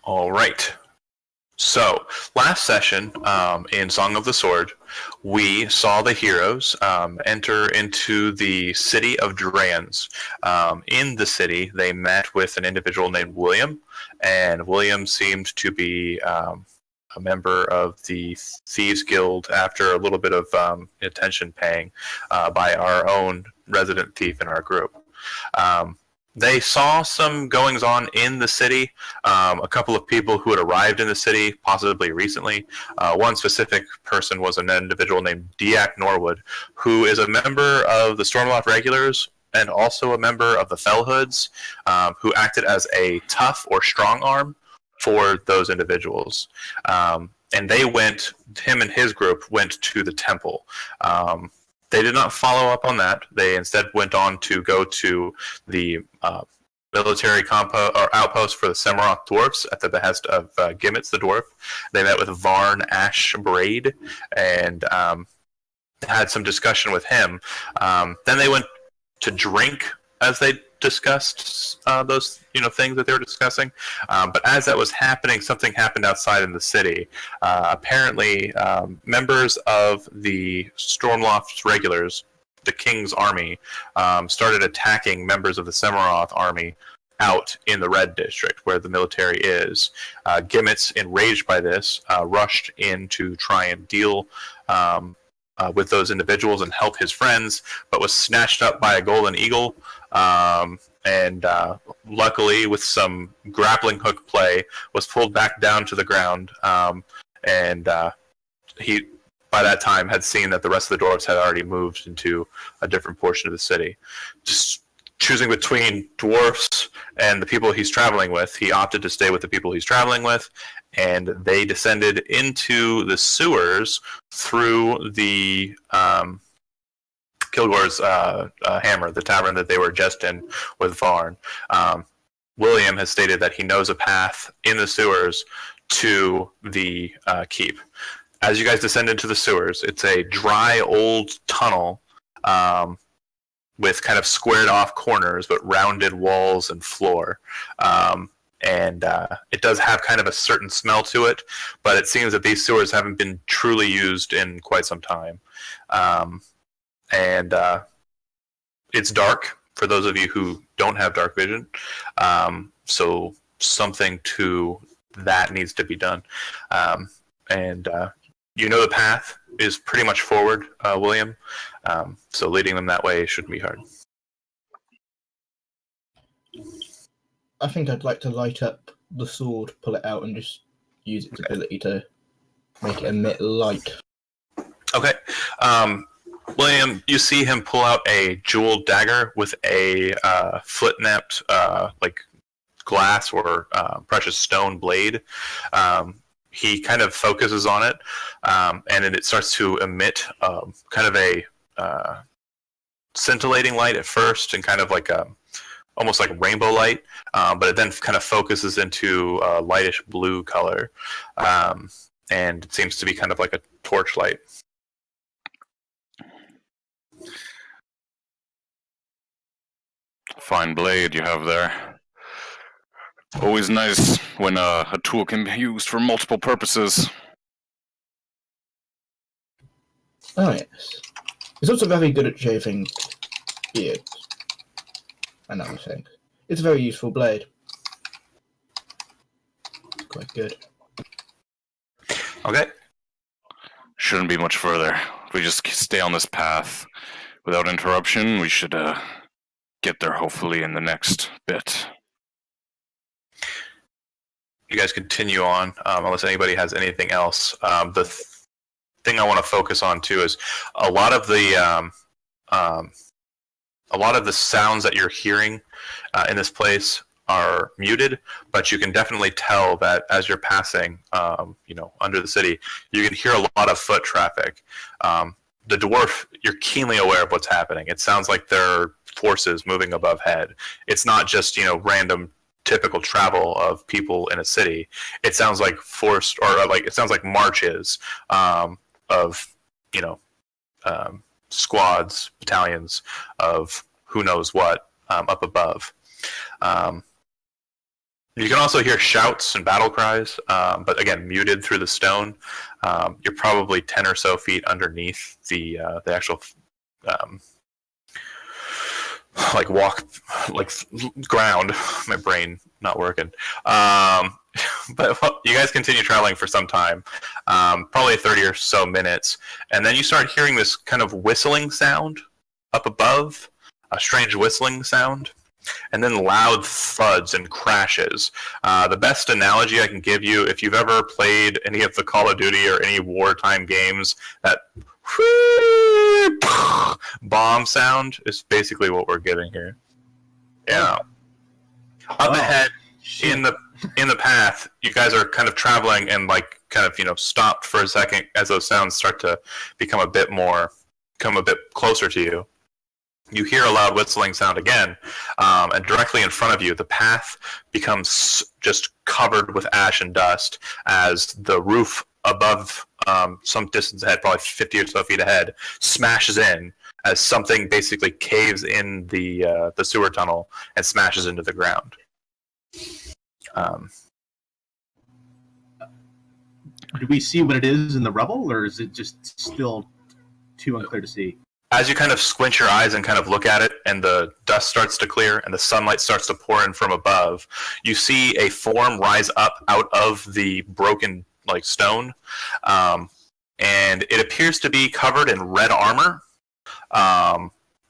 All right. So, last session in Song of the Sword, we saw the heroes enter into the city of Drans. In the city, they met with an individual named William, and William seemed to be a member of the Thieves Guild after a little bit of attention paying by our own resident thief in our group. They saw some goings on in the city. A couple of people who had arrived in the city, possibly recently. One specific person was an individual named Diak Norwood, who is a member of the Stormloft Regulars and also a member of the Fellhoods, who acted as a tough or strong arm for those individuals. And they went, him and his group went to the temple. They did not follow up on that. They instead went on to go to the military outpost for the Semeroth dwarfs at the behest of Gimitz the dwarf. They met with Varn Ash Braid and had some discussion with him. Then they went to drink as they discussed those things that they were discussing. But as that was happening, something happened outside in the city. Apparently, members of the Stormloft regulars, the King's army, started attacking members of the Semeroth army out in the Red District, where the military is. Gimitz, enraged by this, rushed in to try and deal with those individuals and help his friends, but was snatched up by a golden eagle. And luckily, with some grappling hook play, was pulled back down to the ground. He, by that time, had seen that the rest of the dwarves had already moved into a different portion of the city. Just choosing between dwarfs and the people he's traveling with, he opted to stay with the people he's traveling with, and they descended into the sewers through the Kilgore's Hammer, the tavern that they were just in with Varn. William has stated that he knows a path in the sewers to the keep. As you guys descend into the sewers, it's a dry, old tunnel with kind of squared off corners, but rounded walls and floor. It does have kind of a certain smell to it, but it seems that these sewers haven't been truly used in quite some time. It's dark for those of you who don't have dark vision. So something to that needs to be done. The path is pretty much forward, William. So leading them that way shouldn't be hard. I think I'd like to light up the sword, pull it out, and just use its ability to make it emit light. Okay. William, you see him pull out a jeweled dagger with a flint-napped glass or precious stone blade. He kind of focuses on it, and then it starts to emit kind of a scintillating light at first, and kind of like almost like rainbow light, but it then kind of focuses into a lightish blue color, and it seems to be kind of like a torchlight. Fine blade you have there. Always nice when a tool can be used for multiple purposes. Oh, yes. It's also very good at shaving beards and other things. It's a very useful blade. It's quite good. Okay. Shouldn't be much further. If we just stay on this path without interruption, we should get there hopefully in the next bit. You guys continue on, unless anybody has anything else. The thing I want to focus on too is a lot of the sounds that you're hearing in this place are muted, but you can definitely tell that as you're passing, under the city, you can hear a lot of foot traffic. The dwarf, you're keenly aware of what's happening. It sounds like there are forces moving above head. It's not just random typical travel of people in a city. It sounds like forced, or it sounds like marches of squads, battalions of who knows what up above. You can also hear shouts and battle cries, but again, muted through the stone. You're probably 10 or so feet underneath the actual ground. My brain not working. But you guys continue traveling for some time, probably 30 or so minutes, and then you start hearing this kind of whistling sound up above, a strange whistling sound, and then loud thuds and crashes. The best analogy I can give you, if you've ever played any of the Call of Duty or any wartime games, that bomb sound is basically what we're getting here. Yeah. Up ahead, in the path, you guys are kind of traveling and stopped for a second as those sounds start to become a bit closer to you. You hear a loud whistling sound again, and directly in front of you, the path becomes just covered with ash and dust as the roof above, some distance ahead, probably 50 or so feet ahead, smashes in as something basically caves in the sewer tunnel and smashes into the ground. Do we see what it is in the rubble, or is it just still too unclear to see? As you kind of squint your eyes and kind of look at it, and the dust starts to clear and the sunlight starts to pour in from above, you see a form rise up out of the broken stone, and it appears to be covered in red armor.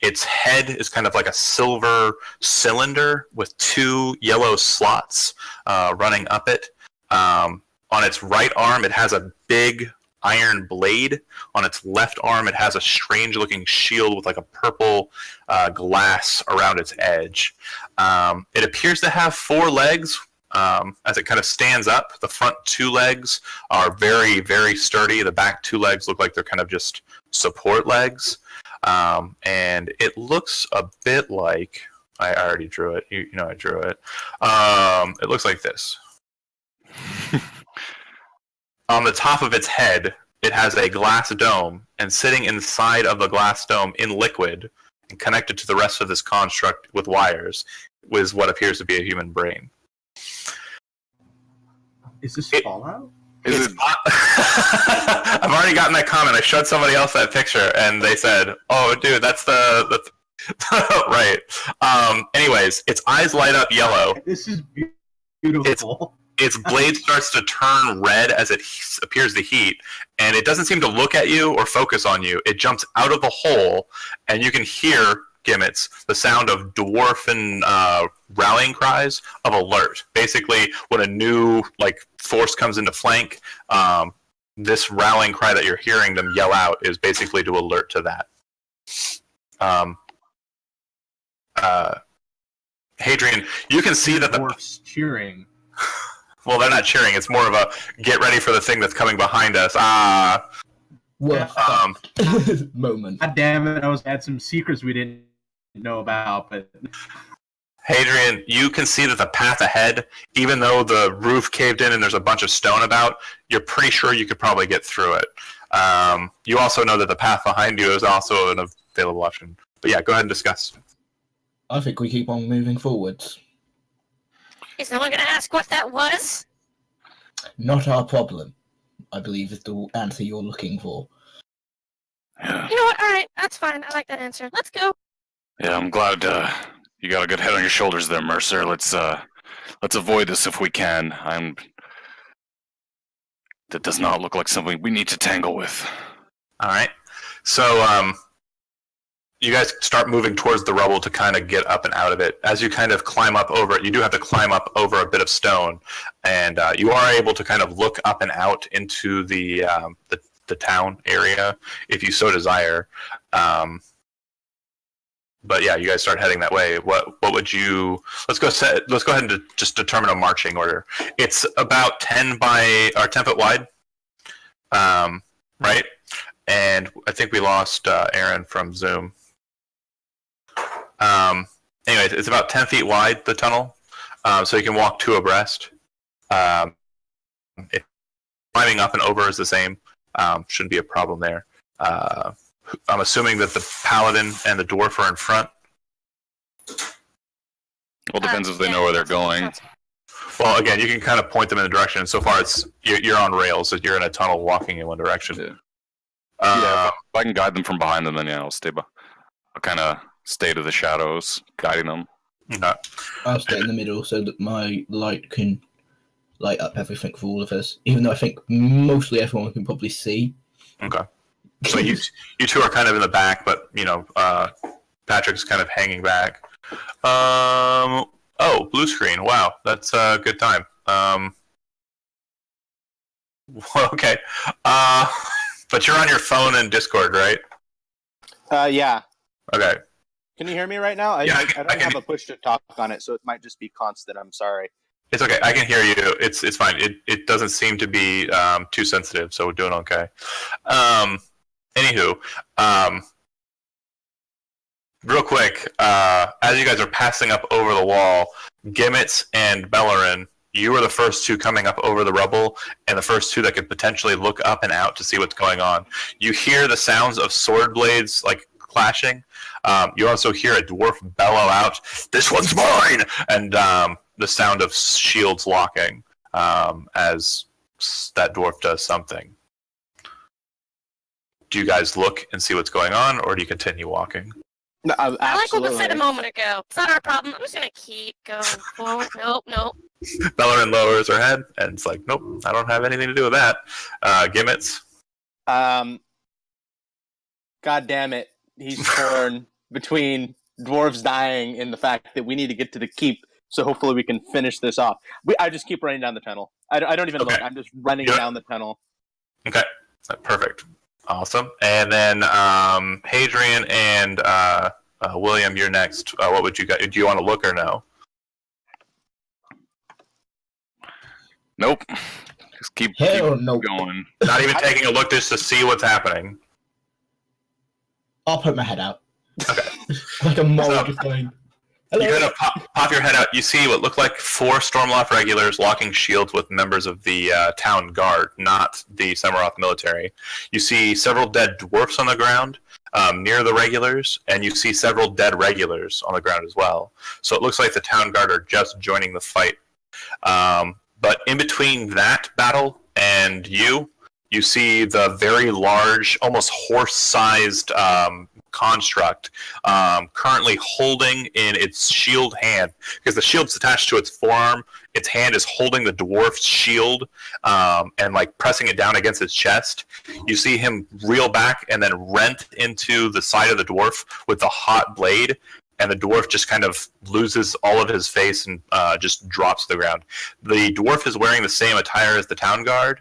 Its head is kind of like a silver cylinder with two yellow slots running up it. On its right arm, it has a big iron blade. On its left arm, it has a strange-looking shield with a purple glass around its edge. It appears to have 4 legs. As it kind of stands up, the front 2 legs are very, very sturdy. The back 2 legs look like they're kind of just support legs. And it looks a bit like... I already drew it. You know I drew it. It looks like this. On the top of its head, it has a glass dome, and sitting inside of the glass dome in liquid and connected to the rest of this construct with wires is what appears to be a human brain. Is this Fallout? I've already gotten that comment. I showed somebody else that picture, and they said, "Oh, dude, that's the right." Anyways, its eyes light up yellow. This is beautiful. Its blade starts to turn red as it appears to heat, and it doesn't seem to look at you or focus on you. It jumps out of the hole, and you can hear, Gimitz, the sound of dwarven rallying cries of alert. Basically, when a new force comes into flank, this rallying cry that you're hearing them yell out is basically to alert to that. Hadrian, you can see that the dwarfs cheering. Well, they're not cheering. It's more of a get ready for the thing that's coming behind us. Moment. God damn it! I was had some secrets we didn't know about, but Hadrian, you can see that the path ahead, even though the roof caved in and there's a bunch of stone about, you're pretty sure you could probably get through it. You also know that the path behind you is also an available option. But yeah, go ahead and discuss. I think we keep on moving forwards. Is someone going to ask what that was? Not our problem, I believe, is the answer you're looking for. Yeah. You know what? All right, that's fine. I like that answer. Let's go. Yeah, I'm glad you got a good head on your shoulders there, Mercer. Let's avoid this if we can. That does not look like something we need to tangle with. All right. So, you guys start moving towards the rubble to kind of get up and out of it. As you kind of climb up over it, you do have to climb up over a bit of stone, and you are able to kind of look up and out into the town area if you so desire. But yeah, you guys start heading that way. What would you? Let's go ahead and just determine a marching order. It's about 10 foot wide, right? And I think we lost Aaron from Zoom. Anyways, it's about 10 feet wide, the tunnel, so you can walk 2 abreast. If climbing up and over is the same, shouldn't be a problem there. I'm assuming that the paladin and the dwarf are in front. Well, depends if they know where they're going. Well, again, you can kind of point them in a direction. So far, you're on rails, so you're in a tunnel walking in one direction. Yeah. If I can guide them from behind them, then yeah, I'll kind of stay to the shadows, guiding them. Okay. I'll stay in the middle so that my light can light up everything for all of us. Even though I think mostly everyone can probably see. Okay. So you two are kind of in the back, but Patrick's kind of hanging back. Blue screen. Wow, that's a good time. Okay. But you're on your phone and Discord, right? Yeah. Okay. Can you hear me right now? I don't have a push to talk on it, so it might just be constant. I'm sorry. It's okay. I can hear you. It's fine. It doesn't seem to be too sensitive, so we're doing okay. Anywho, real quick, as you guys are passing up over the wall, Gimitz and Belorin, you were the first two coming up over the rubble, and the first two that could potentially look up and out to see what's going on. You hear the sounds of sword blades like clashing. You also hear a dwarf bellow out, "This one's mine!" And the sound of shields locking as that dwarf does something. Do you guys look and see what's going on, or do you continue walking? No, I like what was said a moment ago. It's not our problem. I'm just gonna keep going forward. Nope. Belorin lowers her head, and it's like, nope, I don't have anything to do with that. Gimitz? God damn it. He's torn between dwarves dying and the fact that we need to get to the keep, so hopefully we can finish this off. I just keep running down the tunnel. I don't even look. I'm just running down the tunnel. Okay, perfect. Awesome. And then Hadrian and William, you're next. What would you guys? Do you want to look or no? Nope. Just keep Hell no. going. Not even taking a look just to see what's happening. I'll put my head out. Okay. Like a mole So- just going, hello. You're gonna pop your head out. You see what look like 4 Stormloft regulars locking shields with members of the town guard, not the Summeroth military. You see several dead dwarfs on the ground near the regulars, and you see several dead regulars on the ground as well. So it looks like the town guard are just joining the fight. But in between that battle and you see the very large, almost horse-sized construct currently holding in its shield hand, because the shield's attached to its forearm. Its hand is holding the dwarf's shield and like pressing it down against its chest. You see him reel back and then rent into the side of the dwarf with the hot blade, and the dwarf just kind of loses all of his face and just drops to the ground. The dwarf is wearing the same attire as the town guard.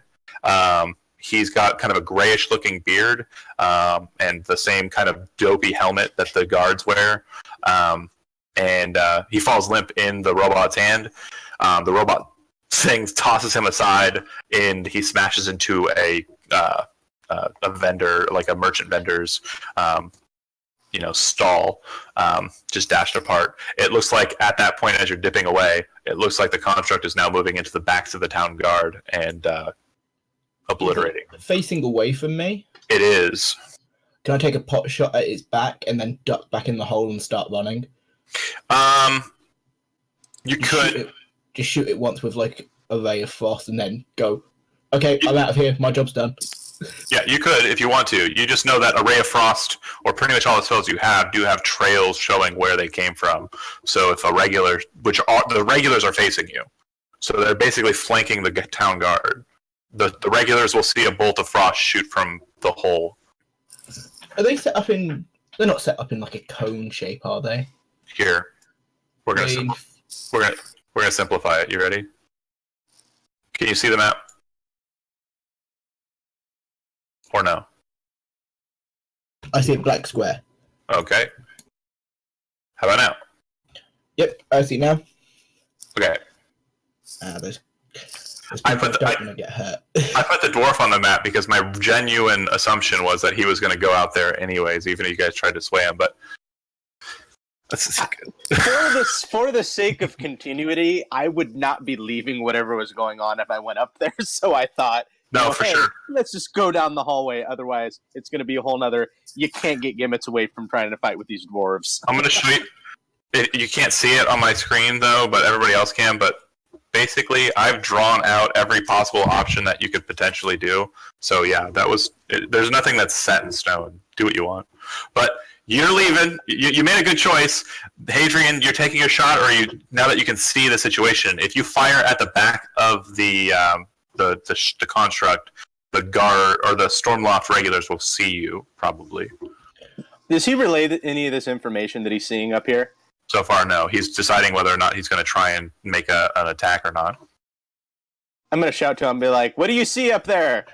He's got kind of a grayish-looking beard and the same kind of dopey helmet that the guards wear. And he falls limp in the robot's hand. The robot thing tosses him aside, and he smashes into a vendor, like a merchant vendor's stall, just dashed apart. It looks like at that point, as you're dipping away, it looks like the construct is now moving into the backs of the town guard and obliterating. Facing away from me. It is. Can I take a pot shot at its back and then duck back in the hole and start running? You could just shoot it once with like a ray of frost and then go, okay, I'm out of here, my job's done. Yeah, you could if you want to. You just know that a ray of frost, or pretty much all the spells you have, do have trails showing where they came from. So if the regulars are facing you, so they're basically flanking the town guard. The regulars will see a bolt of frost shoot from the hole. Are they set up in? They're not set up in like a cone shape, are they? Here, we're gonna simplify it. You ready? Can you see the map? Or no? I see a black square. Okay. How about now? Yep, I see now. Okay. There's I people put that don't want to get hurt. I put the dwarf on the map because my genuine assumption was that he was going to go out there anyways, even if you guys tried to sway him. But For the sake of continuity, I would not be leaving whatever was going on if I went up there. So I thought, for sure. Let's just go down the hallway. Otherwise, it's going to be a whole nother. You can't get Gimitz away from trying to fight with these dwarves. I'm going to show you. You can't see it on my screen though, but everybody else can. But basically, I've drawn out every possible option that you could potentially do. So yeah, there's nothing that's set in stone. Do what you want. But you're leaving. You made a good choice. Hadrian, you're taking a shot, or now that you can see the situation, if you fire at the back of the construct, the guard or the Stormloft regulars will see you, probably. Does he relay any of this information that he's seeing up here? So far, no. He's deciding whether or not he's going to try and make an attack or not. I'm going to shout to him and be like, what do you see up there?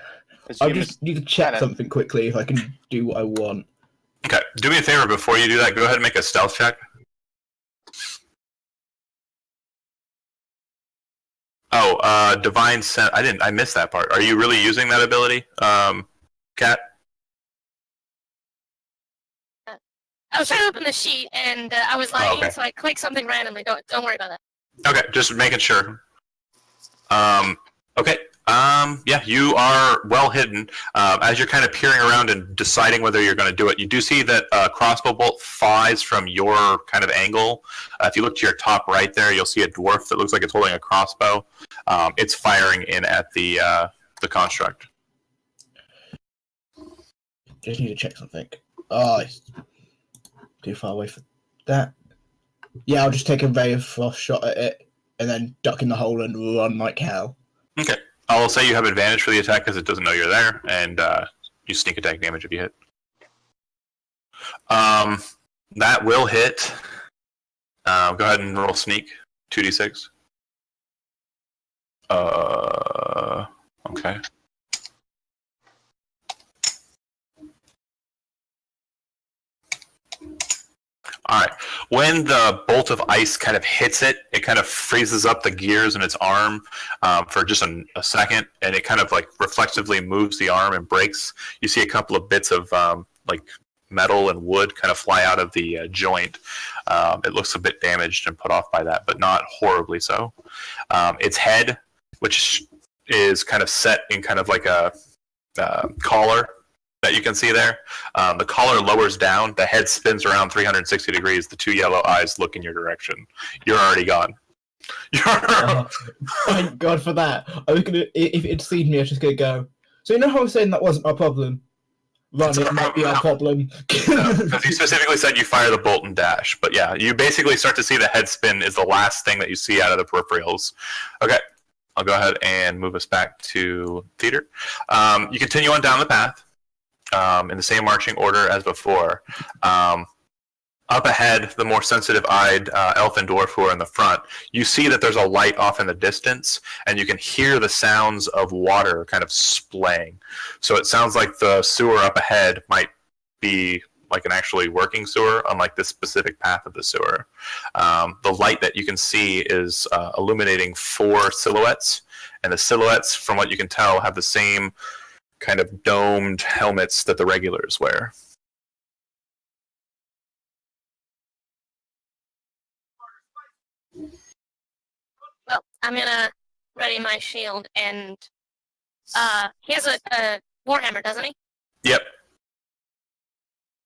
I just need to check something quickly if I can do what I want. Okay, do me a favor before you do that. Go ahead and make a stealth check. Oh, divine sense. I missed that part. Are you really using that ability, Kat? I was trying to open the sheet and I was lagging, okay. so I clicked something randomly. Don't worry about that. Okay, just making sure. Okay. Yeah, you are well hidden. As you're kind of peering around and deciding whether you're going to do it, you do see that a crossbow bolt flies from your kind of angle. If you look to your top right there, you'll see a dwarf that looks like it's holding a crossbow. It's firing in at the construct. Just need to check something. Oh, it's too far away for that. Yeah, I'll just take a ray of frost shot at it, and then duck in the hole and run like hell. Okay. I'll say you have advantage for the attack because it doesn't know you're there, and you sneak attack damage if you hit. That will hit. Go ahead and roll sneak. 2d6. Okay. All right. When the bolt of ice kind of hits it, it kind of freezes up the gears in its arm for just a second, and it kind of like reflexively moves the arm and breaks. You see a couple of bits of like metal and wood kind of fly out of the joint. It looks a bit damaged and put off by that, but not horribly so. Its head, which is kind of set in kind of like a collar that you can see there. The collar lowers down, the head spins around 360 degrees, the two yellow eyes look in your direction. You're already gone. Thank God for that. I was gonna, if it had seen me, I was just gonna go. So you know how I was saying that wasn't our problem? Run, it might be our problem. Because you specifically said you fire the bolt and dash. But yeah, you basically start to see the head spin is the last thing that you see out of the peripherals. Okay, I'll go ahead and move us back to theater. You continue on down the path. In the same marching order as before. Up ahead, the more sensitive-eyed elf and dwarf who are in the front, you see that there's a light off in the distance, and you can hear the sounds of water kind of splaying. So it sounds like the sewer up ahead might be like an actually working sewer, unlike this specific path of the sewer. The light that you can see is illuminating 4 silhouettes, and the silhouettes, from what you can tell, have the same kind of domed helmets that the regulars wear. Well, I'm gonna ready my shield, and he has a warhammer, doesn't he? Yep.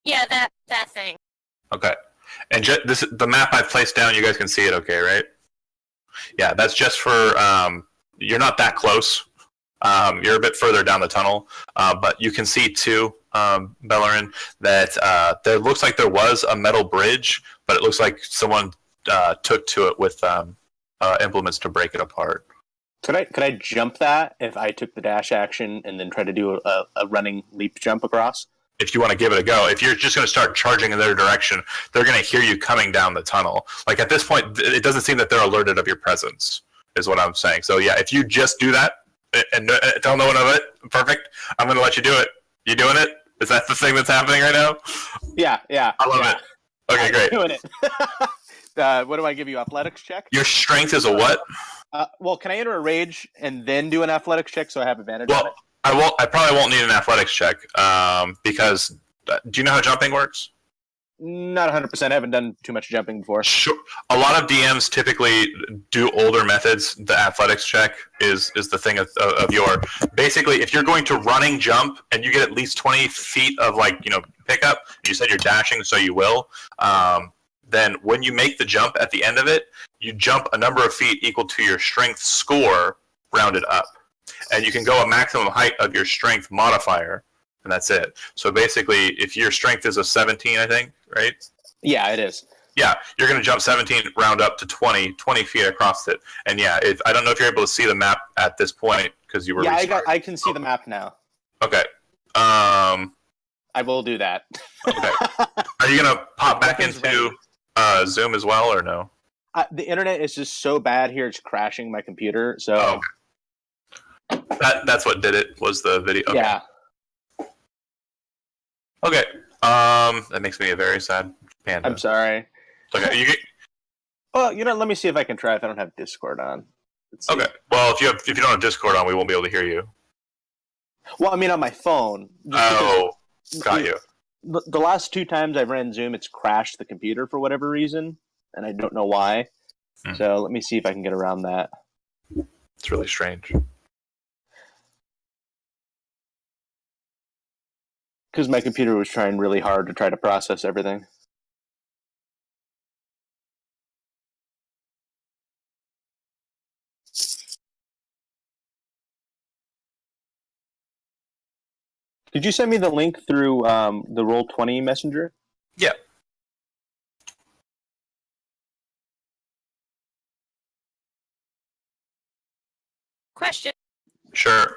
Yeah, that thing. Okay. And the map I've placed down, you guys can see it okay, right? Yeah, that's just for, you're not that close. You're a bit further down the tunnel, but you can see too, Belorin, that there looks like there was a metal bridge, but it looks like someone took to it with implements to break it apart. Could I jump that if I took the dash action and then try to do a running leap jump across? If you want to give it a go. If you're just going to start charging in their direction, they're going to hear you coming down the tunnel. Like at this point, it doesn't seem that they're alerted of your presence, is what I'm saying. So yeah, if you just do that and tell no one of it, perfect. I'm going to let you do it. You doing it? Is that the thing that's happening right now? Yeah. I love it. Okay, great. Doing it. What do I give you? Athletics check? Your strength is a what? Well, can I enter a rage and then do an athletics check so I have advantage on it? I probably won't need an athletics check because do you know how jumping works? Not 100%. I haven't done too much jumping before. Sure. A lot of DMs typically do older methods. The athletics check is the thing of your. Basically, if you're going to running jump and you get at least 20 feet of pickup, you said you're dashing, so you will. then when you make the jump at the end of it, you jump a number of feet equal to your strength score rounded up. And you can go a maximum height of your strength modifier, and that's it. So basically, if your strength is a 17, I think, right? Yeah, it is. Yeah, you're going to jump 17, round up to 20 feet across it. And yeah, I don't know if you're able to see the map at this point because you were. Yeah, I can see the map now. Okay. I will do that. Okay. Are you going to pop back into Zoom as well, or no? The internet is just so bad here; it's crashing my computer. So that's what did it. Was the video? Okay. Yeah. Okay. That makes me a very sad panda. I'm sorry. Okay. Well, let me see if I can try if I don't have Discord on. Okay. Well, if you don't have Discord on, we won't be able to hear you. Well, I mean on my phone. Oh, got you. The last 2 times I've ran Zoom, it's crashed the computer for whatever reason, and I don't know why. So let me see if I can get around that. It's really strange. Because my computer was trying really hard to try to process everything. Did you send me the link through the Roll20 messenger? Yeah. Question. Sure.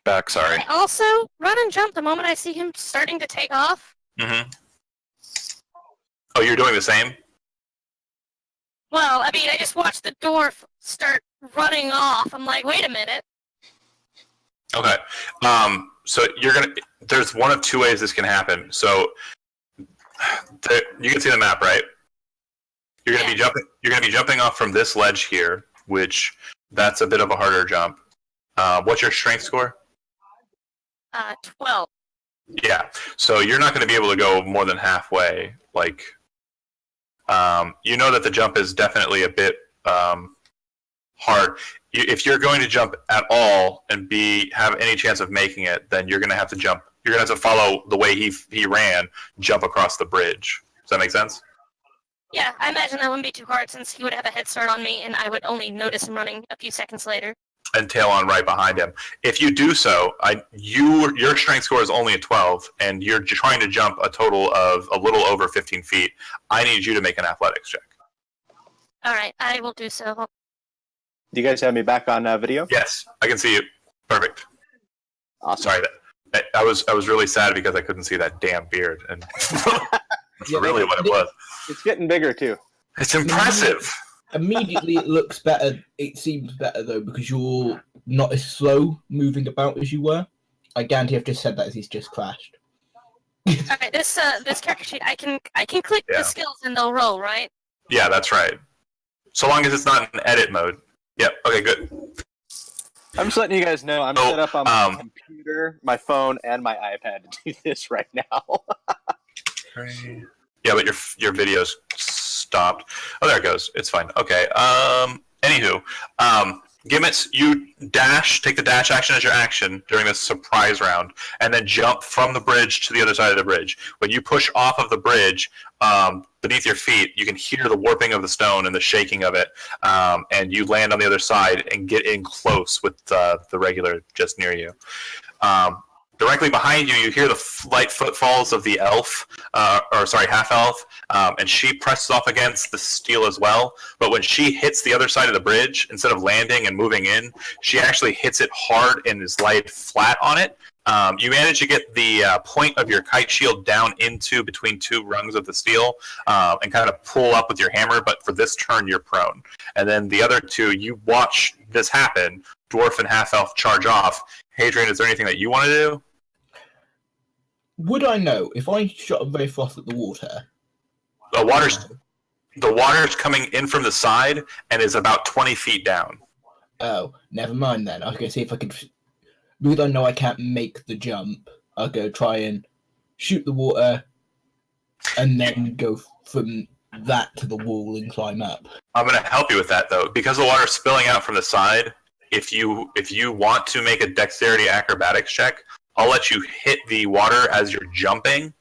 Back, sorry. I also run and jump the moment I see him starting to take off. Mm-hmm. Oh, you're doing the same? Well, I mean, I just watched the dwarf start running off. I'm like, wait a minute. Okay. So there's one of 2 ways this can happen. So you can see the map, right? You're gonna be jumping off from this ledge here, which that's a bit of a harder jump. What's your strength score? 12. Yeah. So you're not going to be able to go more than halfway. Like, you know that the jump is definitely a bit hard. If you're going to jump at all and have any chance of making it, then you're going to have to jump. You're going to have to follow the way he ran, jump across the bridge. Does that make sense? Yeah, I imagine that wouldn't be too hard since he would have a head start on me, and I would only notice him running a few seconds later. And tail on right behind him. If you do so, your strength score is only a 12, and you're trying to jump a total of a little over 15 feet. I need you to make an athletics check. All right, I will do so. Do you guys have me back on video? Yes, I can see you. Perfect. Awesome. Sorry, I was really sad because I couldn't see that damn beard, and that's really what it was. It's getting bigger too. It's impressive. Immediately, it looks better. It seems better though because you're not as slow moving about as you were. I guarantee I've just said that as he's just crashed. All right, this character sheet, I can click the skills and they'll roll, right? Yeah, that's right. So long as it's not in edit mode. Yep. Okay, good. I'm just letting you guys know I'm set up on my computer, my phone, and my iPad to do this right now. Yeah, but your video's stopped. Oh, there it goes. It's fine. Okay. Anywho, Gimitz, you take the dash action as your action during this surprise round, and then jump from the bridge to the other side of the bridge. When you push off of the bridge, beneath your feet, you can hear the warping of the stone and the shaking of it, and you land on the other side and get in close with the regular just near you. Directly behind you, you hear the light footfalls of the elf, half-elf, and she presses off against the steel as well. But when she hits the other side of the bridge, instead of landing and moving in, she actually hits it hard and is laid flat on it. You manage to get the point of your kite shield down into between 2 rungs of the steel and kind of pull up with your hammer, but for this turn, you're prone. And then the other 2, you watch this happen. Dwarf and half-elf charge off. Hadrian, is there anything that you want to do? Would I know if I shot a very fast at the water? The water's coming in from the side and is about 20 feet down. Oh, never mind then. I was going to see if I could... Because I know I can't make the jump, I'll go try and shoot the water and then go from that to the wall and climb up. I'm going to help you with that, though. Because the water's spilling out from the side, if you want to make a dexterity acrobatics check, I'll let you hit the water as you're jumping.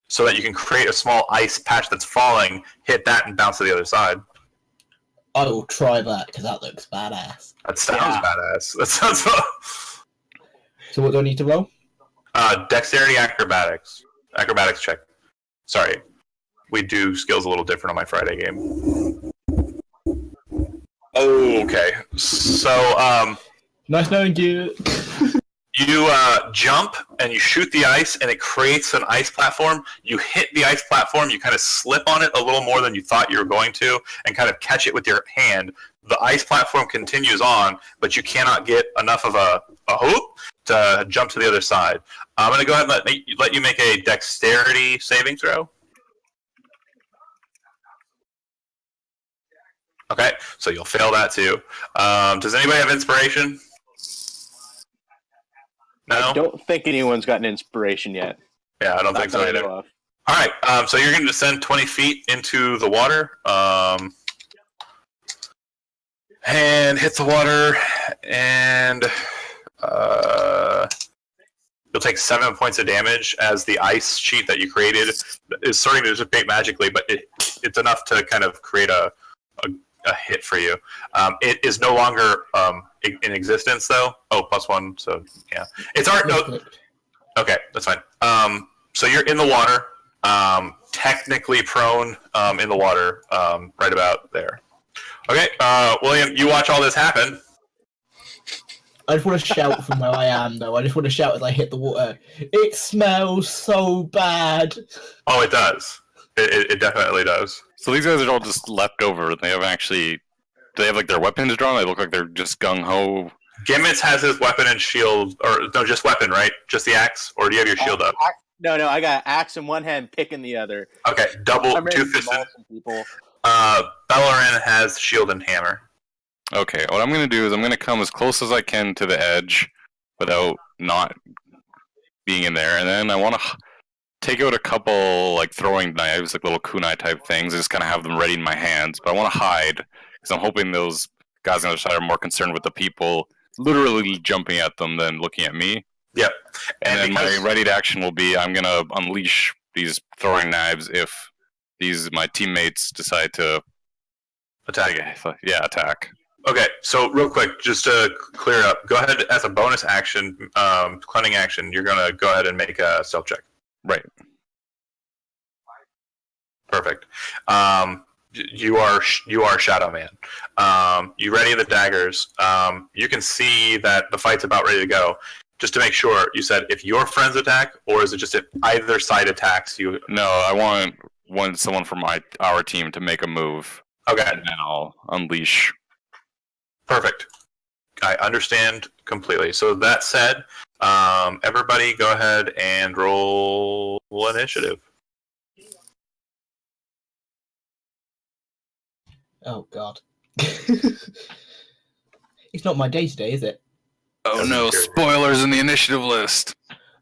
so that you can create a small ice patch that's falling, hit that, and bounce to the other side. I will try that because that looks badass. That sounds Yeah. badass. That sounds. So what do I need to roll? Dexterity, acrobatics check. Sorry, we do skills a little different on my Friday game. Okay, so Nice knowing you. you jump and you shoot the ice, and it creates an ice platform. You hit the ice platform, you kind of slip on it a little more than you thought you were going to, and kind of catch it with your hand. The ice platform continues on, but you cannot get enough of a hoop to jump to the other side. I'm going to go ahead and let you make a dexterity saving throw. Okay, so you'll fail that too. Does anybody have inspiration? No? I don't think anyone's gotten inspiration yet. Yeah, I don't Not think so that I either. know of. All right, so you're going to descend 20 feet into the water, and hit the water, and you'll take 7 points of damage as the ice sheet that you created is starting to dissipate magically, but it's enough to kind of create a hit for you. It is no longer in existence, though. Oh, +1, so yeah. It's no. Okay, that's fine. So you're in the water, technically prone in the water, right about there. Okay, William, you watch all this happen. I just want to shout from where I am, though. I just want to shout as I hit the water. It smells so bad. Oh, it does. It definitely does. So these guys are all just leapt over. They haven't actually. Do they have like their weapons drawn? They look like they're just gung ho. Gimitz has his weapon and shield, or no, just weapon, right? Just the axe, or do you have your shield up? No, I got axe in one hand, pick in the other. Okay, double, I'm ready to two-fisted. maul some people. Belorin has shield and hammer. Okay, what I'm gonna do is I'm gonna come as close as I can to the edge without not being in there, and then I want to take out a couple like throwing knives, like little kunai type things, and just kind of have them ready in my hands. But I want to hide because I'm hoping those guys on the other side are more concerned with the people literally jumping at them than looking at me. Yep. And then my ready to action will be I'm gonna unleash these throwing knives if my teammates decide to attack. Attack. Okay, so real quick, just to clear up, go ahead as a bonus action, cunning action. You're gonna go ahead and make a stealth check. Right. Perfect. You are Shadow Man. You ready the daggers. You can see that the fight's about ready to go. Just to make sure, you said if your friends attack, or is it just if either side attacks you? No, I want someone from our team to make a move. Okay. And then I'll unleash. Perfect. I understand completely. So that said, everybody go ahead and roll initiative. Oh, God. It's not my day today, is it? Oh no, spoilers in the initiative list.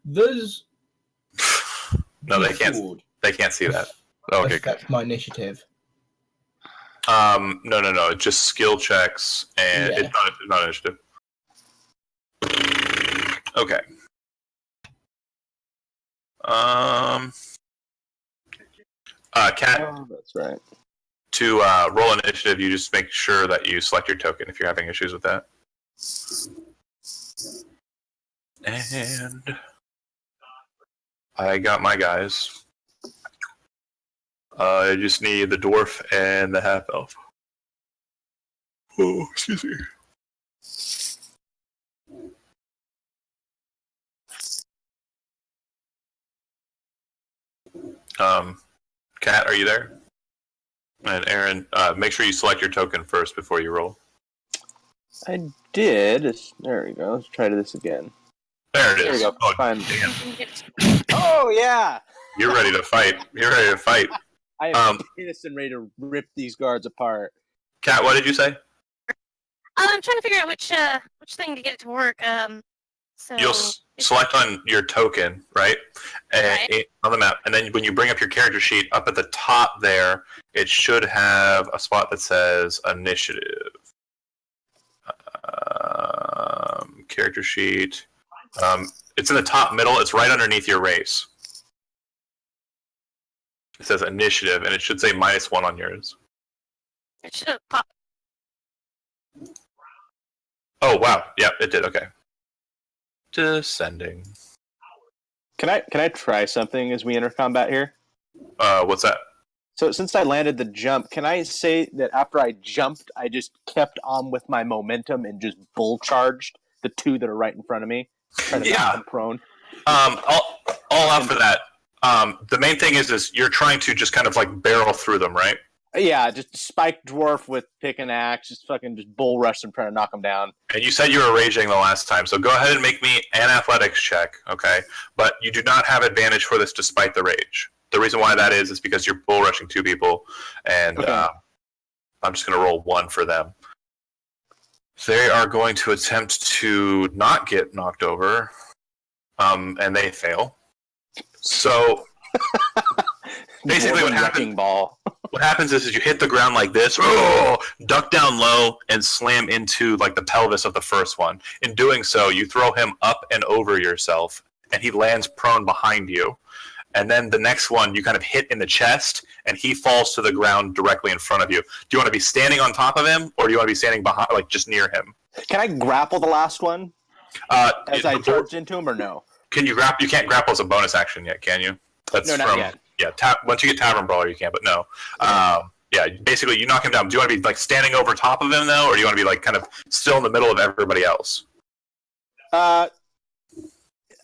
There's... No, they can't. They can't see that. Okay, good. That's my initiative. No. It's just skill checks, and Yeah. it's not initiative. Okay. Kat, Oh, that's right. to roll initiative, you just make sure that you select your token if you're having issues with that. And I got my guys. I just need the dwarf and the half elf. Oh, excuse me. Kat, are you there? And Aaron, make sure you select your token first before you roll. I did. There we go. Let's try this again. There it is. There we go. Oh, Fine. damn. Oh, yeah! You're ready to fight. You're ready to fight. I am pissed and ready to rip these guards apart. Kat, what did you say? I'm trying to figure out which thing to get it to work. So You'll select on your token, right? On the map, and then when you bring up your character sheet, up at the top there, it should have a spot that says initiative. Character sheet. It's in the top middle. It's right underneath your race. It says initiative, and it should say -1 on yours. It should have popped. Oh wow, yeah, it did. Okay. Descending. Can I try something as we enter combat here? What's that? So since I landed the jump, can I say that after I jumped, I just kept on with my momentum and just bull charged the two that are right in front of me, trying to knock them prone? All out for that. The main thing is you're trying to just kind of like barrel through them, right? Yeah, just spike dwarf with pick and axe, just bull rush them, trying to knock them down. And you said you were raging the last time, so go ahead and make me an athletics check, okay? But you do not have advantage for this despite the rage. The reason why that is because you're bull rushing 2 people, and Okay. I'm just going to roll 1 for them. They are going to attempt to not get knocked over, and they fail. So basically what happens is you hit the ground like this, duck down low, and slam into like the pelvis of the first one. In doing so, you throw him up and over yourself, and he lands prone behind you. And then the next one, you kind of hit in the chest, and he falls to the ground directly in front of you. Do you want to be standing on top of him, or do you want to be standing behind, like just near him? Can I grapple the last one as I charge into him, or no? Can you grapple? You can't grapple as a bonus action yet, can you? That's No, not yet. Yeah, once you get Tavern Brawler, you can, but no. Yeah, basically, you knock him down. Do you want to be like standing over top of him though, or do you want to be like kind of still in the middle of everybody else?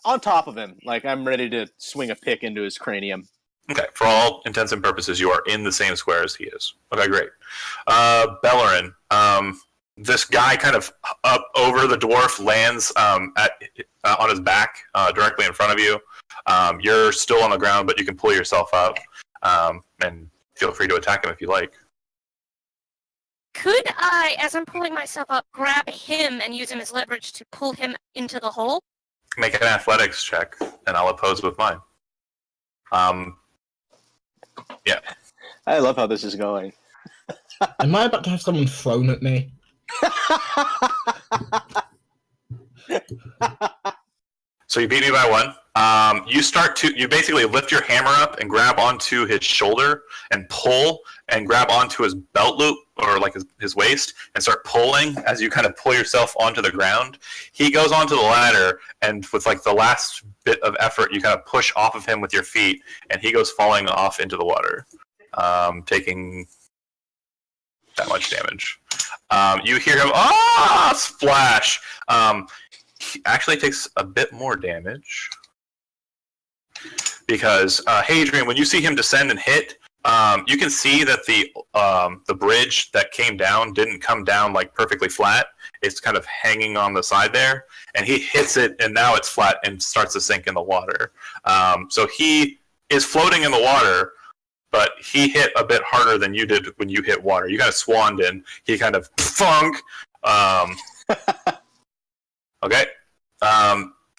On top of him, like I'm ready to swing a pick into his cranium. Okay, for all intents and purposes, you are in the same square as he is. Okay, great. Belorin, this guy kind of up over the dwarf lands on his back directly in front of you. You're still on the ground, but you can pull yourself up, and feel free to attack him if you like. Could I, as I'm pulling myself up, grab him and use him as leverage to pull him into the hole? Make an athletics check, and I'll oppose with mine. Yeah. I love how this is going. Am I about to have someone thrown at me? So you beat me by 1. You basically lift your hammer up and grab onto his shoulder and pull and grab onto his belt loop or like his waist and start pulling as you kind of pull yourself onto the ground. He goes onto the ladder, and with like the last bit of effort, you kind of push off of him with your feet, and he goes falling off into the water, taking that much damage. You hear him splash. He actually takes a bit more damage because Hadrian, when you see him descend and hit, you can see that the bridge that came down didn't come down like perfectly flat. It's kind of hanging on the side there, and he hits it, and now it's flat and starts to sink in the water. So he is floating in the water, but he hit a bit harder than you did when you hit water. You kind of swanned in. He kind of funk. Okay.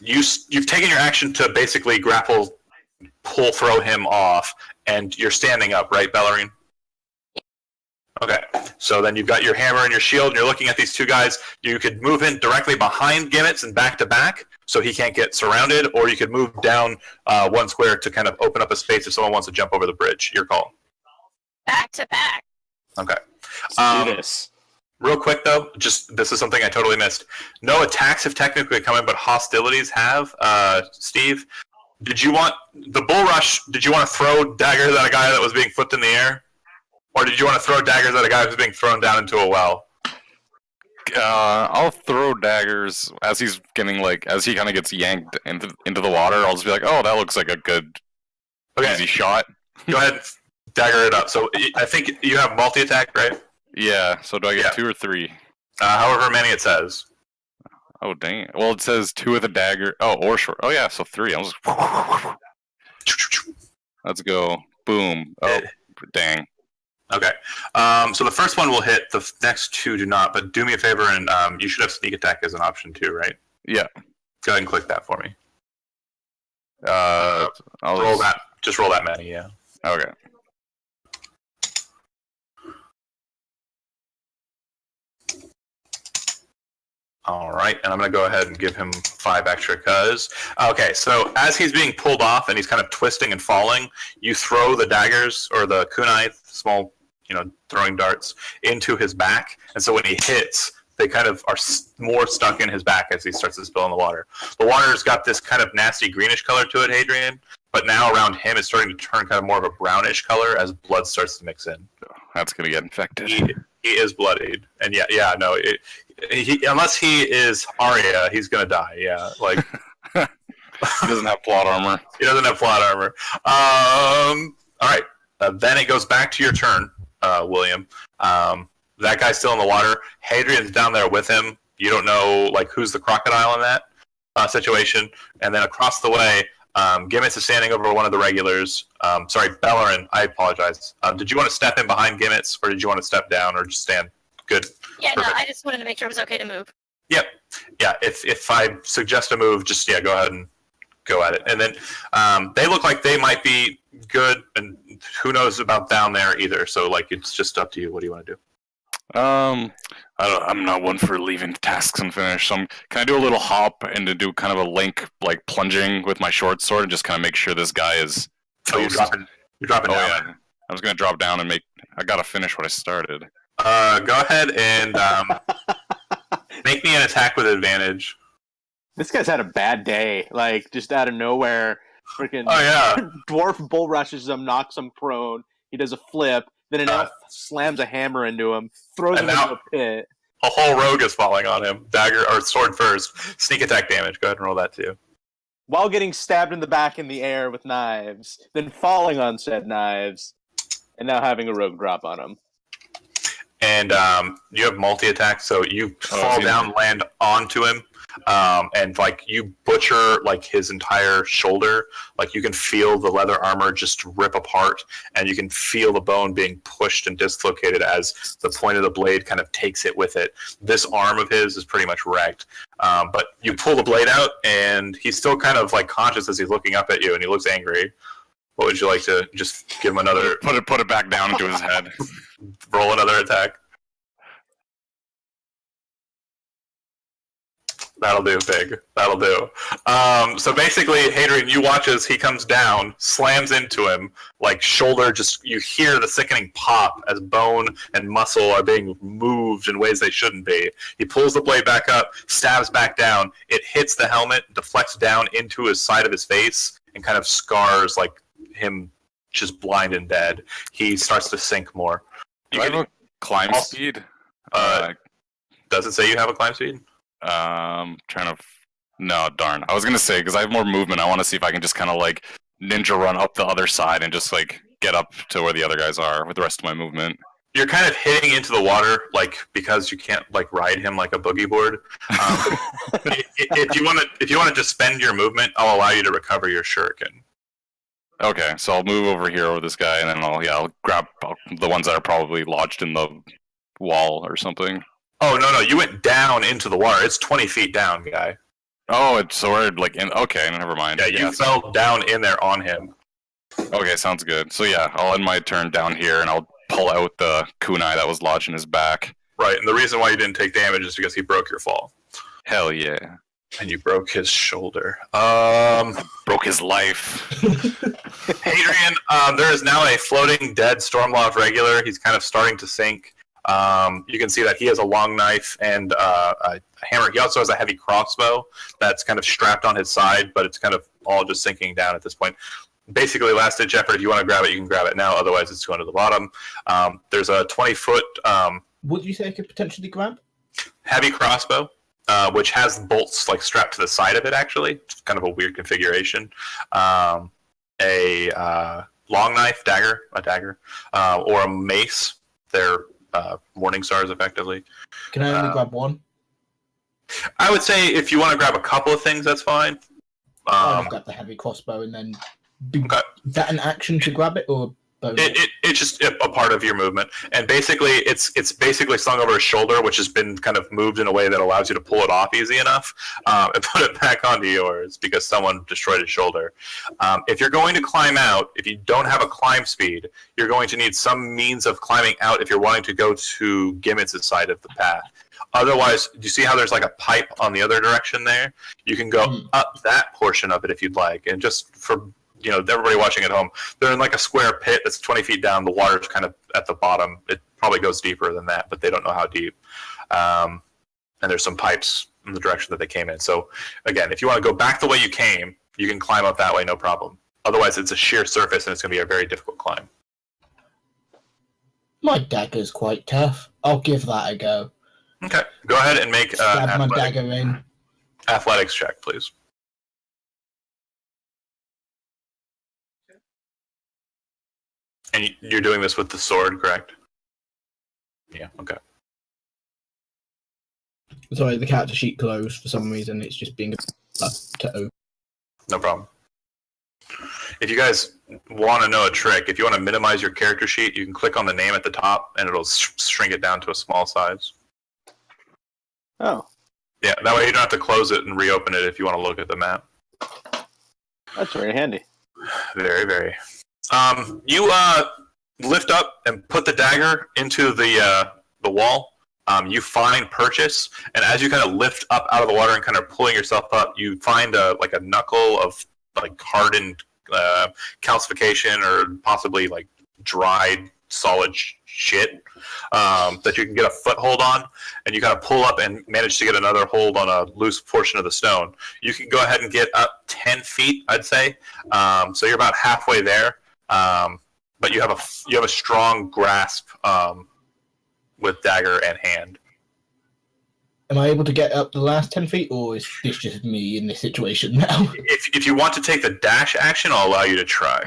You've taken your action to basically grapple, throw him off, and you're standing up, right, Belorin? Okay. So then you've got your hammer and your shield, and you're looking at these two guys. You could move in directly behind Gimitz and back to back, so he can't get surrounded, or you could move down 1 square to kind of open up a space if someone wants to jump over the bridge. Your call. Back to back. Okay. Let's do this. Real quick though, this is something I totally missed. No attacks have technically come in, but hostilities have. Steve, did you want the bull rush? Did you want to throw daggers at a guy that was being flipped in the air, or did you want to throw daggers at a guy who's being thrown down into a well? I'll throw daggers as he's getting as he kind of gets yanked into the water. I'll just be like, oh, that looks like a good easy shot. Go ahead, dagger it up. So I think you have multi-attack, right? Yeah, so do I get 2 or 3? However many it says. Oh, dang. Well, it says 2 with a dagger. Oh, or short. Oh, yeah, so 3. I'll just... Let's go. Boom. Oh, dang. Okay. So the first one will hit. The next 2 do not, but do me a favor, and you should have sneak attack as an option too, right? Yeah. Go ahead and click that for me. I'll roll that. Just roll that many, yeah. Okay. All right, and I'm going to go ahead and give him 5 extra because... Okay, so as he's being pulled off and he's kind of twisting and falling, you throw the daggers or the kunai, small, throwing darts, into his back. And so when he hits, they kind of are more stuck in his back as he starts to spill in the water. The water's got this kind of nasty greenish color to it, Hadrian, but now around him it's starting to turn kind of more of a brownish color as blood starts to mix in. That's going to get infected. He is bloodied. And unless he is Arya, he's going to die. Yeah, like... He doesn't have plot armor. He doesn't have plot armor. All right. Then it goes back to your turn, William. That guy's still in the water. Hadrian's down there with him. You don't know who's the crocodile in that situation. And then across the way, Gimitz is standing over one of the regulars. Sorry, Belorin. I apologize. Did you want to step in behind Gimitz, or did you want to step down, or just stand? Good. Yeah, Perfect. no, I just wanted to make sure it was okay to move. Yep. Yeah. If I suggest a move, just go ahead and go at it. And then they look like they might be good, and who knows about down there either. So it's just up to you. What do you want to do? I'm not one for leaving tasks unfinished. So can I do a little hop and to do kind of a link, plunging with my short sword and just kind of make sure this guy is toast? You're dropping down. Yeah. I was gonna drop down and I gotta finish what I started. Go ahead and make me an attack with advantage. This guy's had a bad day. Just out of nowhere, freaking dwarf bull rushes him, knocks him prone. He does a flip. Then an elf slams a hammer into him, throws him into a pit. A whole rogue is falling on him. Dagger or sword first. Sneak attack damage. Go ahead and roll that too. While getting stabbed in the back in the air with knives, then falling on said knives, and now having a rogue drop on him. And you have multi-attack, so you fall down, land onto him, and you butcher his entire shoulder. You can feel the leather armor just rip apart, and you can feel the bone being pushed and dislocated as the point of the blade kind of takes it with it. This arm of his is pretty much wrecked. But you pull the blade out, and he's still kind of conscious as he's looking up at you, and he looks angry. What would you like to just give him another? Put it back down into his head. Roll another attack. That'll do, Pig. That'll do. So basically, Hadrian, you watch as he comes down, slams into him, shoulder, you hear the sickening pop as bone and muscle are being moved in ways they shouldn't be. He pulls the blade back up, stabs back down. It hits the helmet, deflects down into his side of his face, and kind of scars him just blind and dead. He starts to sink more. Do I have a climb speed? Does it say you have a climb speed? No, darn. I was gonna say, because I have more movement, I want to see if I can just kind of ninja run up the other side and just get up to where the other guys are with the rest of my movement. You're kind of hitting into the water, because you can't ride him like a boogie board. If you want to just spend your movement, I'll allow you to recover your shuriken. Okay, so I'll move over here over this guy, and then I'll grab the ones that are probably lodged in the wall or something. Oh, no, you went down into the water. It's 20 feet down, guy. Oh, it's so we're in... Okay, never mind. Yeah, you fell down in there on him. Okay, sounds good. So yeah, I'll end my turn down here, and I'll pull out the kunai that was lodged in his back. Right, and the reason why you didn't take damage is because he broke your fall. Hell yeah. And you broke his shoulder. Broke his life. Hadrian, there is now a floating dead Stormloft regular. He's kind of starting to sink. You can see that he has a long knife and a hammer. He also has a heavy crossbow that's kind of strapped on his side, but it's kind of all just sinking down at this point. Basically, last ditch effort. If you want to grab it, you can grab it now. Otherwise, it's going to the bottom. There's a 20-foot... what did you say I could potentially grab? Heavy crossbow, which has bolts strapped to the side of it, actually. It's kind of a weird configuration. A long knife, a dagger, or a mace. They're morning stars, effectively. Can I only grab one? I would say if you want to grab a couple of things, that's fine. I'll grab the heavy crossbow and then... Is that an action to grab it, or It's just a part of your movement, and basically it's basically slung over his shoulder, which has been kind of moved in a way that allows you to pull it off easy enough and put it back onto yours because someone destroyed his shoulder. If you're going to climb out, if you don't have a climb speed, you're going to need some means of climbing out if you're wanting to go to Gimitz's side of the path. Otherwise, do you see how there's like a pipe on the other direction there? You can go up that portion of it if you'd like, and just for everybody watching at home, they're in like a square pit that's 20 feet down. The water's kind of at the bottom. It probably goes deeper than that, but they don't know how deep. And there's some pipes in the direction that they came in. So again, if you want to go back the way you came, you can climb up that way, no problem. Otherwise, it's a sheer surface and it's going to be a very difficult climb. My dagger's quite tough. I'll give that a go. Okay, go ahead and make Stab my dagger in. Athletics check, please. And you're doing this with the sword, correct? Yeah, okay. Sorry, the character sheet closed for some reason. It's just being to open. No problem. If you guys want to know a trick, if you want to minimize your character sheet, you can click on the name at the top, and it'll shrink it down to a small size. Oh. Yeah, that way you don't have to close it and reopen it if you want to look at the map. That's very handy. Very, very. You lift up and put the dagger into the wall. You find purchase, and as you kind of lift up out of the water and kind of pulling yourself up, you find a knuckle of like hardened calcification or possibly like dried solid shit that you can get a foothold on, and you kind of pull up and manage to get another hold on a loose portion of the stone. You can go ahead and get up 10 feet, I'd say. So you're about halfway there. But you have a strong grasp with dagger and hand. Am I able to get up the last 10 feet, or is this just me in this situation now? If you want to take the dash action, I'll allow you to try.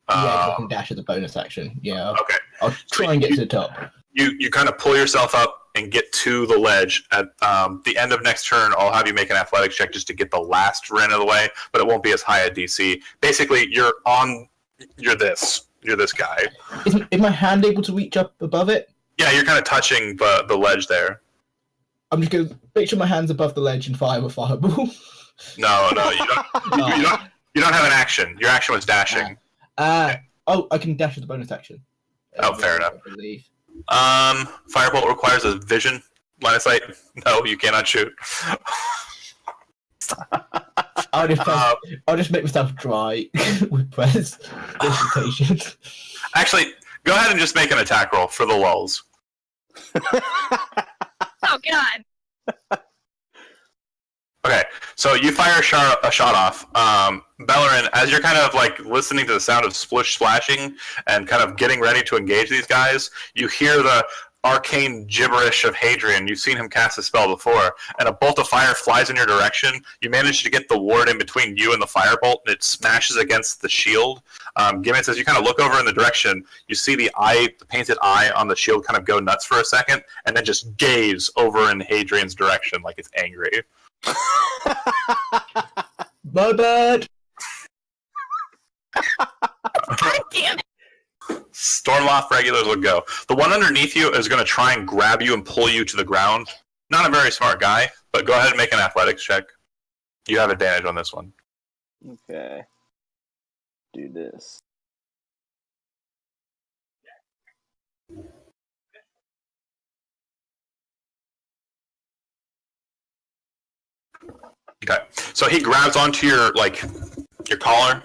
Yeah, I can dash as a bonus action. Yeah. Okay. I'll try and get to the top. You kind of pull yourself up and get to the ledge. At the end of next turn, I'll have you make an athletics check just to get the last run of the way, but it won't be as high a DC. Basically, you're this guy. Is my hand able to reach up above it? Yeah, you're kind of touching the ledge there. I'm just going to make sure my hand's above the ledge and fire a fireball. No, you don't. You don't have an action. Your action was dashing. Oh, I can dash as a bonus action. Oh, fair enough. I believe. Firebolt requires a vision line of sight. No, you cannot shoot. I'll just make myself dry with press. Actually, go ahead and just make an attack roll for the lulz. Oh God. Okay, so you fire a shot off. Belorin, as you're kind of like listening to the sound of splish splashing and kind of getting ready to engage these guys, you hear the arcane gibberish of Hadrian. You've seen him cast a spell before, and a bolt of fire flies in your direction. You manage to get the ward in between you and the firebolt, and it smashes against the shield. Gimitz, as you kind of look over in the direction, you see the painted eye on the shield kind of go nuts for a second, and then just gaze over in Hadrian's direction like it's angry. My bad. God damn it. Stormloft regulars will go. The one underneath you is going to try and grab you and pull you to the ground. Not a very smart guy, but go ahead and make an athletics check. You have advantage on this one. Okay. Do this. Okay. So he grabs onto your collar,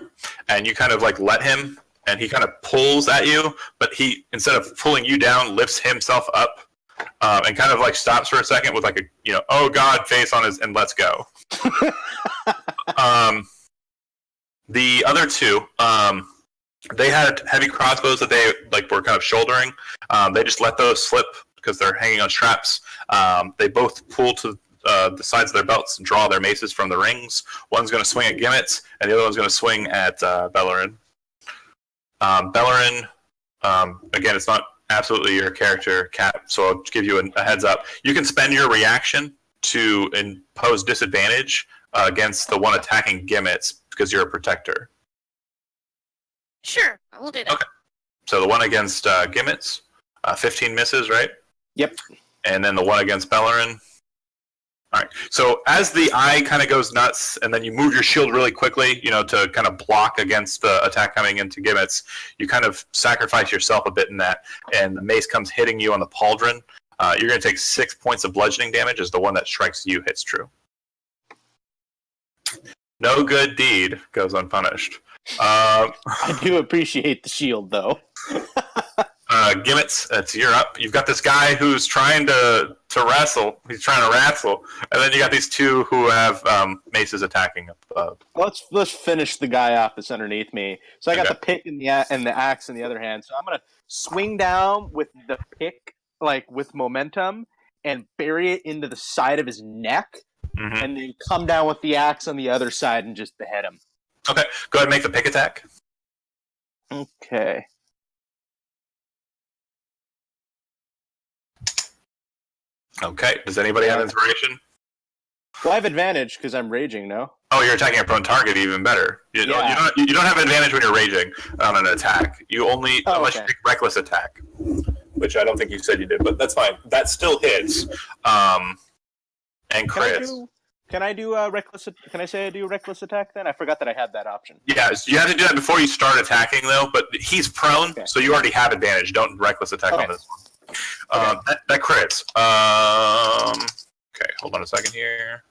and you kind of like let him, and he kind of pulls at you, but he, instead of pulling you down, lifts himself up, and kind of like stops for a second with like a, oh God face on his, and let's go. The other two, they had heavy crossbows that they were kind of shouldering. They just let those slip because they're hanging on straps. They both pull to the sides of their belts and draw their maces from the rings. One's going to swing at Gimitz, and the other one's going to swing at Belorin. Belorin, again, it's not absolutely your character, Cap, so I'll give you a heads up. You can spend your reaction to impose disadvantage against the one attacking Gimitz because you're a protector. Sure, I will do that. Okay. So the one against Gimitz, 15 misses, right? Yep. And then the one against Belorin. All right. So as the eye kind of goes nuts, and then you move your shield really quickly, to kind of block against the attack coming into Gimitz, you kind of sacrifice yourself a bit in that, and the mace comes hitting you on the pauldron. You're going to take 6 points of bludgeoning damage as the one that strikes you hits true. No good deed goes unpunished. I do appreciate the shield, though. Gimitz, you're up. You've got this guy who's trying to wrestle. He's trying to wrestle, and then you got these two who have maces attacking above. Let's finish the guy off that's underneath me. So I got the pick and the axe in the other hand. So I'm gonna swing down with the pick, like with momentum, and bury it into the side of his neck, and then come down with the axe on the other side and just behead him. Okay, go ahead and make the pick attack. Okay. Okay, does anybody have inspiration? Well, I have advantage because I'm raging, no? Oh, you're attacking a prone target, even better. You don't have advantage when you're raging on an attack. You only, unless you pick reckless attack, which I don't think you said you did, but that's fine. That still hits. And crits. Can I do reckless? Can I say I do reckless attack then? I forgot that I had that option. Yeah, you have to do that before you start attacking, though. But he's prone, so you already have advantage. Don't reckless attack on this one. That crits. Okay, hold on a second here.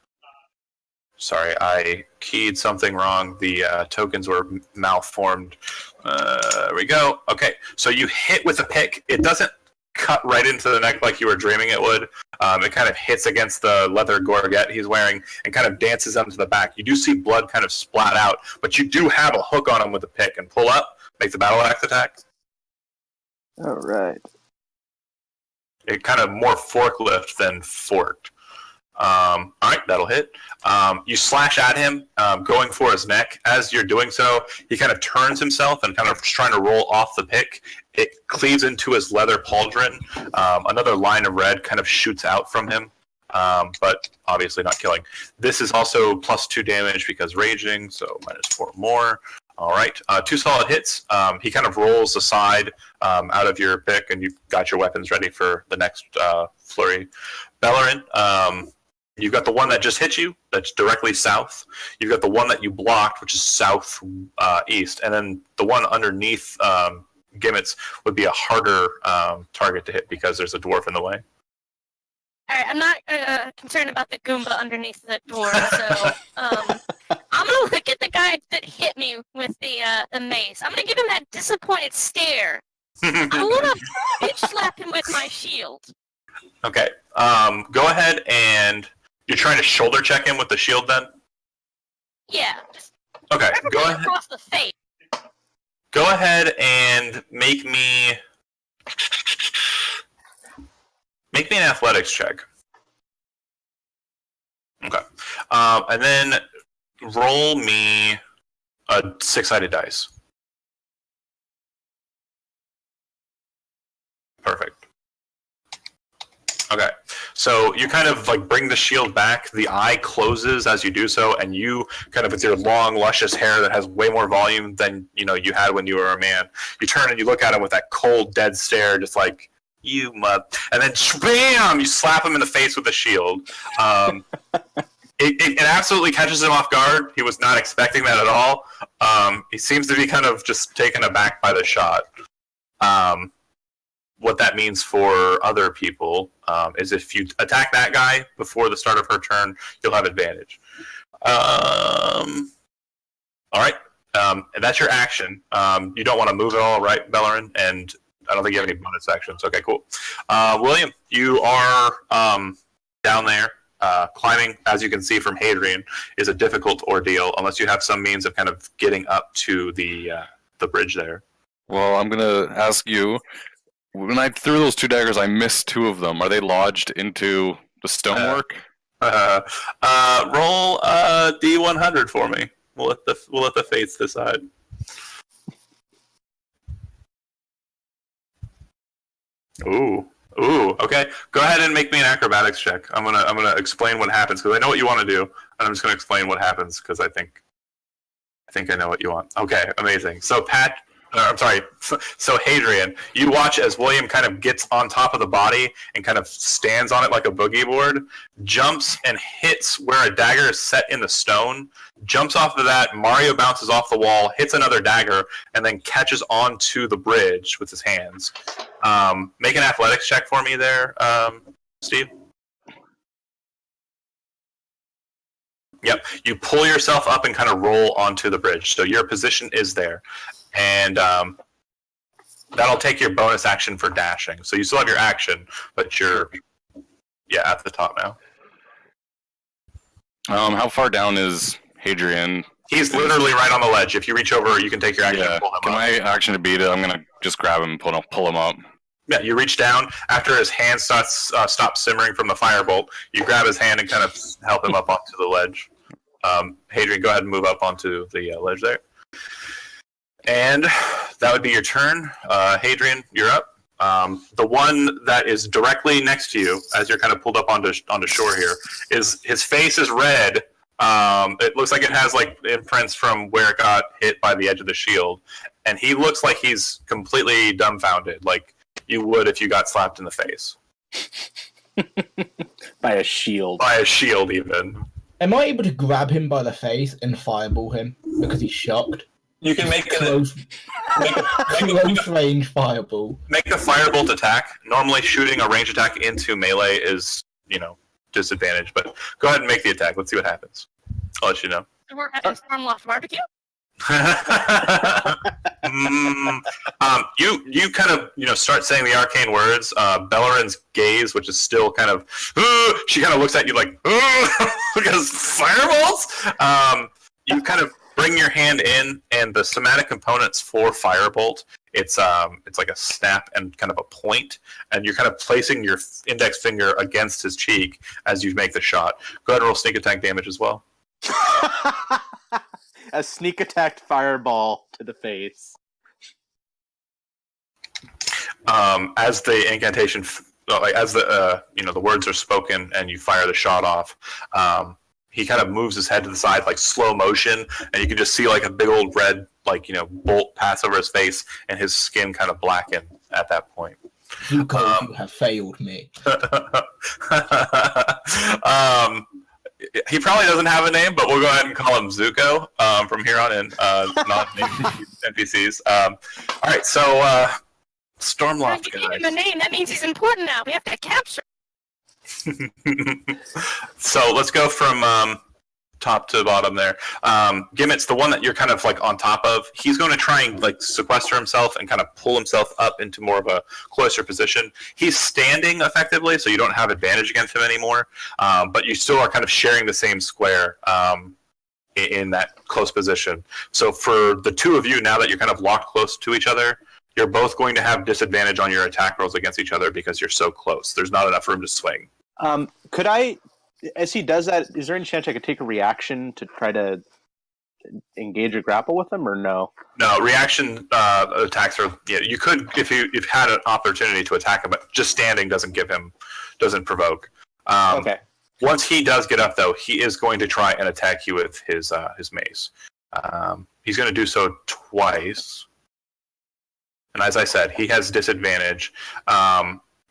Sorry, I keyed something wrong. The tokens were malformed. There we go. Okay, so you hit with a pick. It doesn't cut right into the neck like you were dreaming it would. It kind of hits against the leather gorget he's wearing and kind of dances onto the back. You do see blood kind of splat out, but you do have a hook on him with a pick and pull up. Make the battle axe attack. All right. It kind of more forklift than forked. All right, that'll hit. You slash at him, going for his neck. As you're doing so, he kind of turns himself and kind of trying to roll off the pick. It cleaves into his leather pauldron. Another line of red kind of shoots out from him, but obviously not killing. This is also +2 damage because raging, so -4 more. All right, 2 solid hits. He kind of rolls aside out of your pick, and you've got your weapons ready for the next flurry. Belorin, you've got the one that just hit you, that's directly south. You've got the one that you blocked, which is south east, and then the one underneath Gimitz would be a harder target to hit because there's a dwarf in the way. All right, I'm not concerned about the Goomba underneath the door, so I'm gonna look at the guy that hit me with the mace. I'm gonna give him that disappointed stare. I wanna bitch slap him with my shield. Okay, go ahead and you're trying to shoulder check him with the shield then? Yeah, just okay, go ahead. Across the face. Go ahead and make me an athletics check. Okay. And then roll me a 6-sided dice. Perfect. Okay. So you kind of like bring the shield back. The eye closes as you do so, and you kind of with your long, luscious hair that has way more volume than you had when you were a man. You turn and you look at him with that cold, dead stare, just like you mud, and then bam! You slap him in the face with the shield. It absolutely catches him off guard. He was not expecting that at all. He seems to be kind of just taken aback by the shot. What that means for other people is if you attack that guy before the start of her turn, you'll have advantage. All right. And that's your action. You don't want to move at all, right, Belorin? And I don't think you have any bonus actions. Okay, cool. William, you are down there. Climbing, as you can see from Hadrian, is a difficult ordeal unless you have some means of kind of getting up to the bridge there. Well, I'm going to ask you, when I threw those 2 daggers, I missed 2 of them. Are they lodged into the stonework? Roll a D100 for me. We'll let the fates decide. Ooh, okay. Go ahead and make me an acrobatics check. I'm gonna explain what happens because I know what you want to do, and I'm just gonna explain what happens because I think I know what you want. Okay, amazing. So Pat, I'm sorry. So Hadrian, you watch as William kind of gets on top of the body and kind of stands on it like a boogie board, jumps and hits where a dagger is set in the stone, jumps off of that, Mario bounces off the wall, hits another dagger, and then catches onto the bridge with his hands. Make an athletics check for me there, Steve. Yep, you pull yourself up and kind of roll onto the bridge. So your position is there. And that'll take your bonus action for dashing. So you still have your action, but you're at the top now. How far down is Hadrian? He's literally right on the ledge. If you reach over, you can take your action and pull him Can up. my action to beat it? I'm gonna just grab him and pull him up. Yeah, you reach down. After his hand stops simmering from the firebolt, you grab his hand and kind of help him up onto the ledge. Hadrian, go ahead and move up onto the ledge there. And that would be your turn. Hadrian, you're up. The one that is directly next to you, as you're kind of pulled up onto shore here, is his face is red. It looks like it has like imprints from where it got hit by the edge of the shield, and he looks like he's completely dumbfounded, like you would if you got slapped in the face By a shield. by a shield, even. Am I able to grab him by the face and fireball him because he's shocked? You can make Close range fireball. a firebolt attack. Normally, shooting a range attack into melee is disadvantage, but go ahead and make the attack. Let's see what happens. I'll let you know. We're having Stormloft barbecue. You kind of start saying the arcane words. Belorin's gaze, which is still kind of, she kind of looks at you like, because fireballs. You kind of bring your hand in, and the somatic components for firebolt. It's like a snap and kind of a point, and you're kind of placing your index finger against his cheek as you make the shot. Go ahead and roll sneak attack damage as well. A sneak attacked fireball to the face. As the incantation, as the the words are spoken and you fire the shot off, he kind of moves his head to the side like slow motion, and you can just see like a big old red bolt pass over his face, and his skin kind of blacken at that point. Zuko, you have failed me. He probably doesn't have a name, but we'll go ahead and call him Zuko from here on in, not NPCs. All right, so Stormloft, If you give guys. him a name, that means he's important now. We have to capture. So let's go from top to bottom there. Gimitz, the one that you're kind of like on top of, he's going to try and like sequester himself and kind of pull himself up into more of a closer position. He's standing effectively, so you don't have advantage against him anymore, but you still are kind of sharing the same square in that close position. So for the two of you, now that you're kind of locked close to each other, you're both going to have disadvantage on your attack rolls against each other because you're so close. There's not enough room to swing. Could I, as he does that, is there any chance I could take a reaction to try to engage or grapple with him, or no? No, reaction attacks are. Yeah, you could if you've had an opportunity to attack him, but just standing doesn't provoke. Okay. Once he does get up, though, he is going to try and attack you with his mace. He's going to do so twice, and as I said, he has disadvantage.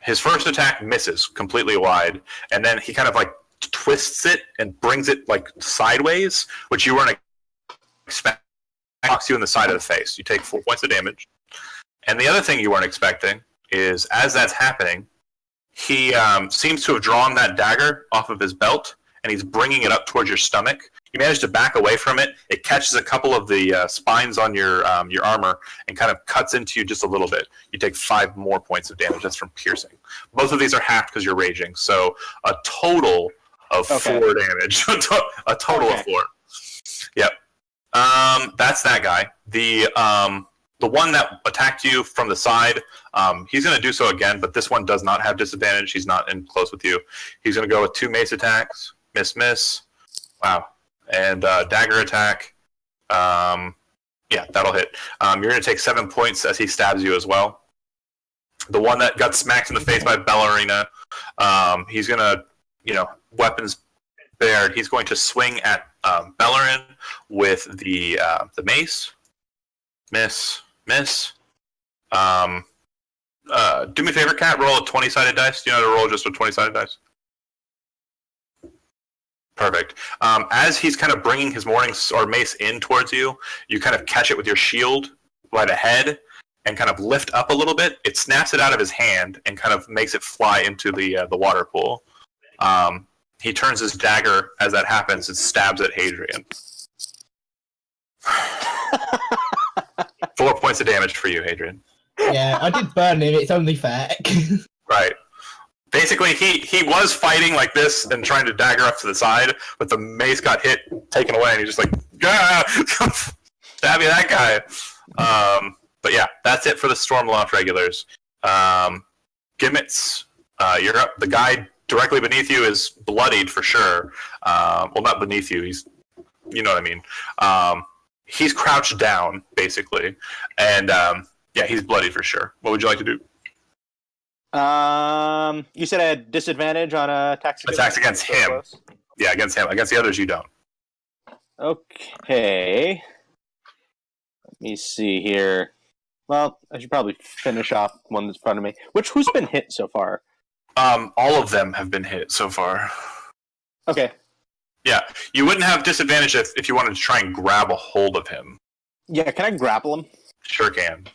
His first attack misses completely wide, and then he kind of like twists it and brings it like sideways, which you weren't expecting. Knocks you in the side of the face. You take 4 points of damage. And the other thing you weren't expecting is, as that's happening, he seems to have drawn that dagger off of his belt, and he's bringing it up towards your stomach. You manage to back away from it. It catches a couple of the spines on your armor and kind of cuts into you just a little bit. You take 5 more points of damage. That's from piercing. Both of these are halved because you're raging. So a total of 4 damage. A total of 4. Yep. That's that guy. The one that attacked you from the side, he's going to do so again, but this one does not have disadvantage. He's not in close with you. He's going to go with 2 mace attacks. Miss. Wow. And dagger attack. Yeah, that'll hit. You're going to take 7 points as he stabs you as well. The one that got smacked in the face by Bellarina, he's going to, weapons bared. He's going to swing at Belorin with the mace. Miss. Miss. Do me a favor, Cat. Roll a 20-sided dice. Do you know how to roll just a 20-sided dice? Perfect. As he's kind of bringing his mace in towards you, you kind of catch it with your shield right ahead and kind of lift up a little bit. It snaps it out of his hand and kind of makes it fly into the water pool. He turns his dagger as that happens and stabs at Hadrian. 4 points of damage for you, Hadrian. Yeah, I did burn him. It's only fair. Right. Basically, he was fighting like this and trying to dagger up to the side, but the mace got taken away, and he's just like, "Gah! Stab you, that guy." But yeah, that's it for the Stormloft regulars. Gimitz, you're up. The guy directly beneath you is bloodied for sure. Well, not beneath you. You know what I mean. He's crouched down basically, and yeah, he's bloodied for sure. What would you like to do? You said I had disadvantage on attacks against him. Close. Yeah, against him. Against the others, you don't. Okay. Let me see here. Well, I should probably finish off one that's in front of me. Who's been hit so far? All of them have been hit so far. Okay. Yeah, you wouldn't have disadvantage if you wanted to try and grab a hold of him. Yeah, can I grapple him? Sure can.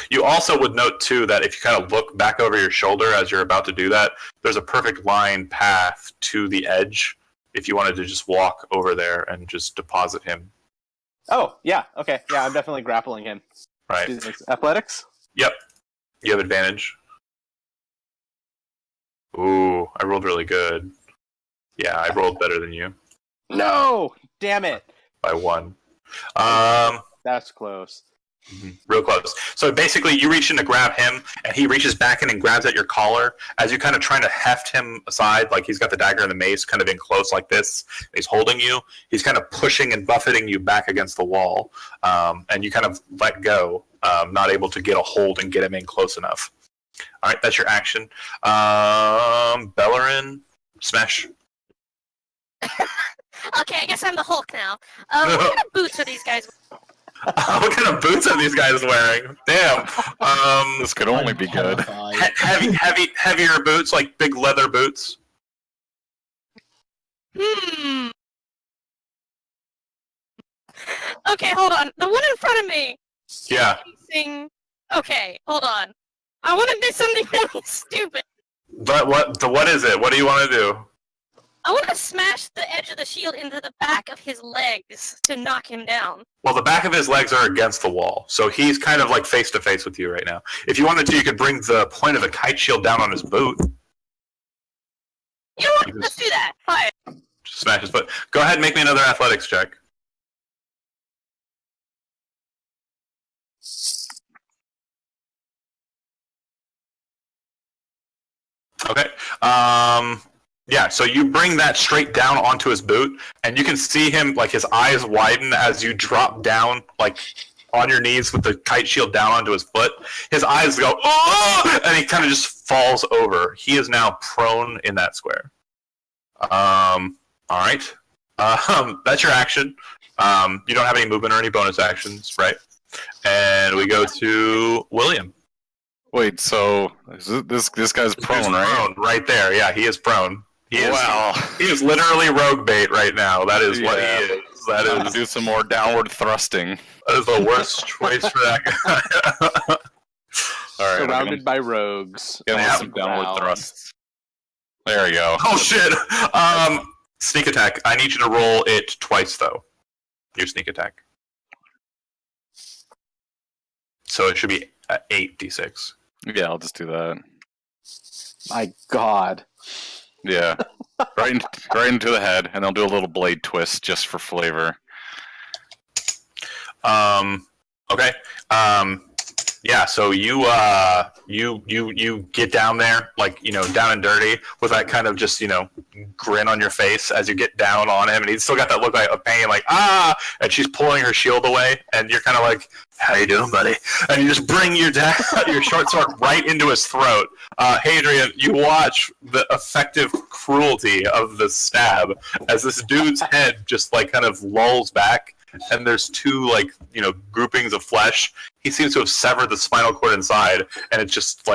You also would note, too, that if you kind of look back over your shoulder as you're about to do that, there's a perfect line path to the edge if you wanted to just walk over there and just deposit him. Oh, yeah, okay. Yeah, I'm definitely grappling him. Right. Athletics? Yep. You have advantage. Ooh, I rolled really good. Yeah, I rolled better than you. No! Damn it! By 1. That's close. Real close. So basically, you reach in to grab him, and he reaches back in and grabs at your collar as you kind of trying to heft him aside, like he's got the dagger and the mace kind of in close like this. He's holding you. He's kind of pushing and buffeting you back against the wall, and you kind of let go, not able to get a hold and get him in close enough. All right, that's your action. Belorin, smash. Okay, I guess I'm the Hulk now. What kind of boots are these guys wearing? What kind of boots are these guys wearing? Damn. This could only be good. Heavier boots, like big leather boots. Okay, hold on. The one in front of me. Yeah. Okay, hold on. I want to do something really stupid. But what is it? What do you want to do? I want to smash the edge of the shield into the back of his legs to knock him down. Well, the back of his legs are against the wall, so he's kind of like face to face with you right now. If you wanted to, you could bring the point of the kite shield down on his boot. You know what? Let's do that. Fine. Smash his foot. Go ahead and make me another athletics check. Okay. Yeah, so you bring that straight down onto his boot, and you can see him, like, his eyes widen as you drop down, like, on your knees with the kite shield down onto his foot. His eyes go, oh! And he kind of just falls over. He is now prone in that square. All right. That's your action. You don't have any movement or any bonus actions, right? And we go to William. Wait, so this guy's prone, right? Prone, right there. Yeah, he is prone. He is literally rogue bait right now. That is what he is. That Time is to do some more downward thrusting. That is the worst choice for that guy. All right, Surrounded by rogues. get him with Yeah. some downward thrusts. There you go. Oh shit! Sneak attack. I need you to roll it twice though. Your sneak attack. So it should be 8d6. Yeah, I'll just do that. My God. Yeah, right into the head, and I'll do a little blade twist just for flavor. Okay. Yeah. So you get down there, like, you know, down and dirty, with that kind of just, you know, grin on your face as you get down on him, and he's still got that look like of pain, like, ah, and she's pulling her shield away, and you're kind of like, how you doing, buddy? And you just bring your short sword right into his throat. Hadrian, you watch the effective cruelty of the stab as this dude's head just like kind of lolls back, and there's two groupings of flesh. He seems to have severed the spinal cord inside, and it just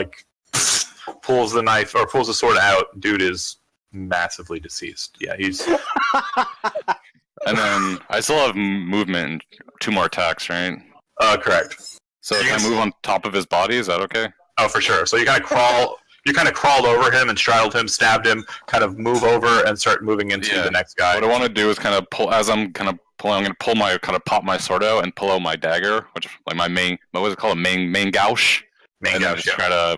pulls the sword out. Dude is massively deceased. Yeah, he's. And then I still have movement and 2 more attacks, right? Correct. So if I move on top of his body, is that okay? Oh, for sure. So you kind of crawl. You kind of crawled over him and straddled him, stabbed him, kind of move over and start moving into the next guy. What I want to do is kind of pull, as I'm kind of pulling, I'm going to pull my, kind of pop my sword out and pull out my dagger, which is like my main, what was it called? Main gouge? Main gouge, just try to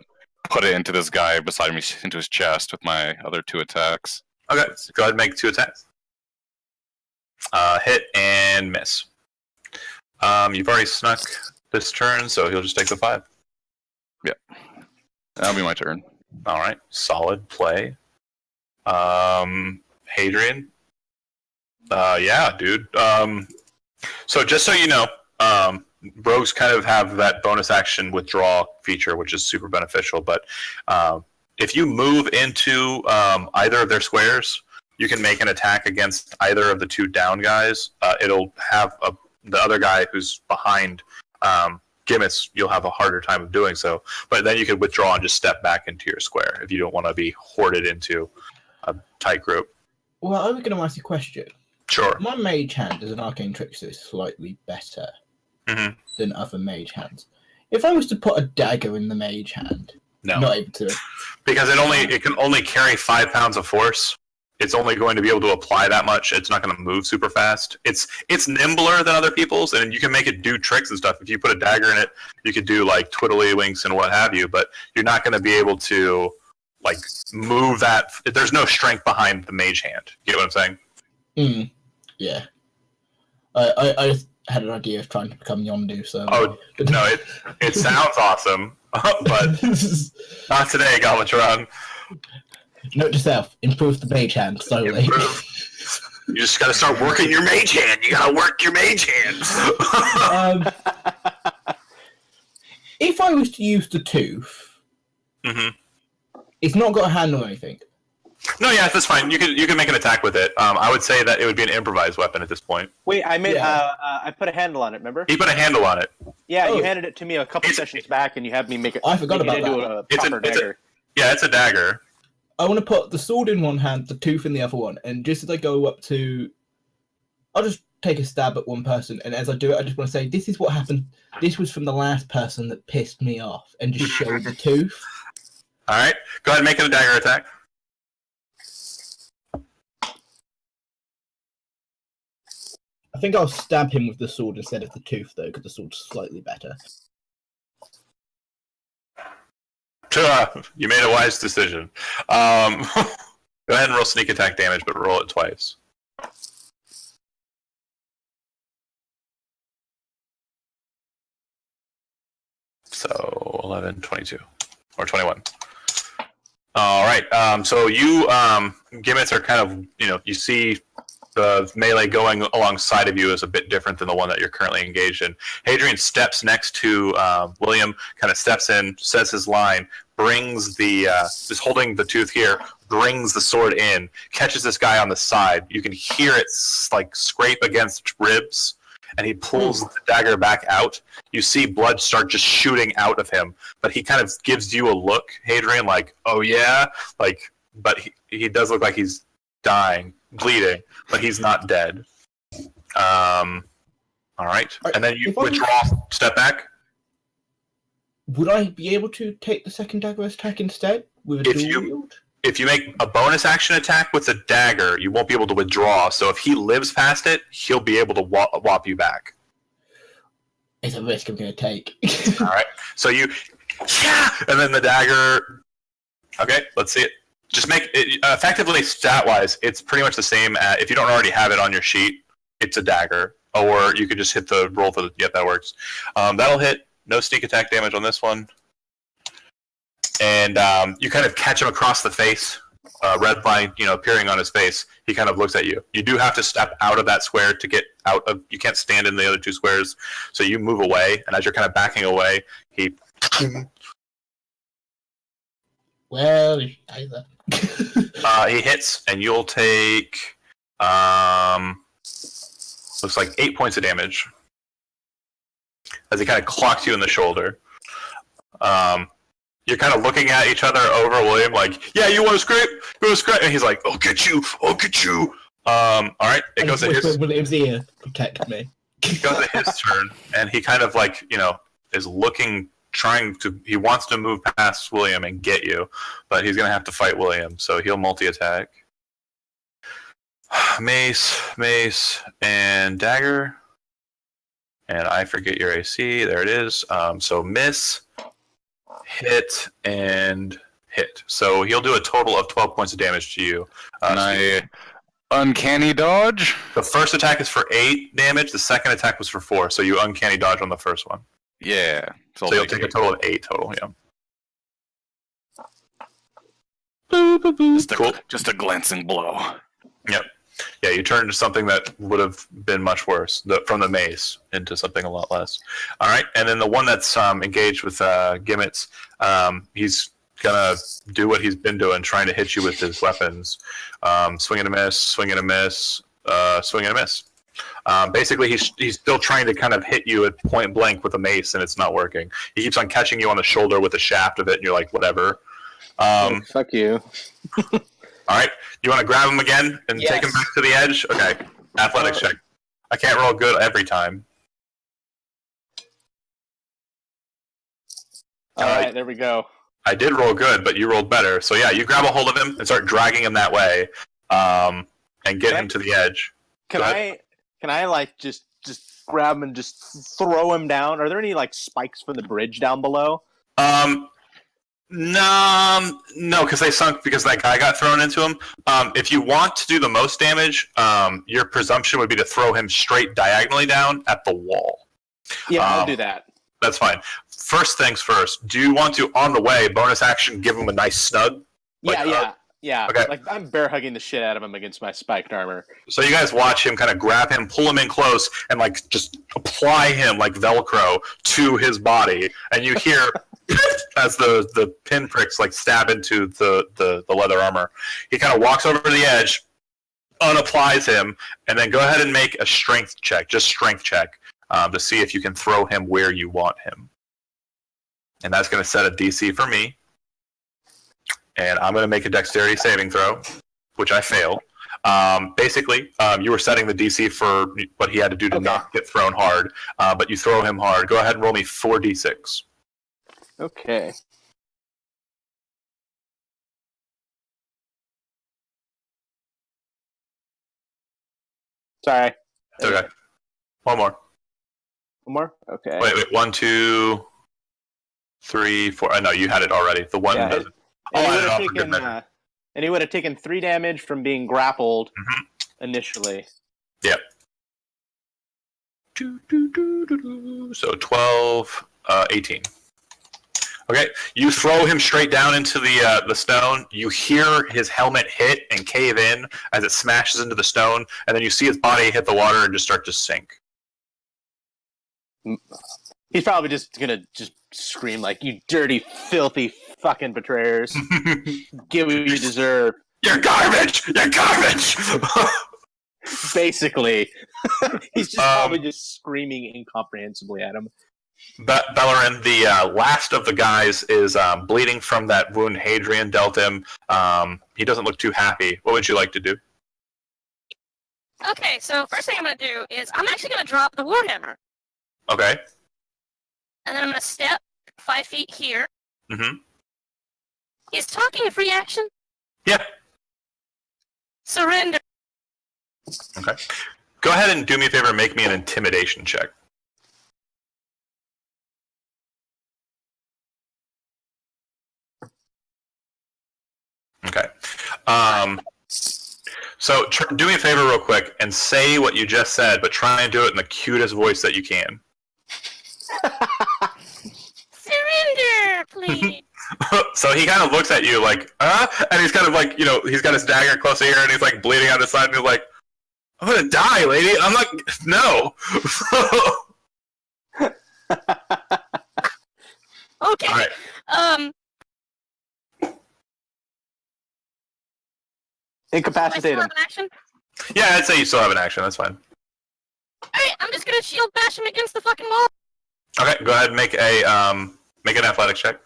put it into this guy beside me, into his chest with my other 2 attacks. Okay, so go ahead and make 2 attacks. Hit and miss. You've already snuck this turn, so he'll just take the 5. Yeah. That'll be my turn. All right, solid play. Hadrian. Yeah, dude. So just so you know, rogues kind of have that bonus action withdraw feature, which is super beneficial. But if you move into either of their squares, you can make an attack against either of the 2 down guys. It'll have the other guy who's behind Gimitz, you'll have a harder time of doing so. But then you could withdraw and just step back into your square if you don't want to be hoarded into a tight group. Well, I was going to ask you a question. Sure. My mage hand as an arcane trickster is slightly better than other mage hands. If I was to put a dagger in the mage hand, not able to. Because it can only carry 5 pounds of force. It's only going to be able to apply that much. It's not going to move super fast. It's nimbler than other people's, and you can make it do tricks and stuff. If you put a dagger in it, you could do like twiddlywinks and what have you. But you're not going to be able to move that. There's no strength behind the mage hand. You get what I'm saying? Yeah. I just had an idea of trying to become Yondu. So. Oh no! It sounds awesome, but not today, Galvatron. Note to self: improve the mage hand slowly. You just got to start working your mage hand. You got to work your mage hand. If I was to use the tooth, it's not got a handle or anything. No, yeah, that's fine. You can make an attack with it. I would say that it would be an improvised weapon at this point. Wait, I put a handle on it. Remember? He put a handle on it. Yeah, you handed it to me a couple sessions back, and you had me make it. I forgot about into that. a proper dagger. It's a dagger. I want to put the sword in one hand, the tooth in the other one, and just as I go up to, I'll just take a stab at one person, and as I do it, I just want to say, this is what happened. This was from the last person that pissed me off, and just show the tooth. All right, go ahead and make it a dagger attack. I think I'll stab him with the sword instead of the tooth, though, because the sword's slightly better. You made a wise decision. Go ahead and roll sneak attack damage, but roll it twice. So 11, 22, or 21. All right. So you, Gimitz, are kind of, you see the melee going alongside of you is a bit different than the one that you're currently engaged in. Hadrian steps next to William, kind of steps in, says his line, brings is holding the tooth here, brings the sword in, catches this guy on the side. You can hear it scrape against ribs, and he pulls the dagger back out. You see blood start just shooting out of him, but he kind of gives you a look, Hadrian, like, oh yeah? But he does look like he's dying, bleeding, but he's not dead. All right. And then you withdraw, step back. Would I be able to take the second dagger attack instead with a dual wield? If you make a bonus action attack with a dagger, you won't be able to withdraw. So if he lives past it, he'll be able to whop you back. It's a risk I'm going to take. All right. So and then the dagger. Okay, let's see it. Just make it effectively stat-wise. It's pretty much the same. If you don't already have it on your sheet, it's a dagger, or you could just hit the roll for the. Yep, that works. That'll hit. No sneak attack damage on this one. And you kind of catch him across the face, red line, appearing on his face. He kind of looks at you. You do have to step out of that square to get out of. You can't stand in the other 2 squares, so you move away. And as you're kind of backing away, he. Well, either. He hits, and you'll take Looks like 8 points of damage as he kind of clocks you in the shoulder. You're kind of looking at each other over William, like, yeah, you want to scrape? You want to scrape? And he's like, I'll get you. I'll get you. All right, it goes to his. William's ear, protect me. It goes to his turn, and he kind of like, is looking, he wants to move past William and get you, but he's gonna have to fight William, so he'll multi-attack. Mace, and dagger. And I forget your AC. There it is. So miss, hit, and hit. So he'll do a total of 12 points of damage to you. And I uncanny dodge. The first attack is for 8 damage. The second attack was for 4. So you uncanny dodge on the first one. Yeah. So you'll take a total of 8 total. Yeah. Just a glancing blow. Yep. Yeah, you turn into something that would have been much worse, from the mace into something a lot less. All right, and then the one that's engaged with Gimitz, he's gonna do what he's been doing, trying to hit you with his weapons. Swing and a miss, swing and a miss, swing and a miss. Basically, he's still trying to kind of hit you at point blank with a mace, and it's not working. He keeps on catching you on the shoulder with the shaft of it, and you're like, whatever. Fuck you. All right, you want to grab him again and take him back to the edge? Okay, athletics check. I can't roll good every time. All right, there we go. I did roll good, but you rolled better. So yeah, you grab a hold of him and start dragging him that way, and get him to the edge. Can I like just grab him and just throw him down? Are there any like spikes from the bridge down below? No, because they sunk because that guy got thrown into him. If you want to do the most damage, your presumption would be to throw him straight diagonally down at the wall. Yeah, I'll do that. That's fine. First things first, do you want to, on the way, bonus action, give him a nice snug? Yeah. Okay. Like I'm bear hugging the shit out of him against my spiked armor. So you guys watch him kind of grab him, pull him in close, and like just apply him like Velcro to his body, and you hear as the pinpricks like stab into the leather armor. He kind of walks over to the edge, unapplies him, and then go ahead and make a strength check, just strength check, to see if you can throw him where you want him. And that's going to set a DC for me. And I'm going to make a dexterity saving throw, which I fail. Basically, you were setting the DC for what he had to do to not get thrown hard, but you throw him hard. Go ahead and roll me 4d6. Okay. Sorry. It's okay. One more. One more? Okay. Wait. 1, 2, 3, 4. I know you had it already. The one doesn't. And he would have taken 3 damage from being grappled initially. Yep. So 12, 18. Okay, you throw him straight down into the stone. You hear his helmet hit and cave in as it smashes into the stone, and then you see his body hit the water and just start to sink. He's probably just gonna scream like, "You dirty, filthy fucking betrayers! Get what you deserve! You're garbage! You're garbage!" Basically, he's just probably just screaming incomprehensibly at him. Belorin, the last of the guys, is bleeding from that wound Hadrian dealt him. He doesn't look too happy. What would you like to do? Okay, so first thing I'm going to do is I'm actually going to drop the Warhammer. Okay. And then I'm going to step 5 feet here. Mm-hmm. Is talking a free action? Yeah. Surrender. Okay. Go ahead and do me a favor and make me an intimidation check. Okay. So do me a favor real quick and say what you just said, but try and do it in the cutest voice that you can. Surrender, please. So he kind of looks at you like, and he's kind of like, he's got his dagger close here, and he's like bleeding out his side, and he's like, I'm gonna die, lady. I'm like, no. Okay. All right. Incapacitate Do I still him. have an action? Yeah, I'd say you still have an action. That's fine. Alright, I'm just gonna shield bash him against the fucking wall. Okay, go ahead and make an athletics check.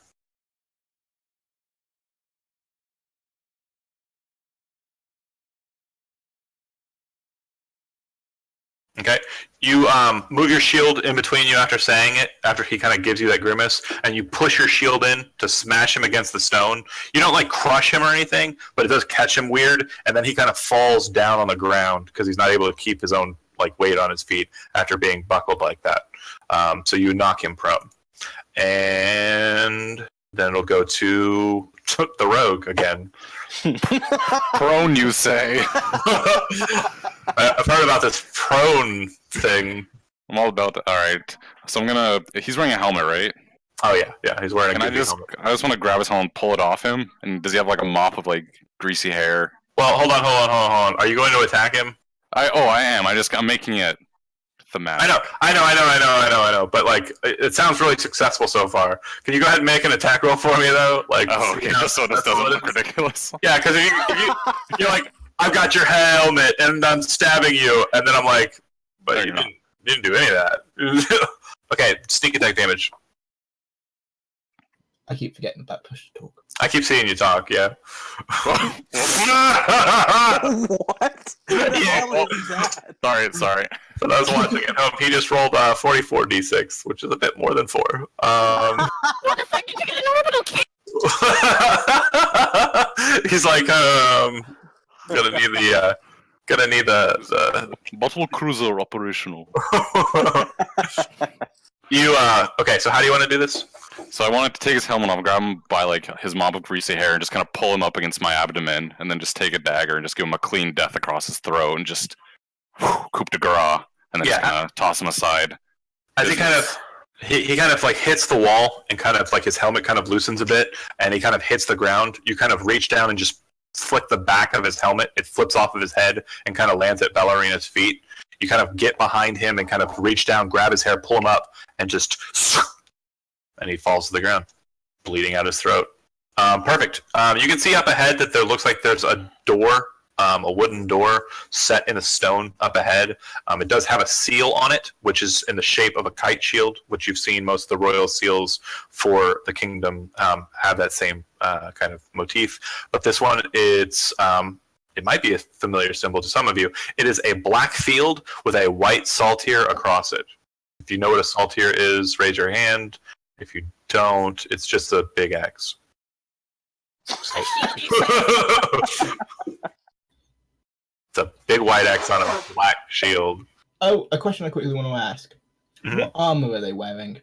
Okay, you move your shield in between you after saying it, after he kind of gives you that grimace, and you push your shield in to smash him against the stone. You don't like crush him or anything, but it does catch him weird, and then he kind of falls down on the ground because he's not able to keep his own like weight on his feet after being buckled like that. So you knock him prone, and then it'll go to the rogue again. Prone, you say? I've heard about this prone thing. I'm all about that. All right. So I'm gonna. He's wearing a helmet, right? Oh yeah, he's wearing a And helmet. I just want to grab his helmet and pull it off him. And does he have like a mop of like greasy hair? Well, hold on. Are you going to attack him? I am. I'm making it thematic. I know. But like, it sounds really successful so far. Can you go ahead and make an attack roll for me though? Like, Oh, okay. Just so this doesn't look ridiculous. Yeah, because if you're like, I've got your helmet and I'm stabbing you, and then I'm like, but No, you you're didn't do any of that. Okay, sneak attack damage. I keep forgetting about push to talk. I keep seeing you talk. Yeah. What? Yeah, well, Sorry. but I was watching at home. He just rolled 44 d6, which is a bit more than 4. What the fuck did you get an orbital kick? He's like, gonna need the Bottle cruiser operational. You okay? So how do you want to do this? So I wanted to take his helmet off, grab him by like his mop of greasy hair, and just kind of pull him up against my abdomen, and then just take a dagger and just give him a clean death across his throat, and just coup de grace, and then just kind of toss him aside. As he kind of like hits the wall, and kind of like his helmet kind of loosens a bit, and he kind of hits the ground. You kind of reach down and just flick the back of his helmet. It flips off of his head and kind of lands at Belorina's feet. You kind of get behind him and kind of reach down, grab his hair, pull him up, and just, and he falls to the ground, bleeding out his throat. Perfect. You can see up ahead that there looks like there's a door, a wooden door set in a stone up ahead. It does have a seal on it, which is in the shape of a kite shield, which you've seen most of the royal seals for the kingdom have that same kind of motif. But this one, it might be a familiar symbol to some of you. It is a black field with a white saltire across it. If you know what a saltire is, raise your hand. If you don't, it's just a big X. It's a big white X on a black shield. Oh, a question I quickly want to ask. Mhm. What armor are they wearing?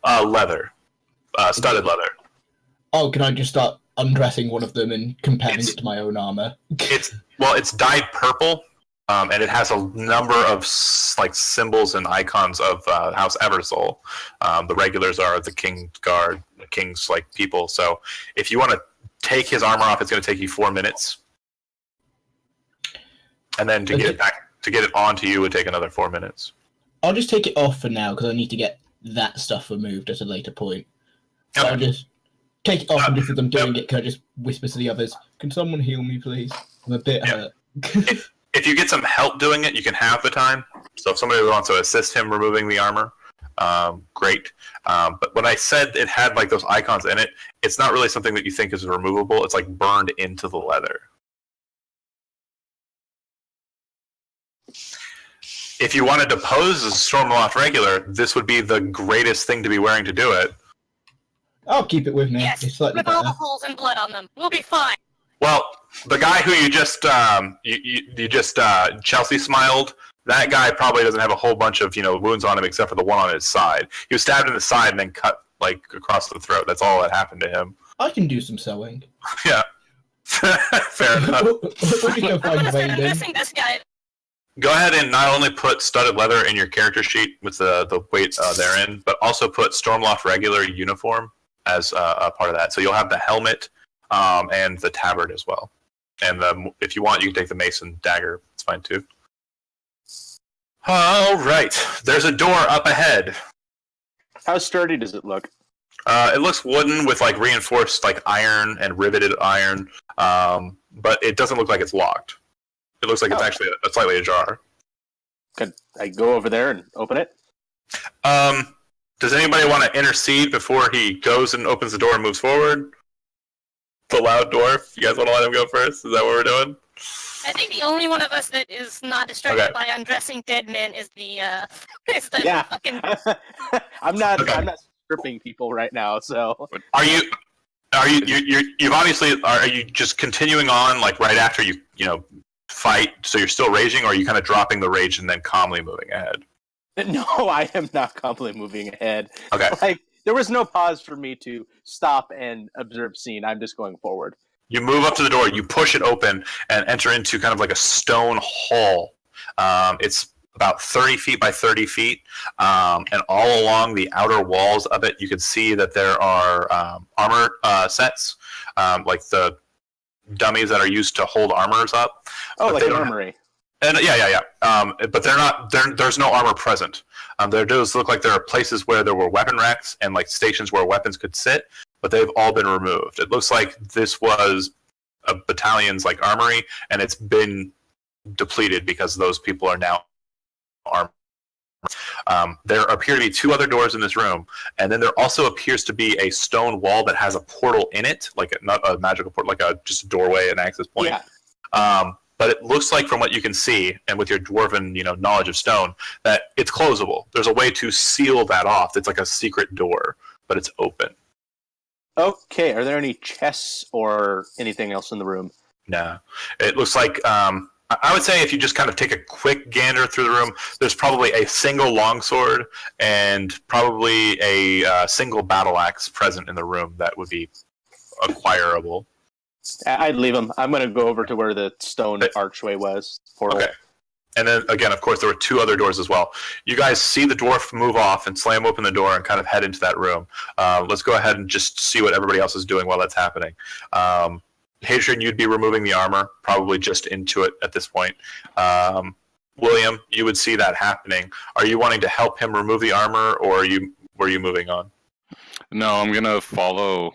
Leather. Studded leather. Oh, can I just start undressing one of them and comparing it to my own armor? It's dyed purple, and it has a number of like symbols and icons of House Eversole. The regulars are the King's Guard, the King's like people. So if you want to take his armor off, it's going to take you 4 minutes, and then to get it back, to get it onto you would take another 4 minutes. I'll just take it off for now because I need to get that stuff removed at a later point. So Okay. I'll just take it off, and just as I'm doing it, can I just whisper to the others, "Can someone heal me, please? I'm a bit hurt." If you get some help doing it, you can have the time. So if somebody wants to assist him removing the armor, great. But when I said it had like those icons in it, it's not really something that you think is removable. It's like burned into the leather. If you wanted to pose as a Stormloft regular, this would be the greatest thing to be wearing to do it. I'll keep it with me. Yes, It's slightly with all better. the holes and blood on them. We'll be fine. Well, the guy who you just Chelsea smiled, that guy probably doesn't have a whole bunch of wounds on him except for the one on his side. He was stabbed in the side and then cut like across the throat. That's all that happened to him. I can do some sewing. Yeah, fair enough. We'll just go find Listen, I'm Vaden. missing this guy. Go ahead and not only put studded leather in your character sheet with the weight therein, but also put Stormloft regular uniform as a part of that. So you'll have the helmet and the tabard as well. And if you want, you can take the mace and dagger. It's fine too. All right. There's a door up ahead. How sturdy does it look? It looks wooden with like reinforced like iron and riveted iron, but it doesn't look like it's locked. It looks like it's actually slightly ajar. Good. I go over there and open it. Does anybody want to intercede before he goes and opens the door and moves forward? The loud dwarf. You guys want to let him go first? Is that what we're doing? I think the only one of us that is not distracted by undressing dead men is the Yeah. fucking. I'm not stripping people right now, so. Are you obviously are you just continuing on like right after you fight, so you're still raging, or are you kind of dropping the rage and then calmly moving ahead? No, I am not calmly moving ahead. Okay. Like, there was no pause for me to stop and observe scene. I'm just going forward. You move up to the door, you push it open, and enter into kind of like a stone hall. It's about 30 feet by 30 feet, and all along the outer walls of it, you can see that there are armor sets, like the dummies that are used to hold armors up. Oh, like an armory. And yeah. But they're not. There's no armor present. There does look like there are places where there were weapon racks and like stations where weapons could sit, but they've all been removed. It looks like this was a battalion's like armory, and it's been depleted because those people are now armed. There appear to be two other doors in this room, and then there also appears to be a stone wall that has a portal in it, like not a magical portal, like just a doorway, an access point. Yeah. But it looks like, from what you can see, and with your dwarven, knowledge of stone, that it's closable. There's a way to seal that off. It's like a secret door, but it's open. Okay. Are there any chests or anything else in the room? No. It looks like, I would say if you just kind of take a quick gander through the room, there's probably a single longsword and probably a single battle axe present in the room that would be acquirable. I'd leave them. I'm going to go over to where the stone archway was. Portal. Okay. And then, again, of course, there were two other doors as well. You guys see the dwarf move off and slam open the door and kind of head into that room. Let's go ahead and just see what everybody else is doing while that's happening. Hadrian, you'd be removing the armor, probably just into it at this point. William, you would see that happening. Are you wanting to help him remove the armor, or were you moving on? No, I'm gonna follow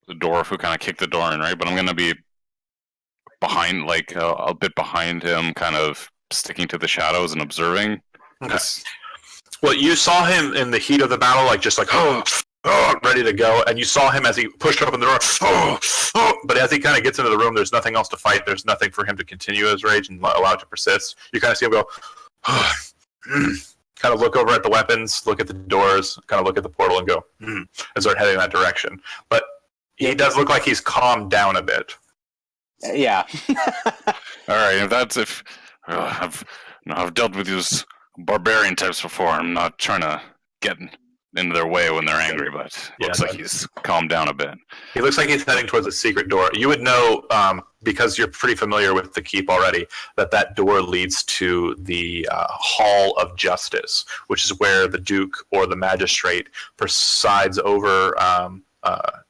the dwarf who kind of kicked the door in, right? But I'm gonna be behind, like a bit behind him, kind of sticking to the shadows and observing. Okay. Well, you saw him in the heat of the battle, like just like ready to go, and you saw him as he pushed open the door. But as he kind of gets into the room, there's nothing else to fight. There's nothing for him to continue his rage and allow it to persist. You kind of see him go, kind of look over at the weapons, look at the doors, kind of look at the portal, and go, and start heading that direction. But he does look like he's calmed down a bit. Yeah. All right, if I've dealt with these barbarian types before. I'm not trying to get into their way when they're angry, but looks like he's calmed down a bit. He looks like he's heading towards a secret door. You would know, because you're pretty familiar with the keep already, that door leads to the Hall of Justice, which is where the Duke or the Magistrate presides over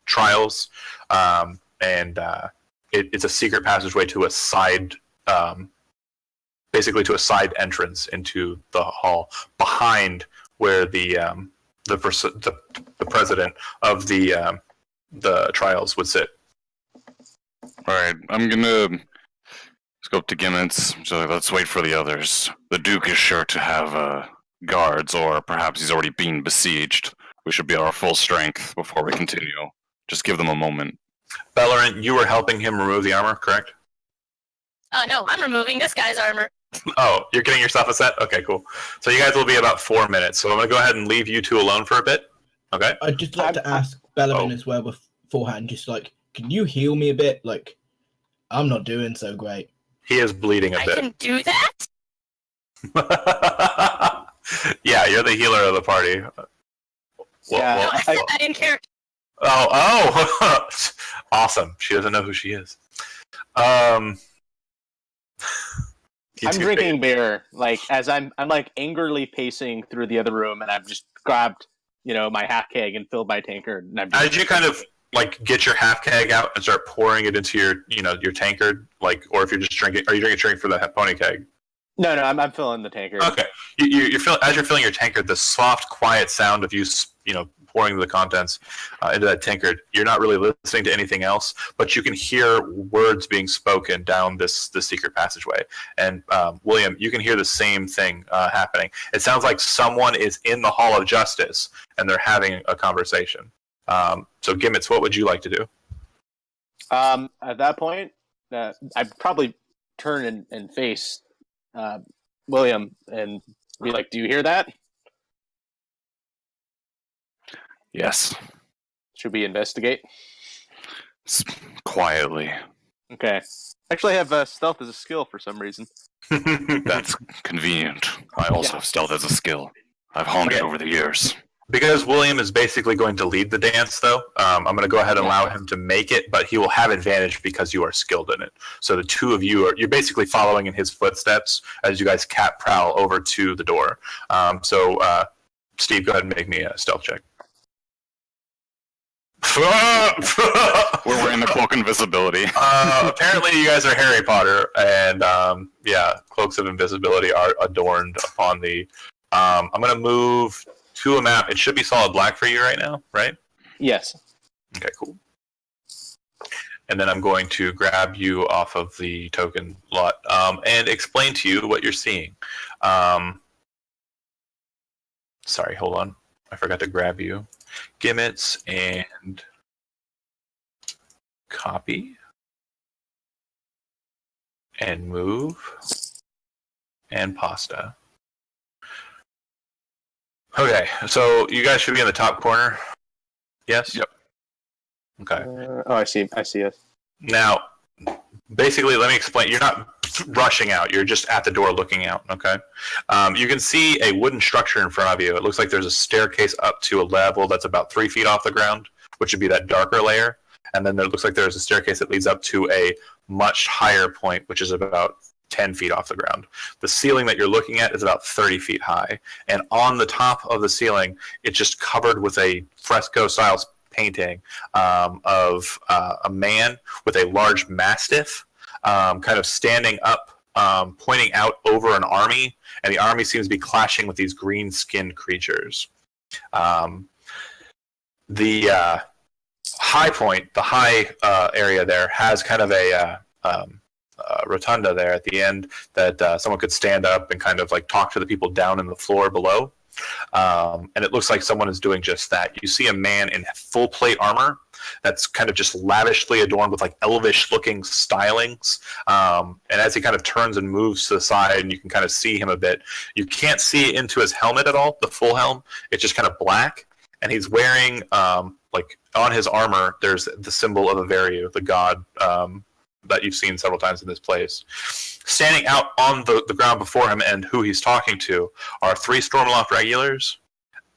trials, and it's a secret passageway to a side, basically to a side entrance into the hall, behind where the president of the trials would sit. All right, I'm gonna go up to Gimitz. So let's wait for the others. The Duke is sure to have guards, or perhaps he's already been besieged. We should be at our full strength before we continue. Just give them a moment. Belorin, you were helping him remove the armor, correct? No, I'm removing this guy's armor. Oh, you're getting yourself a set? Okay, cool. So you guys will be about 4 minutes. So I'm going to go ahead and leave you two alone for a bit. Okay? I'd just like to ask Belorin as well beforehand, just like, can you heal me a bit? Like, I'm not doing so great. He is bleeding a bit. I can do that? Yeah, you're the healer of the party. Yeah, No, I said that in character. Oh! Awesome. She doesn't know who she is. I'm drinking beer, like as I'm like angrily pacing through the other room, and I've just grabbed, my half keg and filled my tankard. And I'm How did you kind of like get your half keg out and start pouring it into your tankard, like, or if you're just drinking, are you drinking for the pony keg? No, I'm filling the tankard. Okay, you're as you're filling your tankard, the soft, quiet sound of you pouring the contents into that tankard. You're not really listening to anything else, but you can hear words being spoken down this secret passageway. And William, you can hear the same thing happening. It sounds like someone is in the Hall of Justice and they're having a conversation. So Gimitz, what would you like to do? At that point, I'd probably turn and face William and be like, "Do you hear that? Yes. Should we investigate?" Quietly. Okay. Actually, I have stealth as a skill for some reason. That's convenient. I also have stealth as a skill. I've honed it over the years. Because William is basically going to lead the dance, though, I'm going to go ahead and allow him to make it, but he will have advantage because you are skilled in it. So the two of you you're basically following in his footsteps as you guys cat prowl over to the door. So Steve, go ahead and make me a stealth check. We're wearing the cloak invisibility. Apparently you guys are Harry Potter, and cloaks of invisibility are adorned upon the... I'm going to move to a map. It should be solid black for you right now, right? Yes. Okay, cool. And then I'm going to grab you off of the token lot and explain to you what you're seeing. Sorry, hold on. I forgot to grab you. Gimitz and copy and move and pasta. Okay, so you guys should be in the top corner. Yes? Yep. Okay. I see it. Now, basically, let me explain. You're not rushing out. You're just at the door looking out, okay? You can see a wooden structure in front of you. It looks like there's a staircase up to a level that's about 3 feet off the ground, which would be that darker layer. And then it looks like there's a staircase that leads up to a much higher point, which is about 10 feet off the ground. The ceiling that you're looking at is about 30 feet high. And on the top of the ceiling, it's just covered with a fresco-style painting of a man with a large mastiff kind of standing up, pointing out over an army. And the army seems to be clashing with these green-skinned creatures. The high point, the high area there, has kind of a rotunda there at the end that someone could stand up and kind of like talk to the people down in the floor below. And it looks like someone is doing just that. You see a man in full plate armor that's kind of just lavishly adorned with like elvish looking stylings. And as he kind of turns and moves to the side, and you can kind of see him a bit, you can't see into his helmet at all, the full helm. It's just kind of black. And he's wearing, like on his armor, there's the symbol of Averiu, the god that you've seen several times in this place. Standing out on the ground before him and who he's talking to are 3 Stormloft regulars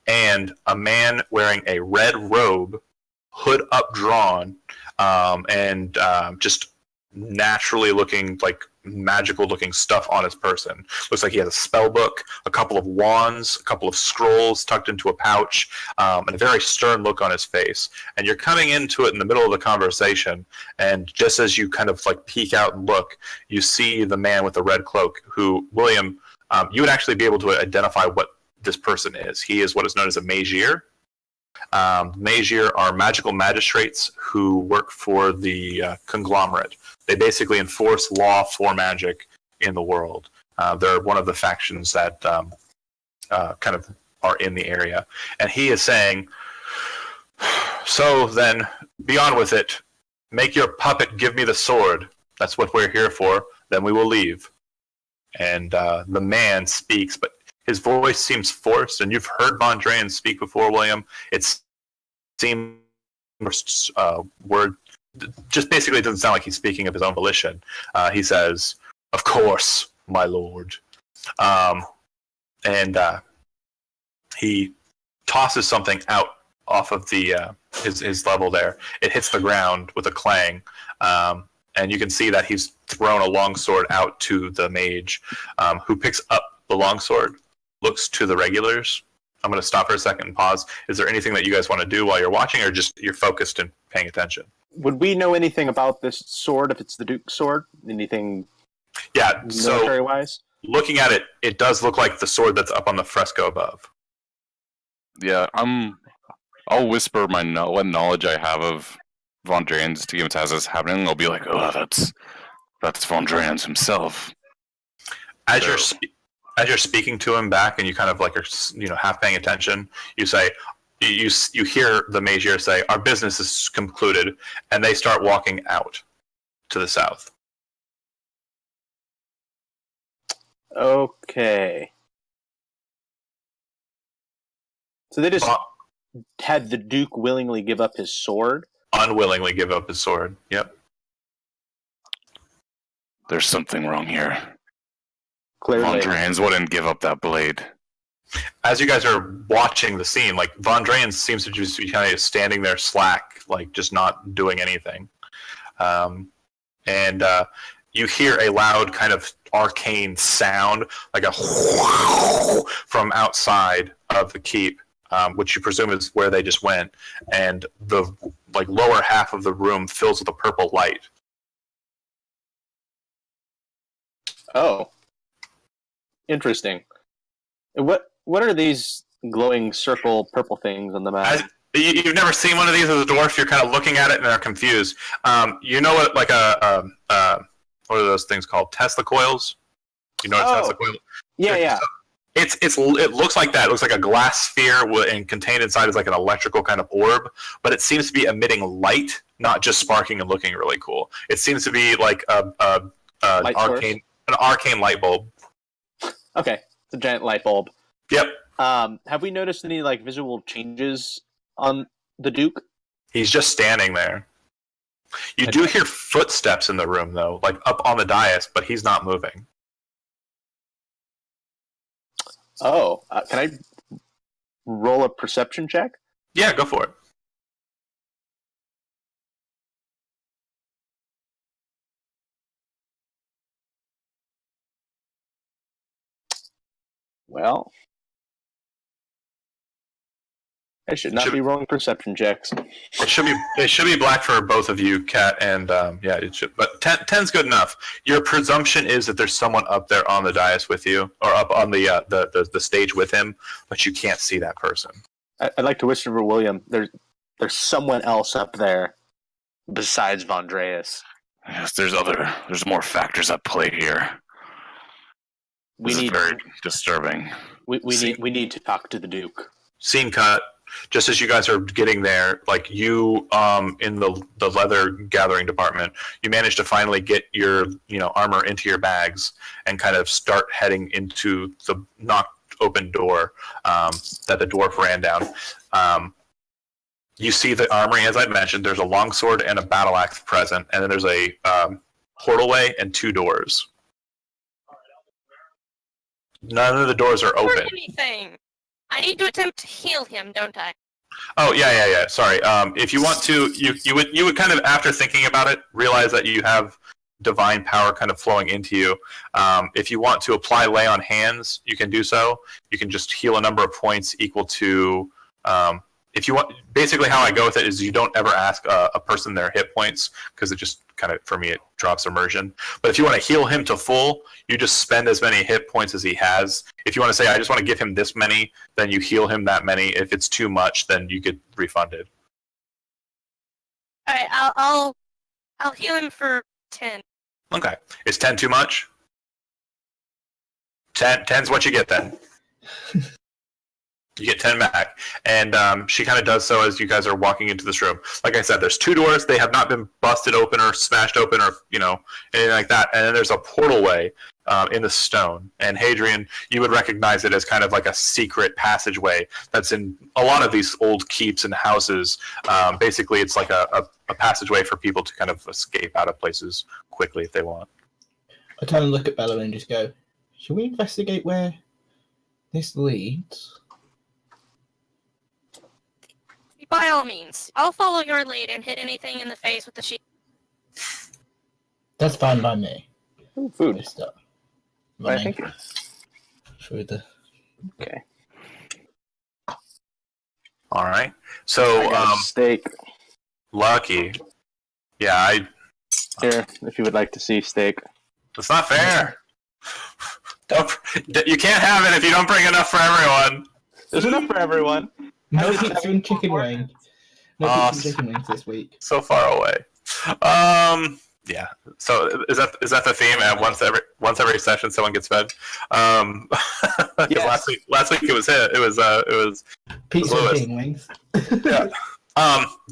and a man wearing a red robe, hood up drawn, and just naturally looking like magical looking stuff on his person. Looks like he has a spell book, a couple of wands, a couple of scrolls tucked into a pouch, and a very stern look on his face. And you're coming into it in the middle of the conversation, and just as you kind of like peek out and look, you see the man with the red cloak, who, William, you would actually be able to identify what this person is. He is what is known as a Magier. Magier are magical magistrates who work for the conglomerate. They basically enforce law for magic in the world. They're one of the factions that kind of are in the area. And he is saying, so then, be on with it. Make your puppet give me the sword. That's what we're here for. Then we will leave. And the man speaks, but his voice seems forced, and you've heard Von Draen speak before, William. It seems word just basically doesn't sound like he's speaking of his own volition. He says, "Of course, my lord," and he tosses something out off of the his level there. It hits the ground with a clang, and you can see that he's thrown a longsword out to the mage, who picks up the longsword, looks to the regulars. I'm going to stop for a second and pause. Is there anything that you guys want to do while you're watching, or just you're focused and paying attention? Would we know anything about this sword, if it's the Duke's sword? Anything military-wise? Looking at it, it does look like the sword that's up on the fresco above. Yeah, I'll whisper what knowledge I have of Von Drans to Gimitz as this happening. I'll be like, "Oh, that's Von Drans himself." As So- you're speaking to him back, and you kind of like are half paying attention, you say, you hear the Magier say, "Our business is concluded," and they start walking out to the south. Okay. So they just But had the Duke willingly give up his sword? unwillingly give up his sword. Yep. There's something wrong here. Von Clearly. Drans wouldn't give up that blade. As you guys are watching the scene, like Von Drans seems to just be kind of standing there slack, like just not doing anything. And you hear a loud kind of arcane sound, like a from outside of the keep, which you presume is where they just went, and the like lower half of the room fills with a purple light. Oh. Interesting. And what are these glowing circle purple things on the map? You've never seen one of these as a dwarf. You're kind of looking at it and are confused. You know what, like what are those things called? Tesla coils. You know what a Tesla coil? Yeah. It looks like that. It looks like a glass sphere, and contained inside is like an electrical kind of orb. But it seems to be emitting light, not just sparking and looking really cool. It seems to be like an arcane light bulb. Okay. It's a giant light bulb. Yep. Have we noticed any like visual changes on the Duke? He's just standing there. You do hear footsteps in the room, though, like up on the dais, but he's not moving. Oh, can I roll a perception check? Yeah, go for it. Well, I should not be rolling perception checks. It should be black for both of you, Kat, and yeah, it should. But 10's good enough. Your presumption is that there's someone up there on the dais with you, or up on the stage with him, but you can't see that person. I'd like to whisper for William. There's someone else up there besides Von Dreas. Yes, there's more factors at play here. This is very disturbing. We need to talk to the Duke. Scene cut. Just as you guys are getting there, like you in the leather gathering department, you manage to finally get your armor into your bags and kind of start heading into the knocked open door that the dwarf ran down. You see the armory, as I mentioned. There's a longsword and a battle axe present, and then there's a portalway and 2 doors. None of the doors are Or open. anything. I need to attempt to heal him, don't I? Oh yeah. Sorry. If you want to, you would kind of, after thinking about it, realize that you have divine power kind of flowing into you. If you want to apply lay on hands, you can do so. You can just heal a number of points equal to. If you want, basically how I go with it is you don't ever ask a person their hit points, because it just kind of, for me, it drops immersion. But if you want to heal him to full, you just spend as many hit points as he has. If you want to say, I just want to give him this many, then you heal him that many. If it's too much, then you get refunded. All right, I'll heal him for 10. Okay. Is 10 too much? 10's what you get then. You get 10 back. And she kind of does so as you guys are walking into this room. Like I said, there's 2 doors. They have not been busted open or smashed open or, anything like that. And then there's a portalway in the stone. And Hadrian, you would recognize it as kind of like a secret passageway that's in a lot of these old keeps and houses. Basically, it's like a passageway for people to kind of escape out of places quickly if they want. I kind of look at Belorin and just go, should we investigate where this leads? By all means, I'll follow your lead and hit anything in the face with the shield. That's fine by me. Ooh, food. Just start I running think. through the... Okay. All right. So, I got a steak Lucky. Yeah, here. If you would like to see steak. That's not fair. You can't have it if you don't bring enough for everyone. There's enough for everyone. No pizza and chicken wing. No pizza and chicken wings this week. So far away. Yeah. So is that the theme? And once every session, someone gets fed. 'Cause Yes. last week it was Pizza and Lewis. chicken wings. Yeah.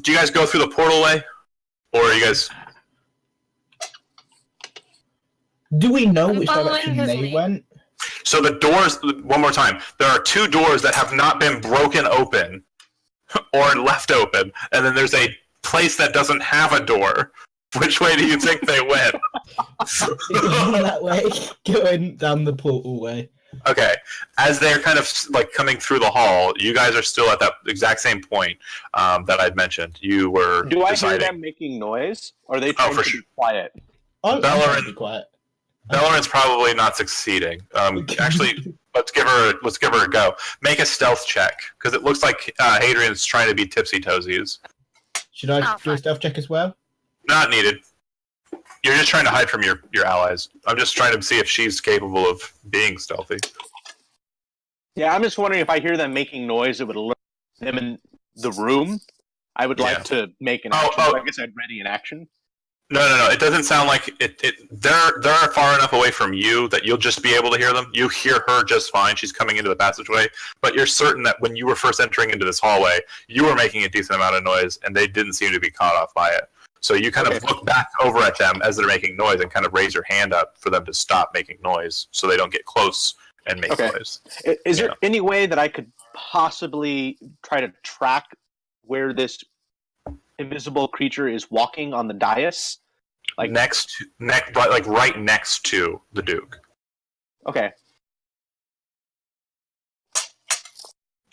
Do you guys go through the portal way, or are you guys? Do we know I'm which following direction his they lead. went? So the doors. One more time. There are 2 doors that have not been broken open, or left open, and then there's a place that doesn't have a door. Which way do you think they went? Going that way, going down the portal way. Okay. As they're kind of like coming through the hall, you guys are still at that exact same point that I'd mentioned. You were Do I deciding. hear them making noise? Or are they trying for to sure. be quiet? I'm Belorin- trying to be quiet. Belorin's probably not succeeding. Actually, let's give her a go. Make a stealth check because it looks like Hadrian's trying to be tipsy toesies. Should I Oh, do a fuck. stealth check as well? Not needed. You're just trying to hide from your allies. I'm just trying to see if she's capable of being stealthy. Yeah, I'm just wondering if I hear them making noise, it would alert them in the room. I would like to make an action. So I guess I'd ready an action. No. It doesn't sound like it. They're far enough away from you that you'll just be able to hear them. You hear her just fine. She's coming into the passageway, but you're certain that when you were first entering into this hallway, you were making a decent amount of noise, and they didn't seem to be caught off by it. So you kind of look back over at them as they're making noise and kind of raise your hand up for them to stop making noise so they don't get close and make noise. Is there any way that I could possibly try to track where this invisible creature is walking on the dais? Right next to the Duke. Okay.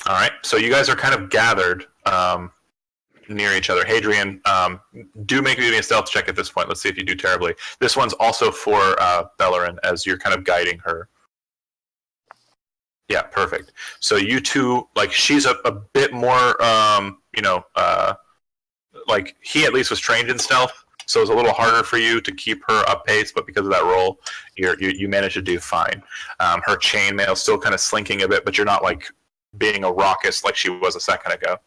All right. So you guys are kind of gathered near each other. Hadrian, do make me a stealth check at this point. Let's see if you do terribly. This one's also for Belorin as you're kind of guiding her. Yeah, perfect. So you two, like, she's a bit more, like, he at least was trained in stealth, so it's a little harder for you to keep her up pace, but because of that roll, you managed to do fine. Her chainmail's still kind of slinking a bit, but you're not, like, being a raucous like she was a second ago.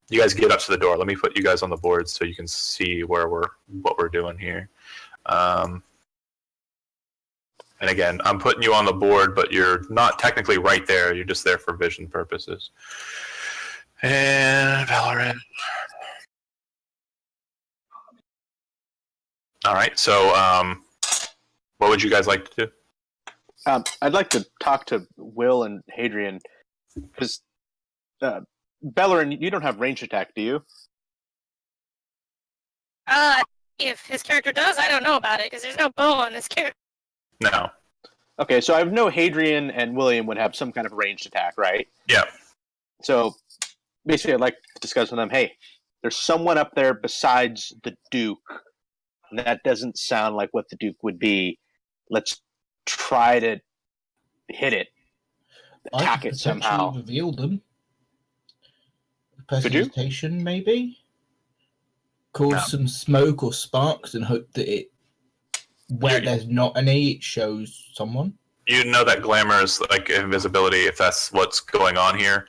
You guys get up to the door. Let me put you guys on the board so you can see what we're doing here. And again, I'm putting you on the board, but you're not technically right there. You're just there for vision purposes. And Belorin. All right. So, what would you guys like to do? I'd like to talk to Will and Hadrian because Belorin, you don't have range attack, do you? If his character does, I don't know about it because there's no bow on this character. No. Okay, so I know Hadrian and William would have some kind of ranged attack, right? Yeah. So basically, I'd like to discuss with them. Hey, there's someone up there besides the Duke. And that doesn't sound like what the Duke would be. Let's try to hit it, attack it somehow. Reveal them. Could you? Presentation, maybe. Cause some smoke or sparks and hope that it, where there's not any, it shows someone. You know that glamour is like invisibility, if that's what's going on here.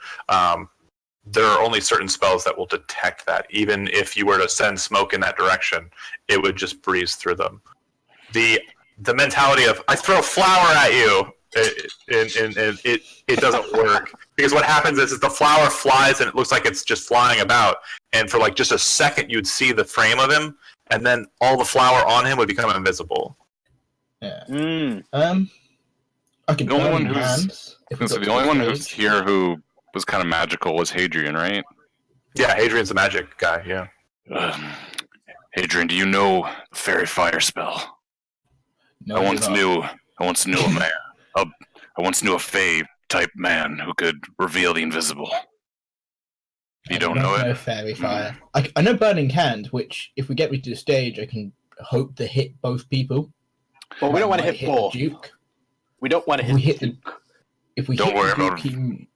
There are only certain spells that will detect that. Even if you were to send smoke in that direction, it would just breeze through them. The mentality of, I throw a flower at you, it doesn't work. Because what happens is the flower flies and it looks like it's just flying about. And for like just a second, you'd see the frame of him, and then all the flour on him would become invisible. Yeah. I can The only burn one who's- hands. The only one who's here who was kind of magical was Hadrian, right? Yeah, Hadrian's a magic guy, yeah. Hadrian, do you know the fairy fire spell? No, I once knew a man. I once knew a fae type man who could reveal the invisible. You don't know it? Fairy fire. I know burning hand, which if we get me to the stage, I can hope to hit both people. Well, we don't want to Might hit both. the Duke. We don't want to If we hit hit the Duke. If we Don't hit worry the about Duke,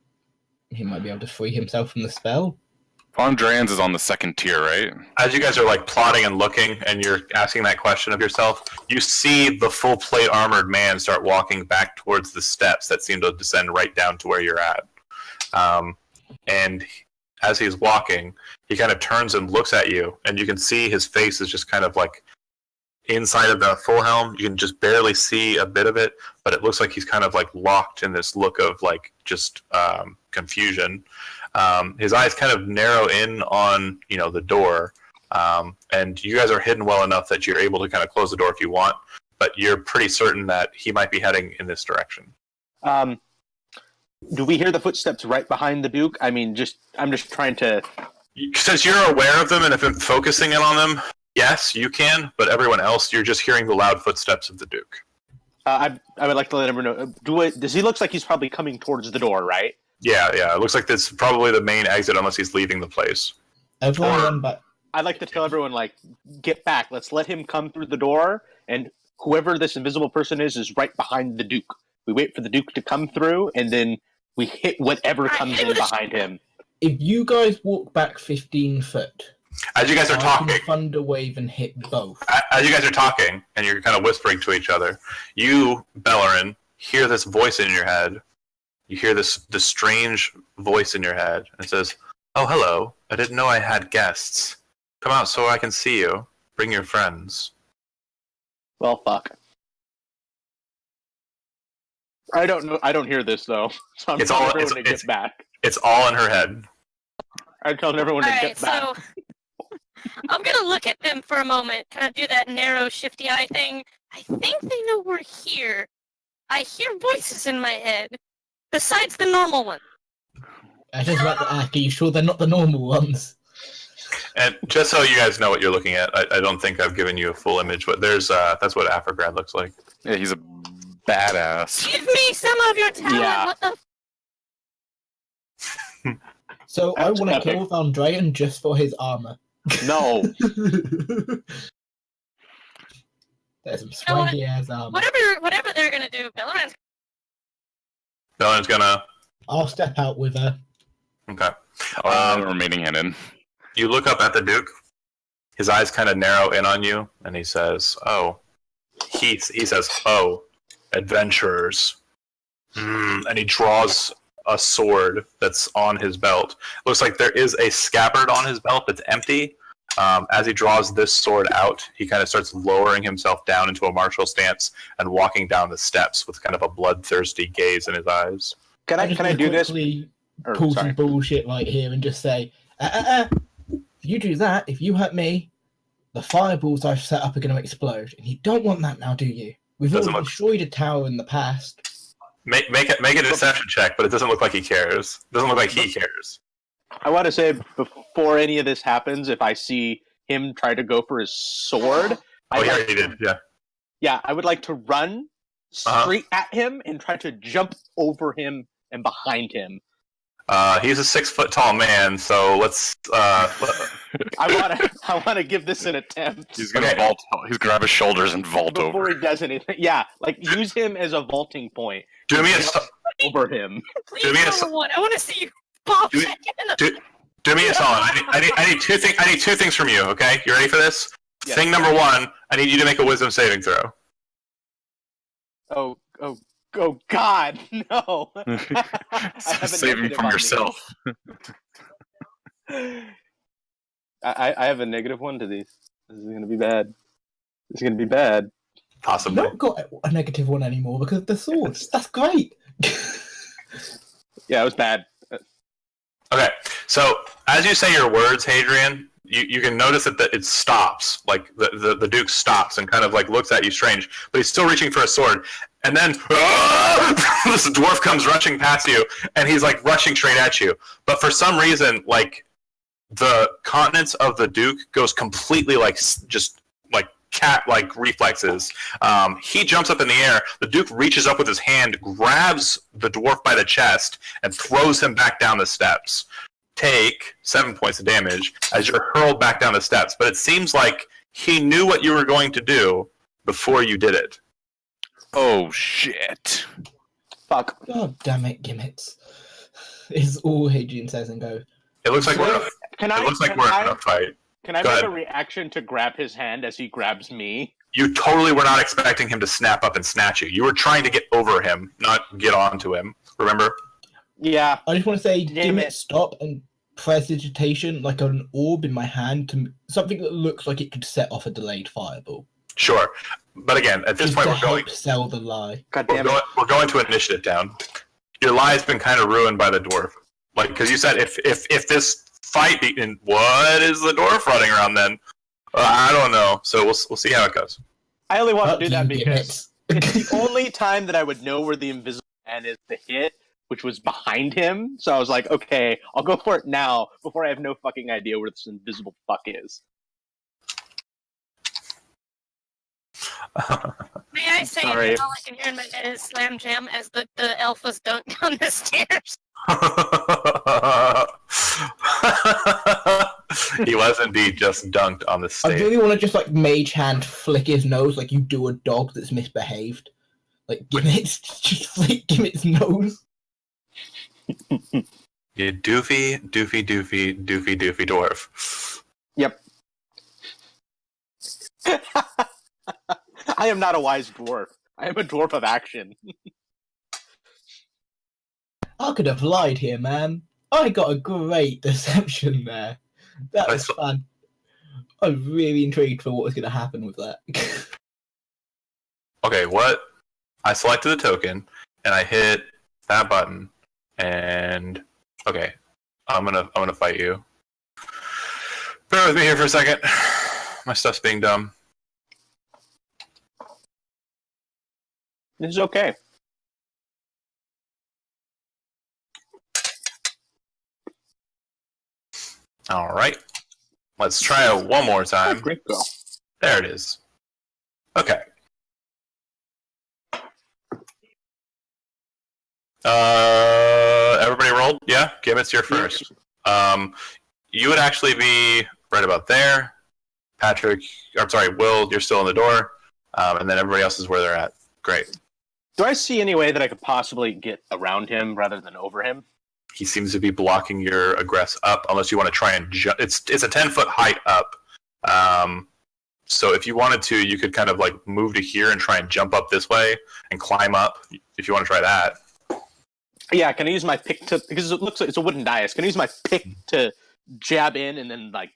he might be able to free himself from the spell. Fondrian's is on the second tier, right? As you guys are like plotting and looking, and you're asking that question of yourself, you see the full plate armored man start walking back towards the steps that seem to descend right down to where you're at. and as he's walking, he kind of turns and looks at you, and you can see his face is just kind of like inside of the full helm. You can just barely see a bit of it, but it looks like he's kind of like locked in this look of like just confusion. His eyes kind of narrow in on the door, and you guys are hidden well enough that you're able to kind of close the door if you want, but you're pretty certain that he might be heading in this direction. Do we hear the footsteps right behind the Duke? I mean, I'm just trying to... Since you're aware of them and have been focusing in on them, yes, you can, but everyone else, you're just hearing the loud footsteps of the Duke. I would like to let everyone know. Does he looks like he's probably coming towards the door, right? Yeah. It looks like this is probably the main exit unless he's leaving the place. Everyone run back. I'd like to tell everyone, like, get back. Let's let him come through the door, and whoever this invisible person is right behind the Duke. We wait for the Duke to come through, and then we hit whatever comes in behind him. If you guys walk back 15 foot, as you guys are talking, I can thunder wave and hit both. As you guys are talking, and you're kind of whispering to each other, you, Belorin, hear this voice in your head. You hear this strange voice in your head. And it says, "Oh, hello. I didn't know I had guests. Come out so I can see you. Bring your friends." Well, fuck. I don't know. I don't hear this though. So I'm telling everyone to get back. It's all in her head. I'm telling everyone to get back. So I'm gonna look at them for a moment, kind of do that narrow, shifty eye thing. I think they know we're here. I hear voices in my head, besides the normal one. I just like to ask, are you sure they're not the normal ones? And just so you guys know what you're looking at, I don't think I've given you a full image, but there's that's what Afrograd looks like. Yeah, he's a badass. Give me some of your talent. Yeah. What the? So I want to kill Vandrean just for his armor. No. There's some swanky ass armor. Whatever they're gonna do, Belorin's gonna. I'll step out with her. Okay. Remaining hidden. You look up at the Duke. His eyes kind of narrow in on you, and he says, "Oh." He says, "Oh, adventurers." And he draws a sword that's on his belt. Looks like there is a scabbard on his belt that's empty. As he draws this sword out, he kind of starts lowering himself down into a martial stance and walking down the steps with kind of a bloodthirsty gaze in his eyes. Can I do this? Pull some bullshit right here and just say, you do that, if you hurt me, the fireballs I've set up are going to explode. And you don't want that now, do you? We've already destroyed a tower in the past. Make a deception check, but it doesn't look like he cares. It doesn't look like he cares. I want to say, before any of this happens, if I see him try to go for his sword... Oh, yeah, he did, yeah. Yeah, I would like to run straight at him and try to jump over him and behind him. He's a 6 foot tall man, so let's. I want to give this an attempt. He's gonna vault. He's gonna grab his shoulders and vault before over. he does anything. Yeah, like use him as a vaulting point. Do me over him. Please, number one. I want to see you pop. Do me a solid. I need two things. I need two things from you. Okay, you ready for this? Yes. Thing number one. I need you to make a wisdom saving throw. Oh God, no! Save him from yourself. I have a negative one to these. This is gonna be bad. This is gonna be bad. Possibly. I've not got a negative one anymore because of the swords. That's great. Yeah, it was bad. Okay, so as you say your words, Hadrian, you can notice that it stops. Like the Duke stops and kind of like looks at you strange, but he's still reaching for a sword. And then this dwarf comes rushing past you, and he's like rushing straight at you. But for some reason, like the countenance of the Duke goes completely like just like cat-like reflexes. He jumps up in the air. The Duke reaches up with his hand, grabs the dwarf by the chest, and throws him back down the steps. Take 7 points of damage as you're hurled back down the steps. But it seems like he knew what you were going to do before you did it. Oh shit! Fuck. God damn it, Gimitz. Is all Hadrian says and goes. It looks like we're in a fight. Can I make a reaction to grab his hand as he grabs me? You totally were not expecting him to snap up and snatch you. You were trying to get over him, not get onto him. Remember? Yeah. I just want to say, Damn Gimitz, it. stop and prestidigitation like an orb in my hand to something that looks like it could set off a delayed fireball. Sure. But again, at this Just point, to we're going. help sell the lie. God We're damn it. going, we're going to initiative down. Your lie's been kind of ruined by the dwarf. Like, because you said if this fight and what is the dwarf running around then? I don't know. So we'll see how it goes. I only want Fuck to do that you, because it's the only time that I would know where the invisible man is to hit, which was behind him. So I was like, okay, I'll go for it now before I have no fucking idea where this invisible fuck is. May I say Sorry. that all I can hear in my head is slam jam as the alphas dunk down the stairs? He was indeed just dunked on the I stage. really want to just like mage hand flick his nose like you do a dog that's misbehaved. Like Gimitz, just flick Gimit's nose. You doofy dwarf. Yep. I am not a wise dwarf. I am a dwarf of action. I could have lied here, man. I got a great deception there. That was fun. I was really intrigued for what was going to happen with that. Okay, what? I selected the token and I hit that button, and okay, I'm gonna fight you. Bear with me here for a second. My stuff's being dumb. This is okay. All right, let's try it one more time. Great go. There it is. Okay. Everybody rolled? Yeah? Gimitz, you're first. You would actually be right about there. Patrick, I'm sorry, Will, you're still in the door. And then everybody else is where they're at. Great. Do I see any way that I could possibly get around him rather than over him? He seems to be blocking your aggress up, unless you want to try and jump. It's a 10-foot height up. So if you wanted to, you could kind of like move to here and try and jump up this way and climb up, if you want to try that. Yeah, can I use my pick to, because it looks like it's a wooden dais, can I use my pick to jab in and then like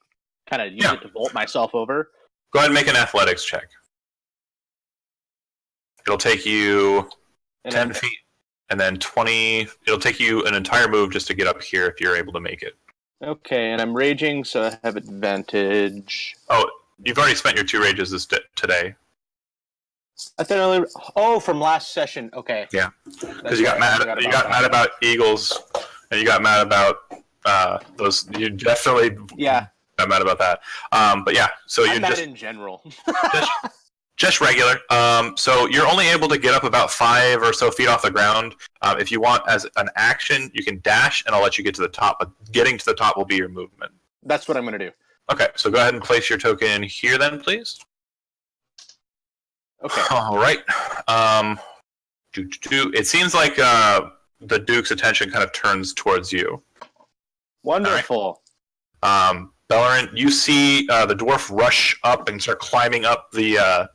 kind of use it to vault myself over? Go ahead and make an athletics check. It'll take you 10 feet and then 20. It'll take you an entire move just to get up here if you're able to make it. Okay, and I'm raging, so I have advantage. Oh, you've already spent your 2 rages today. I thought I only... Oh, from last session. Okay. Yeah, because you got mad. You got mad about eagles, and you got mad about those. You definitely got mad about that. But yeah, so you're I'm mad just in general. just regular. So you're only able to get up about 5 or so feet off the ground. If you want, as an action, you can dash, and I'll let you get to the top. But getting to the top will be your movement. That's what I'm going to do. Okay, so go ahead and place your token here, then, please. Okay. All right. It seems like the Duke's attention kind of turns towards you. Wonderful. Belorin, you see the dwarf rush up and start climbing up the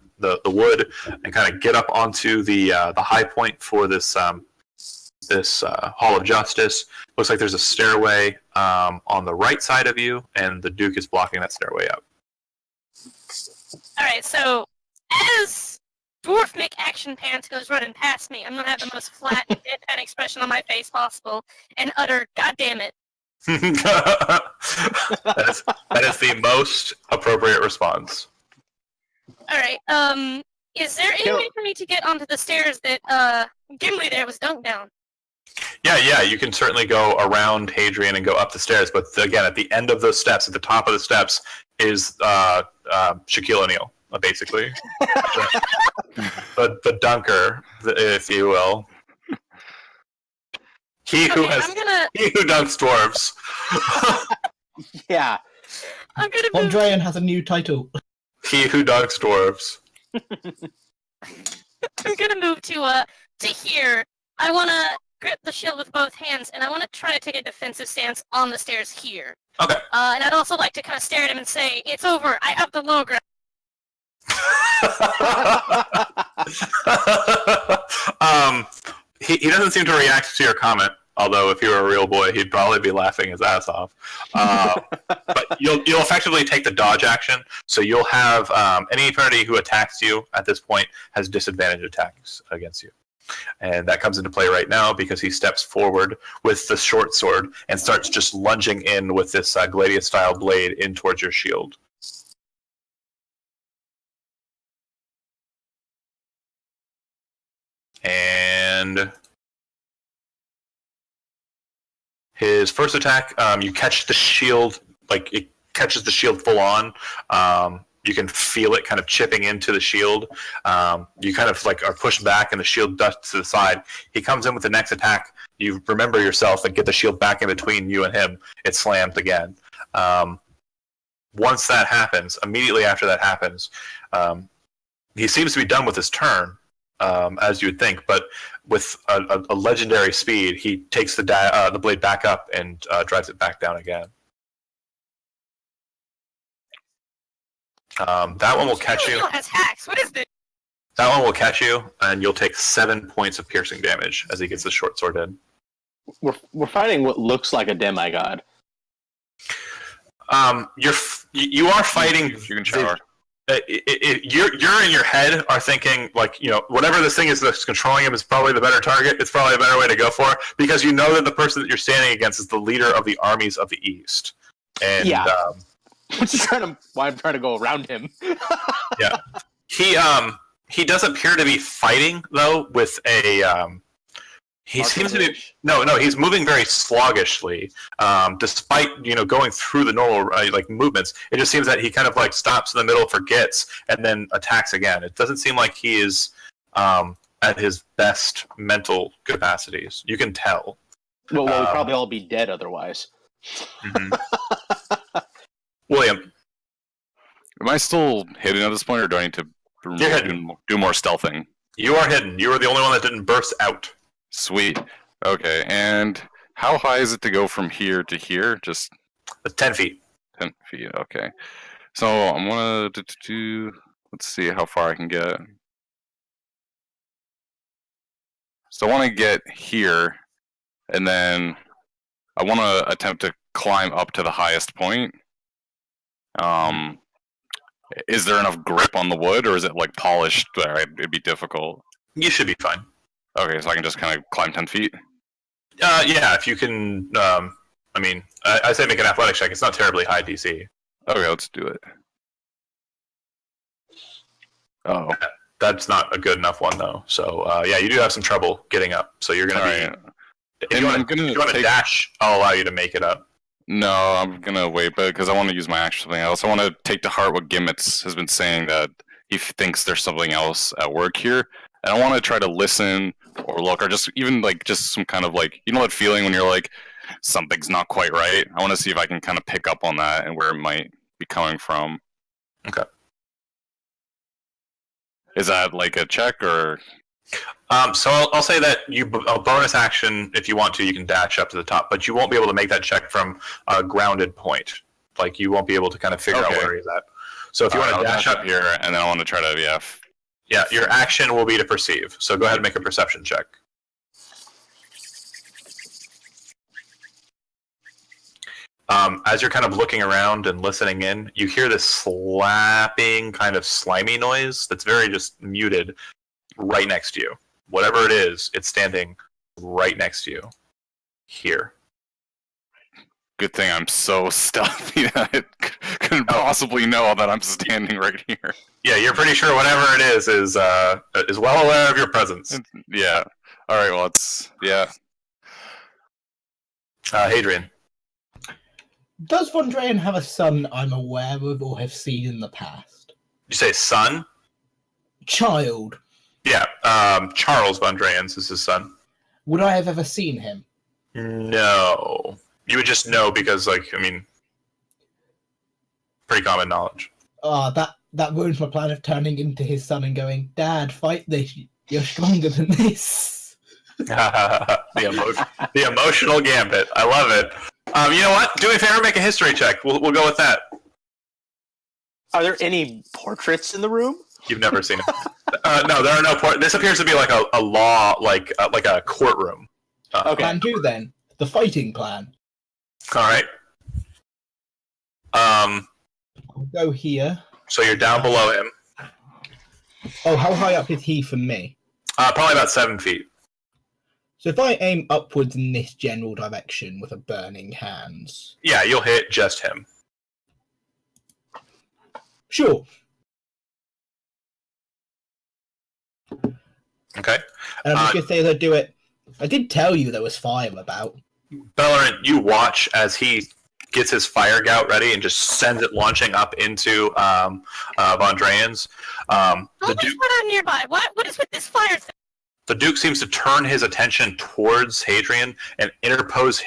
wood and kind of get up onto the high point for this Hall of Justice. Looks like there's a stairway on the right side of you, and the Duke is blocking that stairway up. All right, so as Dwarf Mick Action Pants goes running past me, I'm gonna have the most flat and deadpan expression on my face possible and utter, "God damn it!" that is the most appropriate response. All right. Is there any way for me to get onto the stairs that Gimli there was dunked down? Yeah, you can certainly go around Hadrian and go up the stairs, but again, at the end of those steps, at the top of the steps, is Shaquille O'Neal, basically. the dunker, if you will. He who dunks dwarves. Yeah. I'm gonna move. Andrean has a new title. He who dunks dwarves. I'm gonna move to here. I wanna grip the shield with both hands, and I wanna try to take a defensive stance on the stairs here. Okay. And I'd also like to kind of stare at him and say, "It's over. I have the low ground." He doesn't seem to react to your comment. Although if he were a real boy, he'd probably be laughing his ass off. But you'll effectively take the dodge action. So you'll have anybody who attacks you at this point has disadvantage attacks against you. And that comes into play right now because he steps forward with the short sword and starts just lunging in with this gladius-style blade in towards your shield. And his first attack, you catch the shield, like it catches the shield full on. You can feel it kind of chipping into the shield. You kind of like are pushed back and the shield dusts to the side. He comes in with the next attack. You remember yourself and get the shield back in between you and him. It slams again. Once that happens, immediately after that happens, he seems to be done with his turn. As you would think, but with a legendary speed, he takes the blade back up and drives it back down again. That one will catch you. Has hacks. What is this? That one will catch you, and you'll take 7 points of piercing damage as he gets the short sword in. We're fighting what looks like a demigod. You are fighting. You can shower. You're in your head are thinking like, you know, whatever this thing is that's controlling him is probably the better target. It's probably a better way to go for, because you know that the person that you're standing against is the leader of the armies of the East. And Yeah. Why I'm trying to go around him. yeah, he does appear to be fighting though with a. He seems to be he's moving very sluggishly, despite going through the normal like movements. It just seems that he kind of like stops in the middle, forgets, and then attacks again. It doesn't seem like he is at his best mental capacities. You can tell. Well, we'll probably all be dead otherwise. Mm-hmm. William, am I still hidden at this point, or do I need to do more stealthing? You are hidden. You are the only one that didn't burst out. Sweet. Okay, and how high is it to go from here to here? Just 10 feet. 10 feet, okay. So I'm gonna do, let's see how far I can get. So I want to get here, and then I want to attempt to climb up to the highest point. Is there enough grip on the wood, or is it like polished? It'd be difficult. You should be fine. Okay, so I can just kind of climb 10 feet? Yeah, if you can, I say make an athletics check. It's not terribly high DC. Okay, let's do it. Oh. That's not a good enough one, though. So, yeah, you do have some trouble getting up. So you're going to be... Right. If you want to dash, I'll allow you to make it up. No, I'm going to wait, because I want to use my action something else. I want to take to heart what Gimitz has been saying, that he thinks there's something else at work here. And I want to try to listen or look, or just even like just some kind of like, that feeling when you're like, something's not quite right. I want to see if I can kind of pick up on that and where it might be coming from. Okay. Is that like a check or? So I'll say that a bonus action, if you want to, you can dash up to the top, but you won't be able to make that check from a grounded point. Like you won't be able to kind of figure out where he's at. So if you want to dash up here, and then I want to try to, Yeah, your action will be to perceive. So go ahead and make a perception check. As you're kind of looking around and listening in, you hear this slapping kind of slimy noise that's very just muted right next to you. Whatever it is, it's standing right next to you. Here. Good thing I'm so stealthy that it couldn't possibly know that I'm standing right here. Yeah, you're pretty sure whatever it is well aware of your presence. Yeah. All right. Well, Hadrian. Does Von Dreyen have a son I'm aware of or have seen in the past? You say son? Child. Yeah. Charles Von Dreyens is his son. Would I have ever seen him? No. You would just know because, pretty common knowledge. That ruins my plan of turning into his son and going, Dad, fight this. You're stronger than this. The emotional gambit. I love it. You know what? Do me a favor, make a history check. We'll go with that. Are there any portraits in the room? You've never seen it. No, there are no portraits. This appears to be like a law, like a courtroom. Okay. Plan 2 then. The fighting plan. All right. I'll go here. So you're down below him. Oh, how high up is he from me? Probably about 7 feet. So if I aim upwards in this general direction with a burning hands. Yeah, you'll hit just him. Sure. Okay. And I'm just going to say as I do it, I did tell you there was fire about. Belorin, you watch as he gets his fire gout ready and just sends it launching up into Vondrean's. Oh, there's one out nearby. What is with this fire thing? The Duke seems to turn his attention towards Hadrian and interpose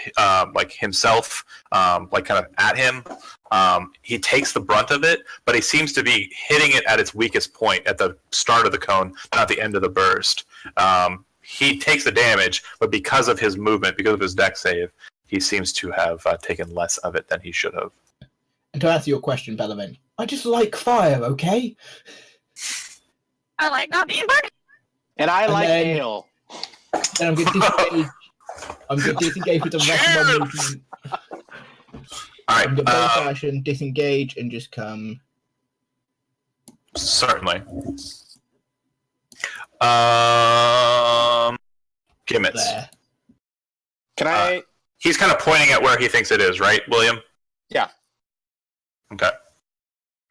like himself like kind of at him. He takes the brunt of it, but he seems to be hitting it at its weakest point at the start of the cone, not the end of the burst. He takes the damage, but because of his movement, because of his dex save, he seems to have taken less of it than he should have. And to answer your question, Belorin, I just like fire, okay? I like not being burned. And I like then- ale. Then I'm going to disengage. I'm going to disengage with the rest of my movement. All I'm going to right. bonus action, disengage, and just come. Certainly. Gimitz. There. Can I? He's kind of pointing at where he thinks it is, right, William? Yeah. Okay.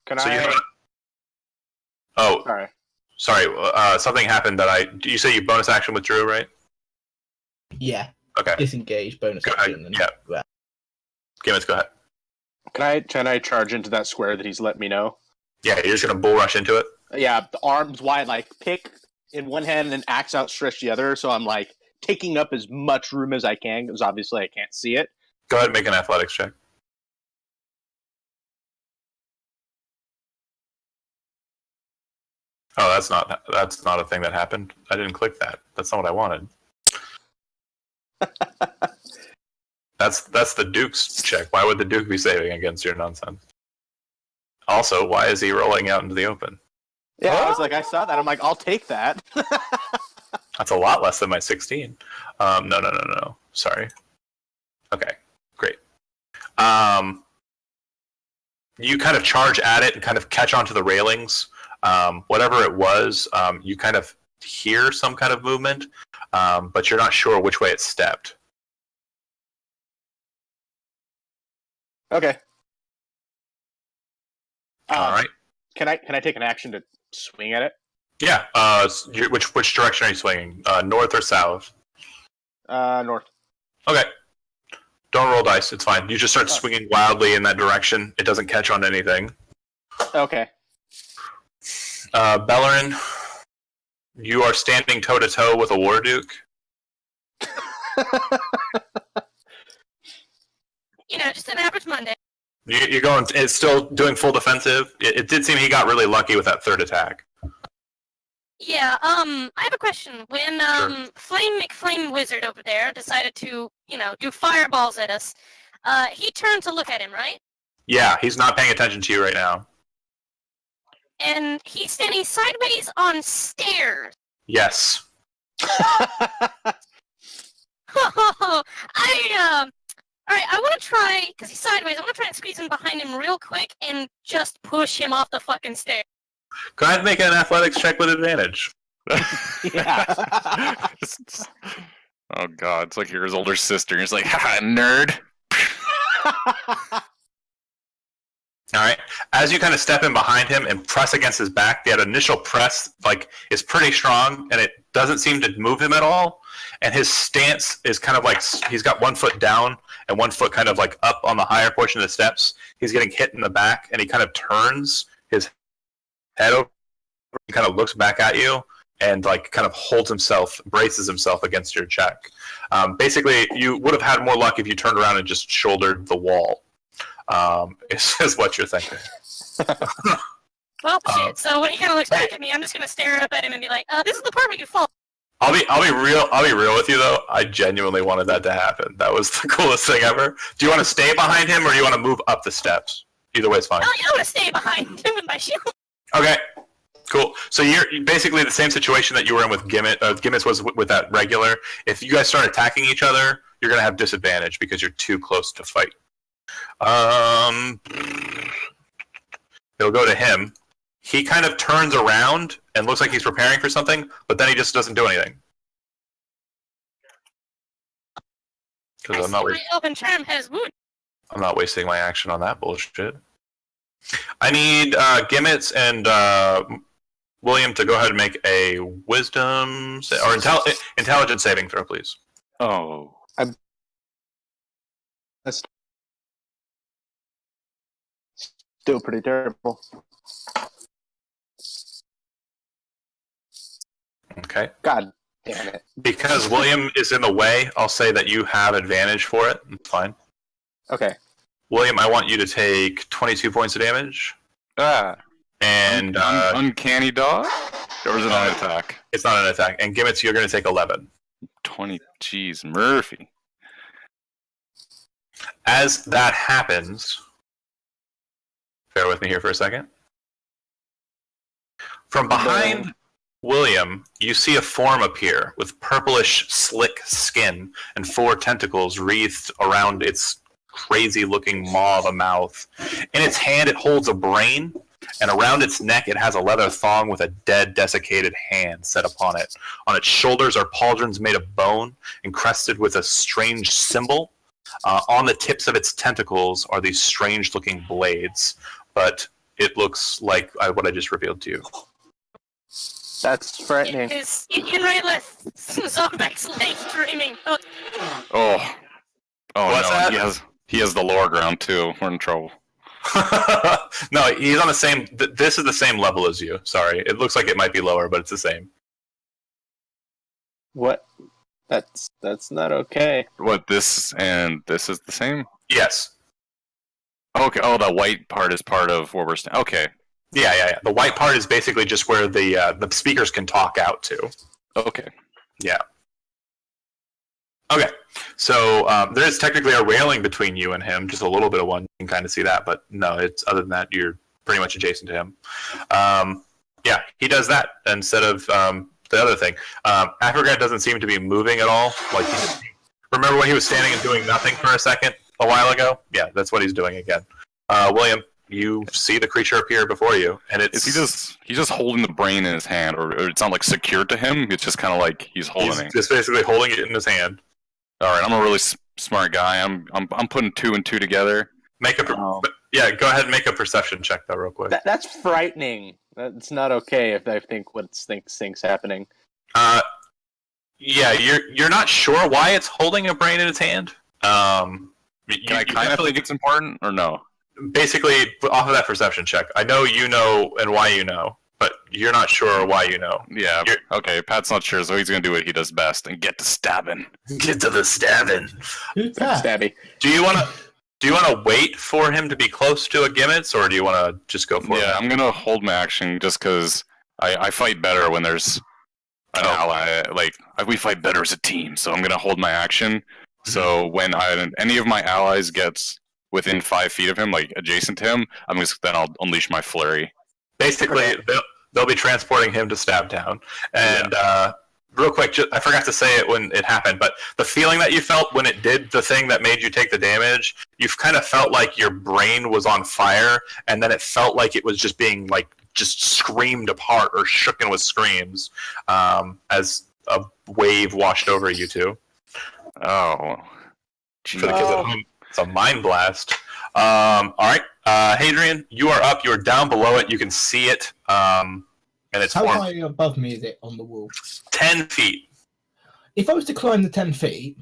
Can So I? you Oh, Sorry. sorry. Something happened that you say you bonus action withdrew, right? Yeah. Okay. Disengage, bonus Go action. ahead. And Yeah. Gimitz, go ahead. Can I charge into that square that he's let me know? Yeah, you're just gonna bull rush into it. Yeah, the arms wide, like pick in one hand and axe outstretched the other. So I'm like taking up as much room as I can because obviously I can't see it. Go ahead and make an athletics check. Oh, that's not a thing that happened. I didn't click that. That's not what I wanted. That's the Duke's check. Why would the Duke be saving against your nonsense? Also, why is he rolling out into the open? Yeah, I was like, I saw that. I'm like, I'll take that. That's a lot less than my 16. No. Sorry. Okay, great. You kind of charge at it and kind of catch onto the railings. Whatever it was, you kind of hear some kind of movement, but you're not sure which way it stepped. Okay. All right. Can I take an action to swing at it? Yeah. Which direction are you swinging? North or south? North. Okay. Don't roll dice. It's fine. You just start swinging wildly in that direction. It doesn't catch on anything. Okay. Belorin, you are standing toe to toe with a War Duke. Just an average Monday. You're going. It's still doing full defensive. It did seem he got really lucky with that third attack. Yeah, I have a question. When Sure. Flame McFlame Wizard over there decided to, do fireballs at us, he turned to look at him, right? Yeah, he's not paying attention to you right now. And he's standing sideways on stairs. Yes. Alright, I want to try, because he's sideways, I want to try and squeeze in behind him real quick and just push him off the fucking stairs. Go ahead and make an athletics check with advantage. Yeah. Oh god, it's like your older sister. He's like, haha, nerd. All right. As you kind of step in behind him and press against his back, that initial press is pretty strong, and it doesn't seem to move him at all. And his stance is kind of like he's got 1 foot down and 1 foot kind of like up on the higher portion of the steps. He's getting hit in the back, and he kind of turns his head over and kind of looks back at you and kind of braces himself against your check. Basically, you would have had more luck if you turned around and just shouldered the wall. Is what you're thinking. Well, shit, so when he kind of looks back at me, I'm just going to stare up at him and be like, this is the part where you fall. I'll be real with you though. I genuinely wanted that to happen. That was the coolest thing ever. Do you want to stay behind him or do you want to move up the steps? Either way is fine. I want to stay behind him with my shield. Okay. Cool. So you're basically the same situation that you were in with Gimitz. Gimitz was with that regular. If you guys start attacking each other, you're gonna have disadvantage because you're too close to fight. He'll go to him. He kind of turns around and looks like he's preparing for something, but then he just doesn't do anything. Because I'm my elven charm has wood. not wasting my action on that bullshit. I need Gimitz and William to go ahead and make a wisdom or intelligence saving throw, please. Oh. That's still pretty terrible. Okay. God damn it. Because William is in the way, I'll say that you have advantage for it. It's fine. Okay. William, I want you to take 22 points of damage. And Uncanny dog? Or is it an attack? it's not an attack. And Gimitz, you're going to take 11. 20. Jeez, Murphy. As that happens, bear with me here for a second. From behind William, you see a form appear with purplish, slick skin and 4 tentacles wreathed around its crazy-looking maw of a mouth. In its hand, it holds a brain, and around its neck, it has a leather thong with a dead, desiccated hand set upon it. On its shoulders are pauldrons made of bone, encrusted with a strange symbol. On the tips of its tentacles are these strange-looking blades, but it looks like what I just revealed to you. That's frightening. It is Rhavas. Zombek's leg dreaming. Oh, Oh. Oh, What's no. that? He has the lower ground, too. We're in trouble. No, he's on the same... This is the same level as you. Sorry. It looks like it might be lower, but it's the same. What? That's not okay. What, this and this is the same? Yes. Okay. Oh, the white part is part of where we're standing. Okay. Yeah. The white part is basically just where the speakers can talk out to. Okay. Yeah. Okay. So there is technically a railing between you and him, just a little bit of one. You can kind of see that, but no, it's other than that, you're pretty much adjacent to him. Yeah, he does that instead of the other thing. Africa doesn't seem to be moving at all. Like remember when he was standing and doing nothing for a second a while ago? Yeah, that's what he's doing again. William, you see the creature appear before you, and it's He's just holding the brain in his hand, or it's not like secured to him. It's just kind of like he's holding it. just basically holding it in his hand. All right, I'm a really smart guy. I'm putting 2 and 2 together. Make a go ahead and make a perception check though, real quick. That's frightening. That's not okay if I think what thinks happening. Yeah, you're not sure why it's holding a brain in its hand. Can I kind of think it's important, or no? Basically, off of that perception check, I know you know and why you know, but you're not sure why you know. Yeah. Okay. Pat's not sure, so he's gonna do what he does best and get to stabbing. Get to the stabbing. Who's that? Stabby. Do you want to wait for him to be close to a Gimitz, or do you want to just go for it? Yeah, I'm gonna hold my action just because I fight better when there's an ally. Like we fight better as a team, so I'm gonna hold my action. So when any of my allies gets within 5 feet of him, like adjacent to him, then I'll unleash my flurry. Basically, they'll be transporting him to Stab Town. And real quick, I forgot to say it when it happened, but the feeling that you felt when it did the thing that made you take the damage, you've kind of felt like your brain was on fire, and then it felt like it was just being like just screamed apart or shooken with screams as a wave washed over you two. Oh. For the kids at home, it's a mind blast. All right, Hadrian, you are up. You are down below it. You can see it, and it's How formed high above me is it on the wall? 10 feet. If I was to climb the 10 feet,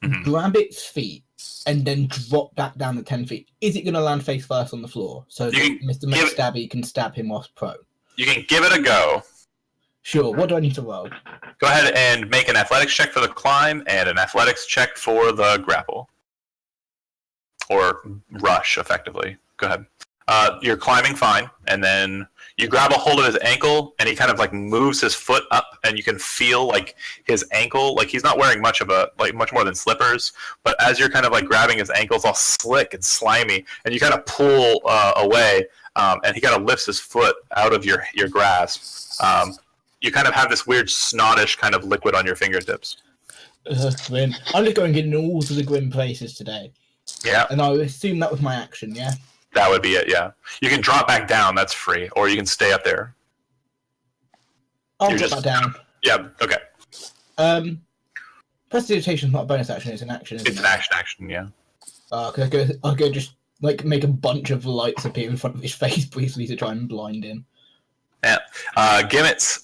Mhm. grab its feet, and then drop back down the 10 feet, is it going to land face first on the floor so that You can Mr. give- McStabby can stab him whilst prone? You can give it a go. Sure, what do I need to roll? Go ahead and make an athletics check for the climb and an athletics check for the grapple. Or rush, effectively. Go ahead. You're climbing fine, and then you grab a hold of his ankle, and he kind of like moves his foot up, and you can feel like his ankle, like he's not wearing much more than slippers, but as you're kind of like grabbing his ankles all slick and slimy, and you kind of pull away, and he kind of lifts his foot out of your grasp. You kind of have this weird snottish kind of liquid on your fingertips. Grim. I'm just going in all of the grim places today. Yeah, And I would assume that was my action, yeah? that would be it. Yeah, you can drop back down. That's free, or you can stay up there. I'll You're drop just- that down. Yeah. Okay. Prestidigitation is not a bonus action, it's an action, isn't It's an it? action. Yeah. I'll go just like make a bunch of lights appear in front of his face briefly to try and blind him. Gimitz,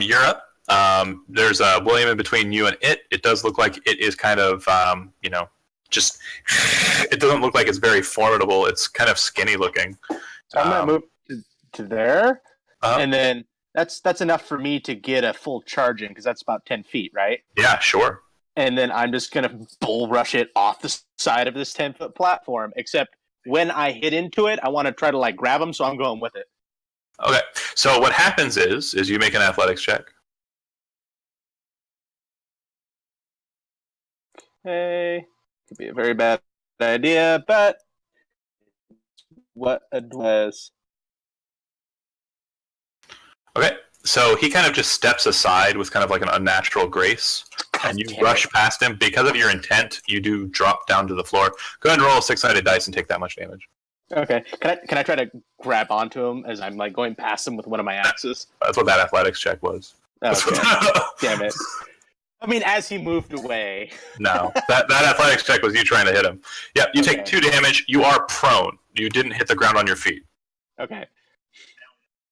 you're up. There's a William in between you and it. It does look like it is kind of, just. It doesn't look like it's very formidable. It's kind of skinny looking. So I'm gonna move to there, Uh-huh. and then that's enough for me to get a full charge in because that's about 10 feet, right? Yeah, sure. And then I'm just gonna bull rush it off the side of this 10-foot platform. Except when I hit into it, I want to try to like grab him, so I'm going with it. Okay. So what happens is you make an athletics check. Okay, could be a very bad idea, but what it was. Okay. So he kind of just steps aside with kind of like an unnatural grace, and you damn rush it. past him. Because of your intent, you do drop down to the floor. Go ahead and roll a 6-sided dice and take that much damage. Okay, can I try to grab onto him as I'm like going past him with one of my axes? That's what that athletics check was. Okay, damn it. I mean, as he moved away. No, that athletics check was you trying to hit him. Yep, you take Okay. 2 damage. You are prone. You didn't hit the ground on your feet. Okay.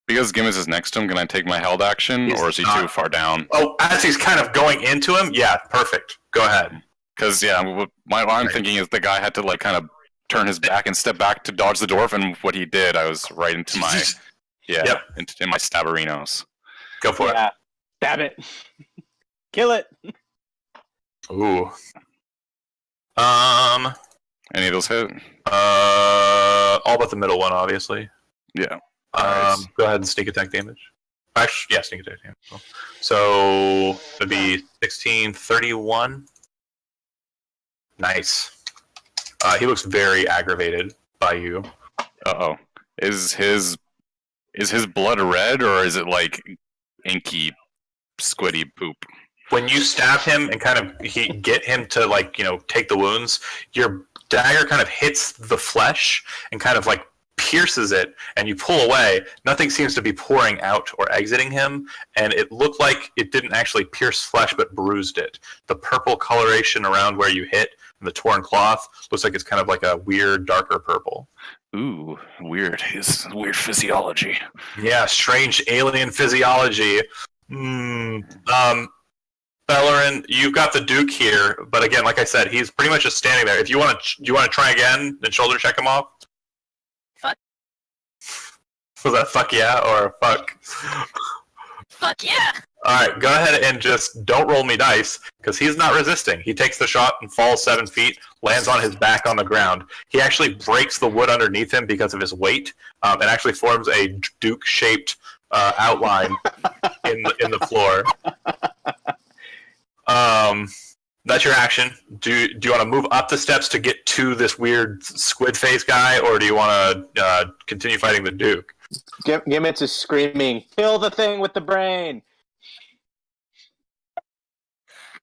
Because Gimitz is next to him, can I take my held action, He's or is he not. too far down? Oh, as he's kind of going into him, yeah, perfect. Go ahead. Because what I'm thinking is the guy had to like kind of turn his back and step back to dodge the dwarf, and what he did, I was right into my Yep. in my staberinos. Go for Yeah. Stab it. Kill it. it. Ooh. Any of those hit? All but the middle one, obviously. Yeah. Nice. Go ahead and sneak attack damage. Actually, yeah, sneak attack damage. So it'd be 16, 31. Nice. He looks very aggravated by you. Uh-oh. Is his blood red, or is it like inky, squiddy poop? When you stab him and kind of get him to like take the wounds, your dagger kind of hits the flesh and kind of like pierces it, and you pull away. Nothing seems to be pouring out or exiting him, and it looked like it didn't actually pierce flesh but bruised it. The purple coloration around where you hit and the torn cloth looks like it's kind of like a weird darker purple. Ooh, weird. His weird physiology. Yeah, strange alien physiology. Belorin, you've got the Duke here, but again, like I said, he's pretty much just standing there. If you want to, do you want to try again and shoulder check him off? Fuck. Was that fuck yeah or fuck? Fuck yeah! Alright, go ahead and just don't roll me dice, because he's not resisting. He takes the shot and falls 7 feet, lands on his back on the ground. He actually breaks the wood underneath him because of his weight, and actually forms a Duke-shaped outline in the floor. That's your action. Do you want to move up the steps to get to this weird squid face guy, or do you want to continue fighting the Duke? Gimitz is screaming, "Kill the thing with the brain!"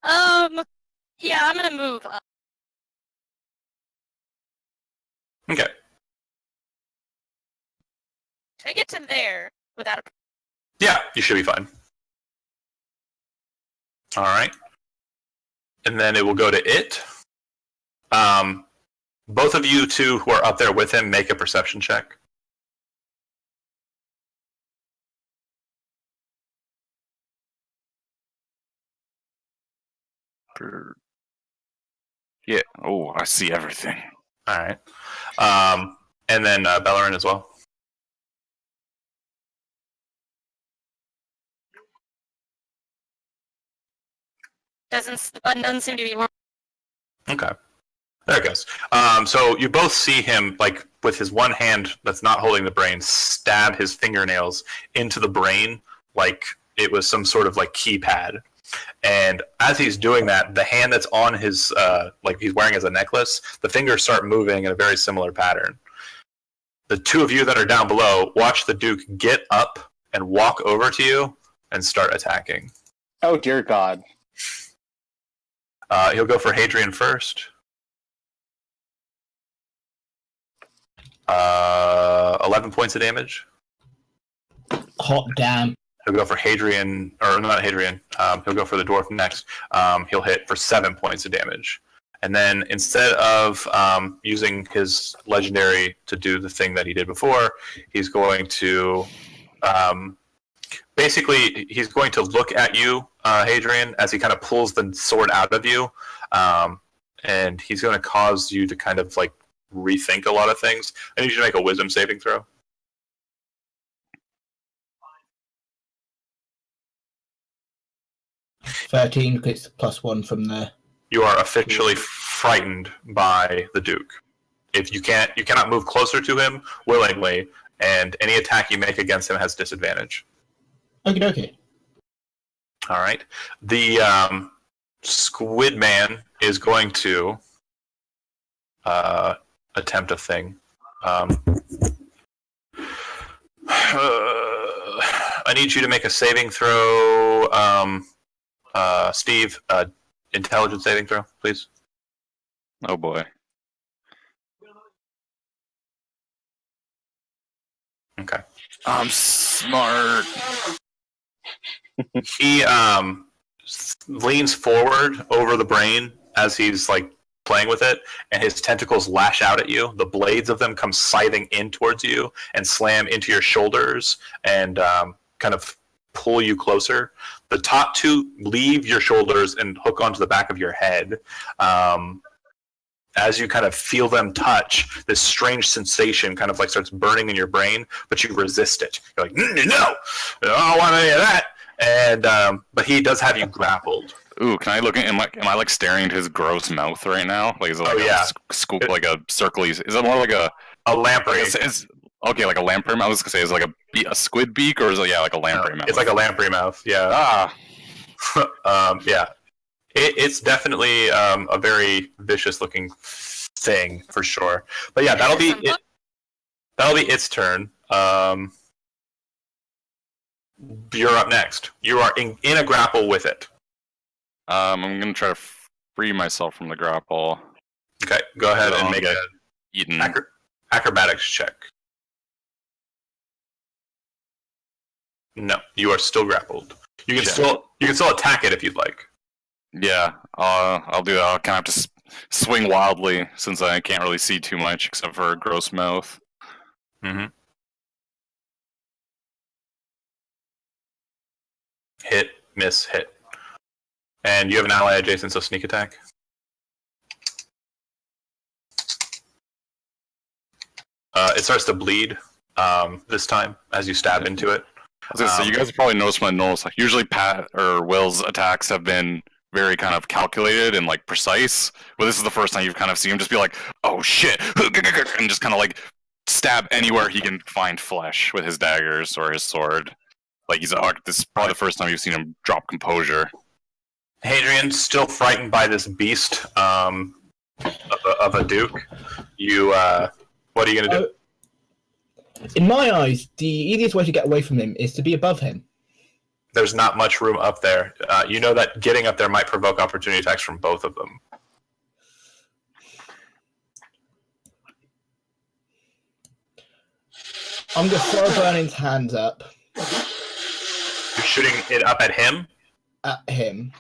Yeah, I'm gonna move up. Okay. Can I get to there without a... Yeah, you should be fine. All right. And then it will go to it. Both of you two who are up there with him, make a perception check. Yeah. Oh, I see everything. All right. And then Belorin as well. The button doesn't seem to be working. Okay. There it goes. So you both see him, like, with his one hand that's not holding the brain, stab his fingernails into the brain like it was some sort of, like, keypad. And as he's doing that, the hand that's on his, like, he's wearing as a necklace, the fingers start moving in a very similar pattern. the two of you that are down below watch the Duke get up and walk over to you and start attacking. Oh dear God. He'll go for Hadrian first. 11 points of damage. Hot damn. He'll go for Hadrian, or not Hadrian. He'll go for the dwarf next. He'll hit for 7 points of damage. And then instead of using his legendary to do the thing that he did before, he's going to basically he's going to look at you, Hadrian, as he kind of pulls the sword out of you, and he's going to cause you to kind of like rethink a lot of things. I need you to make a wisdom saving throw. $13 gets +1 from there. You are officially frightened by the Duke. If you cannot move closer to him willingly, and any attack you make against him has disadvantage. Okie dokie. All right. The Squid Man is going to attempt a thing. I need you to make a saving throw, Steve. Intelligence saving throw, please. Oh boy. Okay. I'm smart. He leans forward over the brain as he's like playing with it, and his tentacles lash out at you. The blades of them come scything in towards you and slam into your shoulders and kind of pull you closer. The top two leave your shoulders and hook onto the back of your head. As you kind of feel them touch, this strange sensation kind of like starts burning in your brain, but you resist it. You're like, no, I don't want any of that. And but he does have you grappled. Ooh, can I look at? Am I like staring into his gross mouth right now? Like is it like a scoop, like a circly? Is it more like a lamprey? Okay, like a lamprey mouth. I was gonna say, is it like a squid beak, or is it like a lamprey mouth? It's like a lamprey mouth. Yeah. Yeah. It's definitely a very vicious looking thing for sure. But yeah, that'll be it. That'll be its turn. You're up next. You are in a grapple with it. I'm gonna try to free myself from the grapple. Okay, go ahead and make an acrobatics check. No, you are still grappled. You can still attack it if you'd like. Yeah, I'll do that. I'll kind of have to swing wildly since I can't really see too much except for a gross mouth. Mm-hmm. Hit, miss, hit. And you have an ally adjacent, so sneak attack. It starts to bleed this time as you stab into it. I was gonna say, you guys have probably noticed my nose. Like usually Pat or Will's attacks have been very kind of calculated and like precise, but this is the first time you've kind of seen him just be like, "Oh shit," and just kind of like stab anywhere he can find flesh with his daggers or his sword. Like this is probably the first time you've seen him drop composure. Hadrian, still frightened by this beast of a duke. You, what are you gonna do? In my eyes, the easiest way to get away from him is to be above him. There's not much room up there. You know that getting up there might provoke opportunity attacks from both of them. I'm going to throw Burning's hands up. You're shooting it up at him? At him.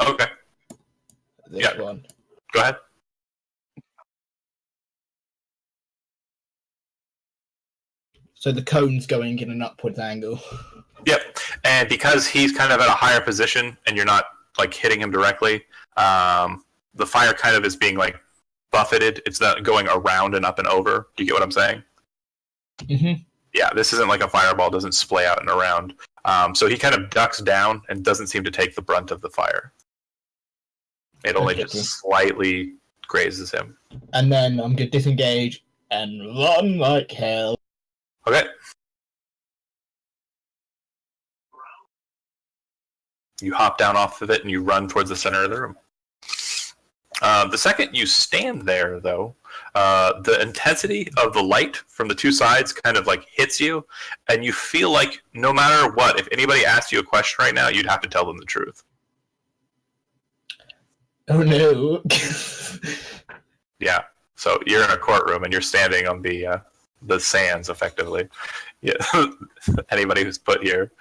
Okay. This one. Go ahead. So the cone's going in an upwards angle. Yep. And because he's kind of at a higher position and you're not like hitting him directly, the fire kind of is being like buffeted. It's not going around and up and over. Do you get what I'm saying? Mm-hmm. Yeah, this isn't like a fireball, doesn't splay out and around. So he kind of ducks down and doesn't seem to take the brunt of the fire. It only just slightly grazes him. And then I'm going to disengage and run like hell. Okay. You hop down off of it and you run towards the center of the room. The second you stand there, though, the intensity of the light from the two sides kind of like hits you, and you feel like no matter what, if anybody asked you a question right now, you'd have to tell them the truth. Oh no. Yeah. So you're in a courtroom and you're standing on the sands, effectively. Yeah. Anybody who's put here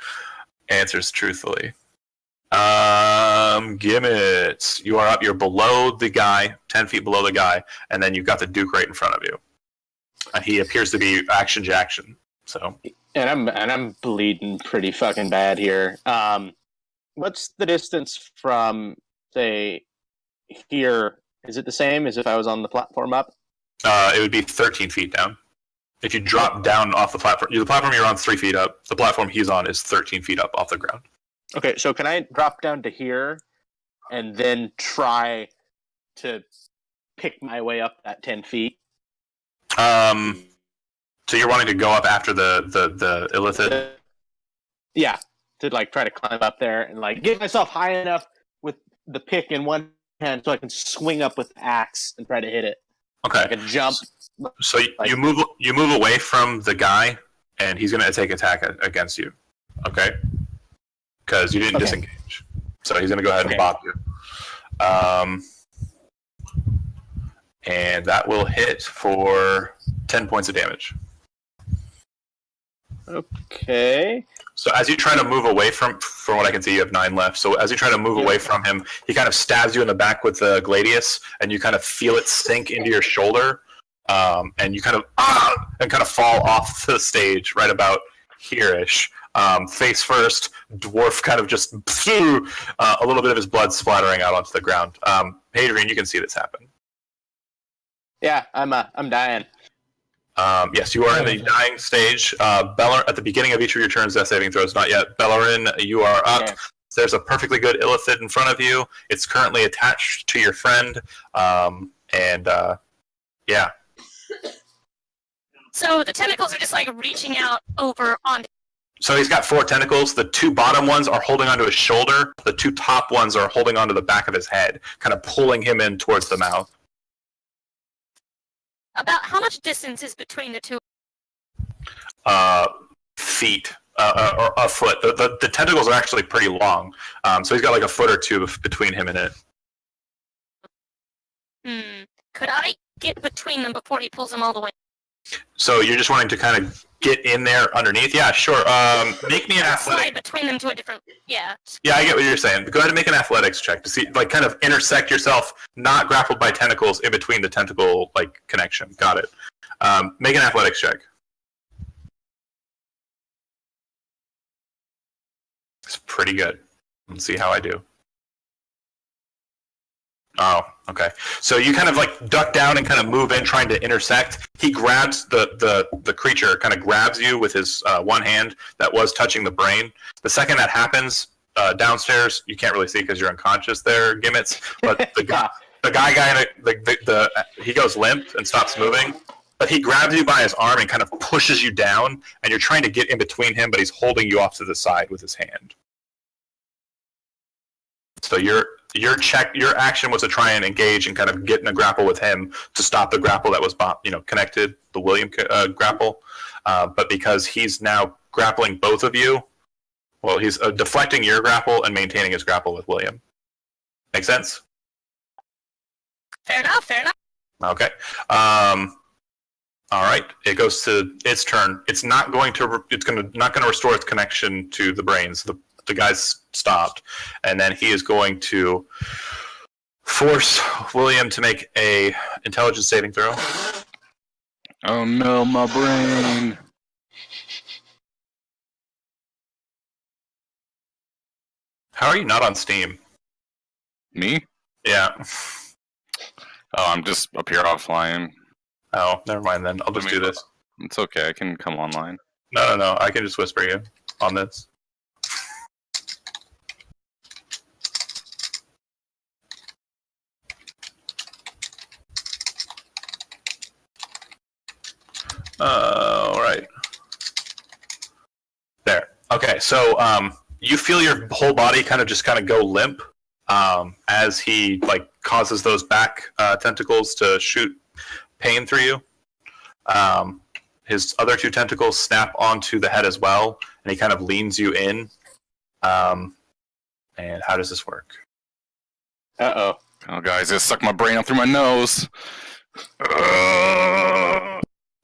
answers truthfully. Gimitz, you are up. You're below the guy, 10 feet below the guy, and then you've got the Duke right in front of you. He appears to be action Jackson. So. And I'm bleeding pretty fucking bad here. What's the distance from, say, here? Is it the same as if I was on the platform up? It would be 13 feet down. If you drop down off the platform you're on 3 feet up. The platform he's on is 13 feet up off the ground. Okay, so can I drop down to here and then try to pick my way up that 10 feet? So you're wanting to go up after the illithid? Yeah, to like try to climb up there and like get myself high enough with the pick in one hand so I can swing up with the axe and try to hit it. Okay. I can jump. So you move away from the guy, and he's going to take attack against you. Okay? Because you didn't disengage. So he's going to go ahead and bop you. And that will hit for 10 points of damage. Okay. So as you try to move away from what I can see, you have 9 left. So as you try to move away from him, he kind of stabs you in the back with the gladius, and you kind of feel it sink into your shoulder, and you kind of fall off the stage right about here-ish. Face first, dwarf kind of just a little bit of his blood splattering out onto the ground. Hadrian, you can see this happen. Yeah, I'm dying. Yes, you are in the dying stage. Belorin, at the beginning of each of your turns, death saving throws, not yet. Belorin, you are up. Okay. There's a perfectly good illithid in front of you. It's currently attached to your friend. Yeah. So the tentacles are just like reaching out over onto. So he's got 4 tentacles. The 2 bottom ones are holding onto his shoulder. The 2 top ones are holding onto the back of his head, kind of pulling him in towards the mouth. About how much distance is between the 2? Feet. Or a foot. The tentacles are actually pretty long. So he's got like a foot or 2 between him and it. Could I get between them before he pulls them all the way? So you're just wanting to kind of get in there underneath? Yeah, sure. Make me an athletic. Slide between them to a different. Yeah. Yeah, I get what you're saying. Go ahead and make an athletics check to see, like, kind of intersect yourself, not grappled by tentacles, in between the tentacle, like, connection. Got it. Make an athletics check. It's pretty good. Let's see how I do. Oh, okay. So you kind of like duck down and kind of move in, trying to intersect. He grabs the creature, kind of grabs you with his one hand that was touching the brain. The second that happens, downstairs, you can't really see because you're unconscious there, Gimitz. But the guy, he goes limp and stops moving. But he grabs you by his arm and kind of pushes you down, and you're trying to get in between him, but he's holding you off to the side with his hand. So your action was to try and engage and kind of get in a grapple with him to stop the grapple that was connected, the William grapple. But because he's now grappling both of you, well, he's deflecting your grapple and maintaining his grapple with William. Make sense? Fair enough. Okay. All right. It goes to its turn. It's not going to restore its connection to the brains. The guy's stopped, and then he is going to force William to make a intelligence saving throw. Oh no, my brain. How are you not on Steam? Me? Yeah. Oh, I'm just up here offline. Oh, never mind then. I'll just do this. It's okay, I can come online. No. I can just whisper you on this. All right. There. Okay, so you feel your whole body kind of go limp, as he like causes those back tentacles to shoot pain through you. His other 2 tentacles snap onto the head as well, and he kind of leans you in. And how does this work? Uh-oh. Oh, guys, just suck my brain out through my nose.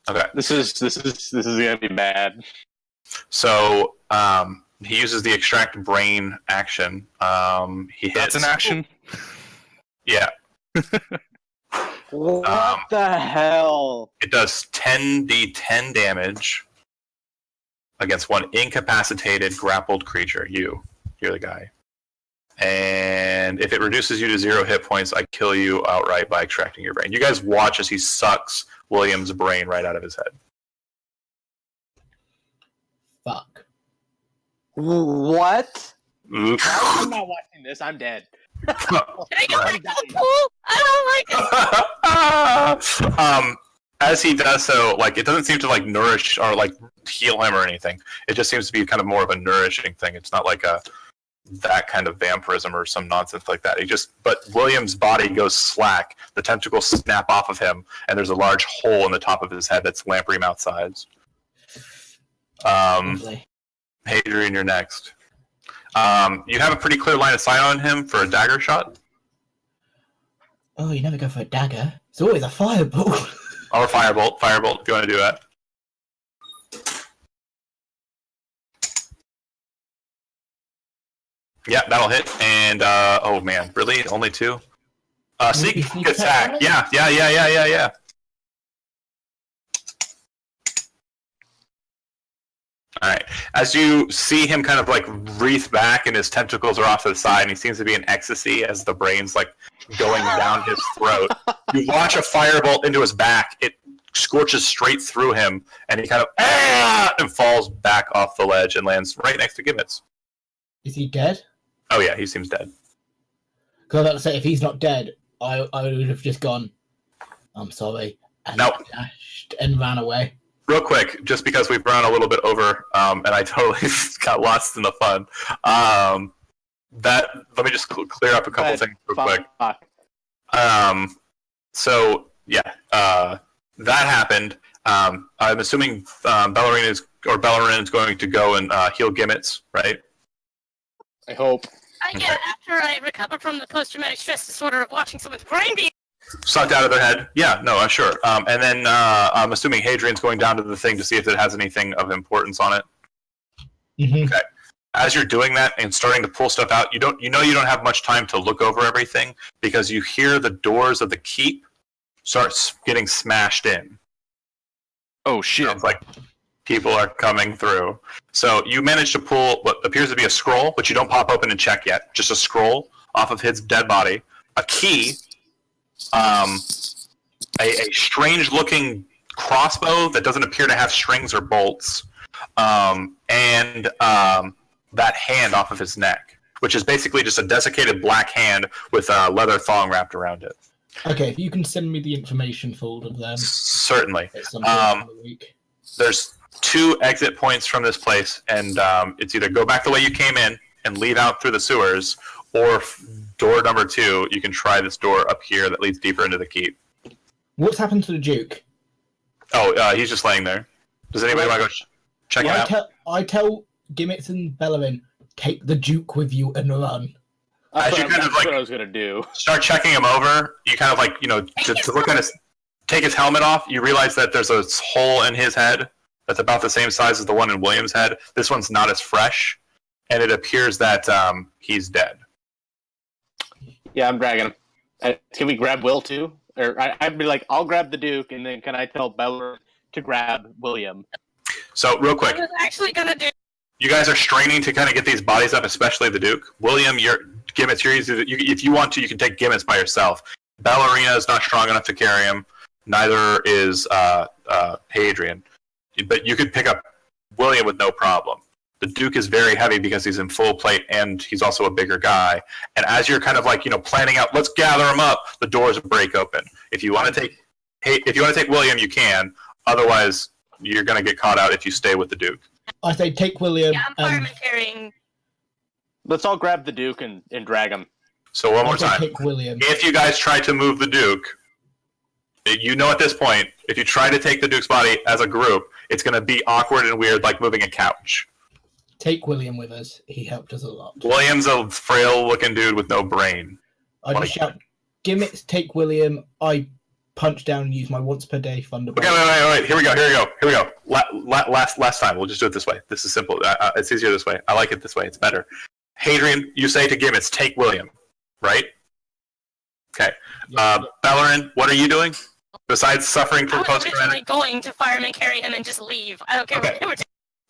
Okay. This is gonna be bad. So he uses the extract brain action. He hits. That's an action? Yeah. What the hell? It does 10d10 damage against one incapacitated, grappled creature. You're the guy. And if it reduces you to 0 hit points, I kill you outright by extracting your brain. You guys watch as he sucks William's brain right out of his head. Fuck. What? Oops. I'm not watching this. I'm dead. Can I get back to the pool? I don't like it. As he does so, like it doesn't seem to like nourish or like heal him or anything. It just seems to be kind of more of a nourishing thing. It's not like that kind of vampirism or some nonsense like that. But William's body goes slack. The tentacles snap off of him, and there's a large hole in the top of his head that's lamprey mouth size. Lovely. Hadrian, you're next. You have a pretty clear line of sight on him for a dagger shot. Oh, you never go for a dagger. It's always a fireball. Or firebolt. Firebolt, if you want to do that. Yeah, that'll hit. And, oh man, really? Only 2? Sneak attack. Yeah. Alright. As you see him kind of like wreath back and his tentacles are off to the side and he seems to be in ecstasy as the brain's like going down his throat. You launch a firebolt into his back. It scorches straight through him and he kind of and falls back off the ledge and lands right next to Gimitz. Is he dead? Oh yeah, he seems dead. Because I was about to say, if he's not dead, I would have just gone, I'm sorry, and dashed and ran away. Real quick, just because we've run a little bit over, and I totally got lost in the fun. Let me just clear up a couple things real quick. So yeah, that happened. I'm assuming Belorin is going to go and heal Gimitz, right? I hope. Yeah, after I recover from the post-traumatic stress disorder of watching someone's brain be Sucked out of their head. Yeah, no, sure. And then I'm assuming Hadrian's going down to the thing to see if it has anything of importance on it. Mm-hmm. Okay. As you're doing that and starting to pull stuff out, you don't have much time to look over everything because you hear the doors of the keep start getting smashed in. Oh shit! Sounds like people are coming through. So you manage to pull what appears to be a scroll, but you don't pop open and check yet. Just a scroll off of his dead body, a key, a strange-looking crossbow that doesn't appear to have strings or bolts, and that hand off of his neck, which is basically just a desiccated black hand with a leather thong wrapped around it. Okay, if you can send me the information folder then. Certainly. At some point in the week. There's 2 exit points from this place, and it's either go back the way you came in and leave out through the sewers, or door number 2, you can try this door up here that leads deeper into the keep. What's happened to the Duke? Oh, he's just laying there. Does anybody want to go check him out? I tell Gimitz and Belorin, take the Duke with you and run. As you kind of what I was gonna do. Start checking him over, you kind of like, to look at his, take his helmet off, you realize that there's a hole in his head that's about the same size as the one in William's head. This one's not as fresh, and it appears that he's dead. Yeah, I'm dragging him. Can we grab Will too? Or I'd be like, I'll grab the Duke, and then can I tell Beller to grab William? So, real quick. I was actually gonna do. You guys are straining to kind of get these bodies up, especially the Duke. William, Gimitz, if you want to, you can take Gimitz by yourself. Ballerina is not strong enough to carry him. Neither is Hadrian. But you could pick up William with no problem. The Duke is very heavy because he's in full plate and he's also a bigger guy. And as you're kind of like, planning out, let's gather him up, the doors break open. If you want to take William, you can. Otherwise, you're going to get caught out if you stay with the Duke. I say take William. Yeah, I'm fireman carrying. Let's all grab the Duke and drag him. So one more I'll say time. pick William. If you guys try to move the Duke, you know at this point, if you try to take the Duke's body as a group, it's going to be awkward and weird, like moving a couch. Take William with us. He helped us a lot. William's a frail-looking dude with no brain. I just shout, Gimitz, take William. I punch down and use my once per day Thunderbolt. Okay, wait. Here we go. Last time. We'll just do it this way. This is simple. It's easier this way. I like it this way. It's better. Hadrian, you say to Gimitz, take William, right? Okay. Belorin, what are you doing? Besides suffering from I was post-traumatic... originally going to fireman carry him and just leave. I don't care what they were doing.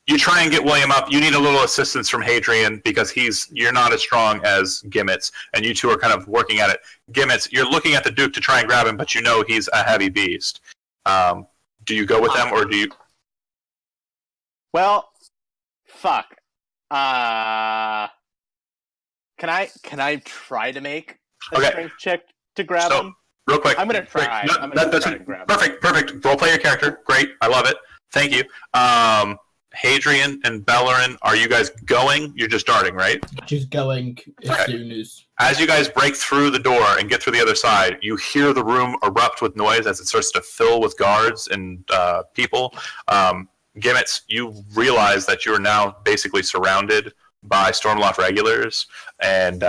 You try and get William up. You need a little assistance from Hadrian because you're not as strong as Gimitz, and you two are kind of working at it. Gimitz, you're looking at the Duke to try and grab him, but you know he's a heavy beast. Do you go with them, or do you... Well, fuck. Can I try to make a strength check to grab him? Real quick. I'm gonna try. No, I'm gonna try to grab him. Perfect. Role play your character. Great. I love it. Thank you. Hadrian and Belorin, are you guys going? You're just darting, right? Just going as soon as... As you guys break through the door and get through the other side, you hear the room erupt with noise as it starts to fill with guards and people. Gimitz, you realize that you are now basically surrounded by Stormloft regulars, and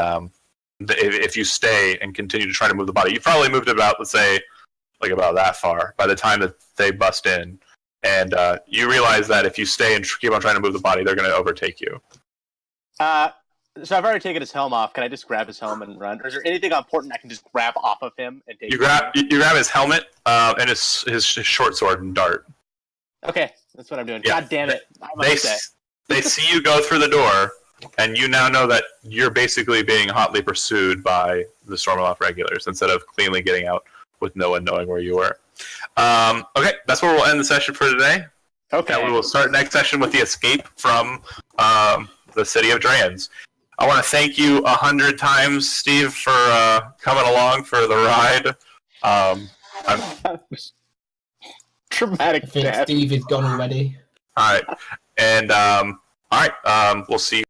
if you stay and continue to try to move the body, you've probably moved it about, let's say, like about that far by the time that they bust in. And you realize that if you stay and keep on trying to move the body, they're going to overtake you. So I've already taken his helm off. Can I just grab his helm and run? Or is there anything important I can just grab off of him and take? You grab his helmet and his short sword and dart. Okay, that's what I'm doing. Yeah. God damn it! They see you go through the door, and you now know that you're basically being hotly pursued by the Stormloft regulars instead of cleanly getting out with no one knowing where you were. Okay, that's where we'll end the session for today. Okay. And we will start next session with the escape from the city of Drans. I want to thank you 100 times, Steve, for coming along for the ride. Traumatic I think death. Steve is gone already. All right, and we'll see you.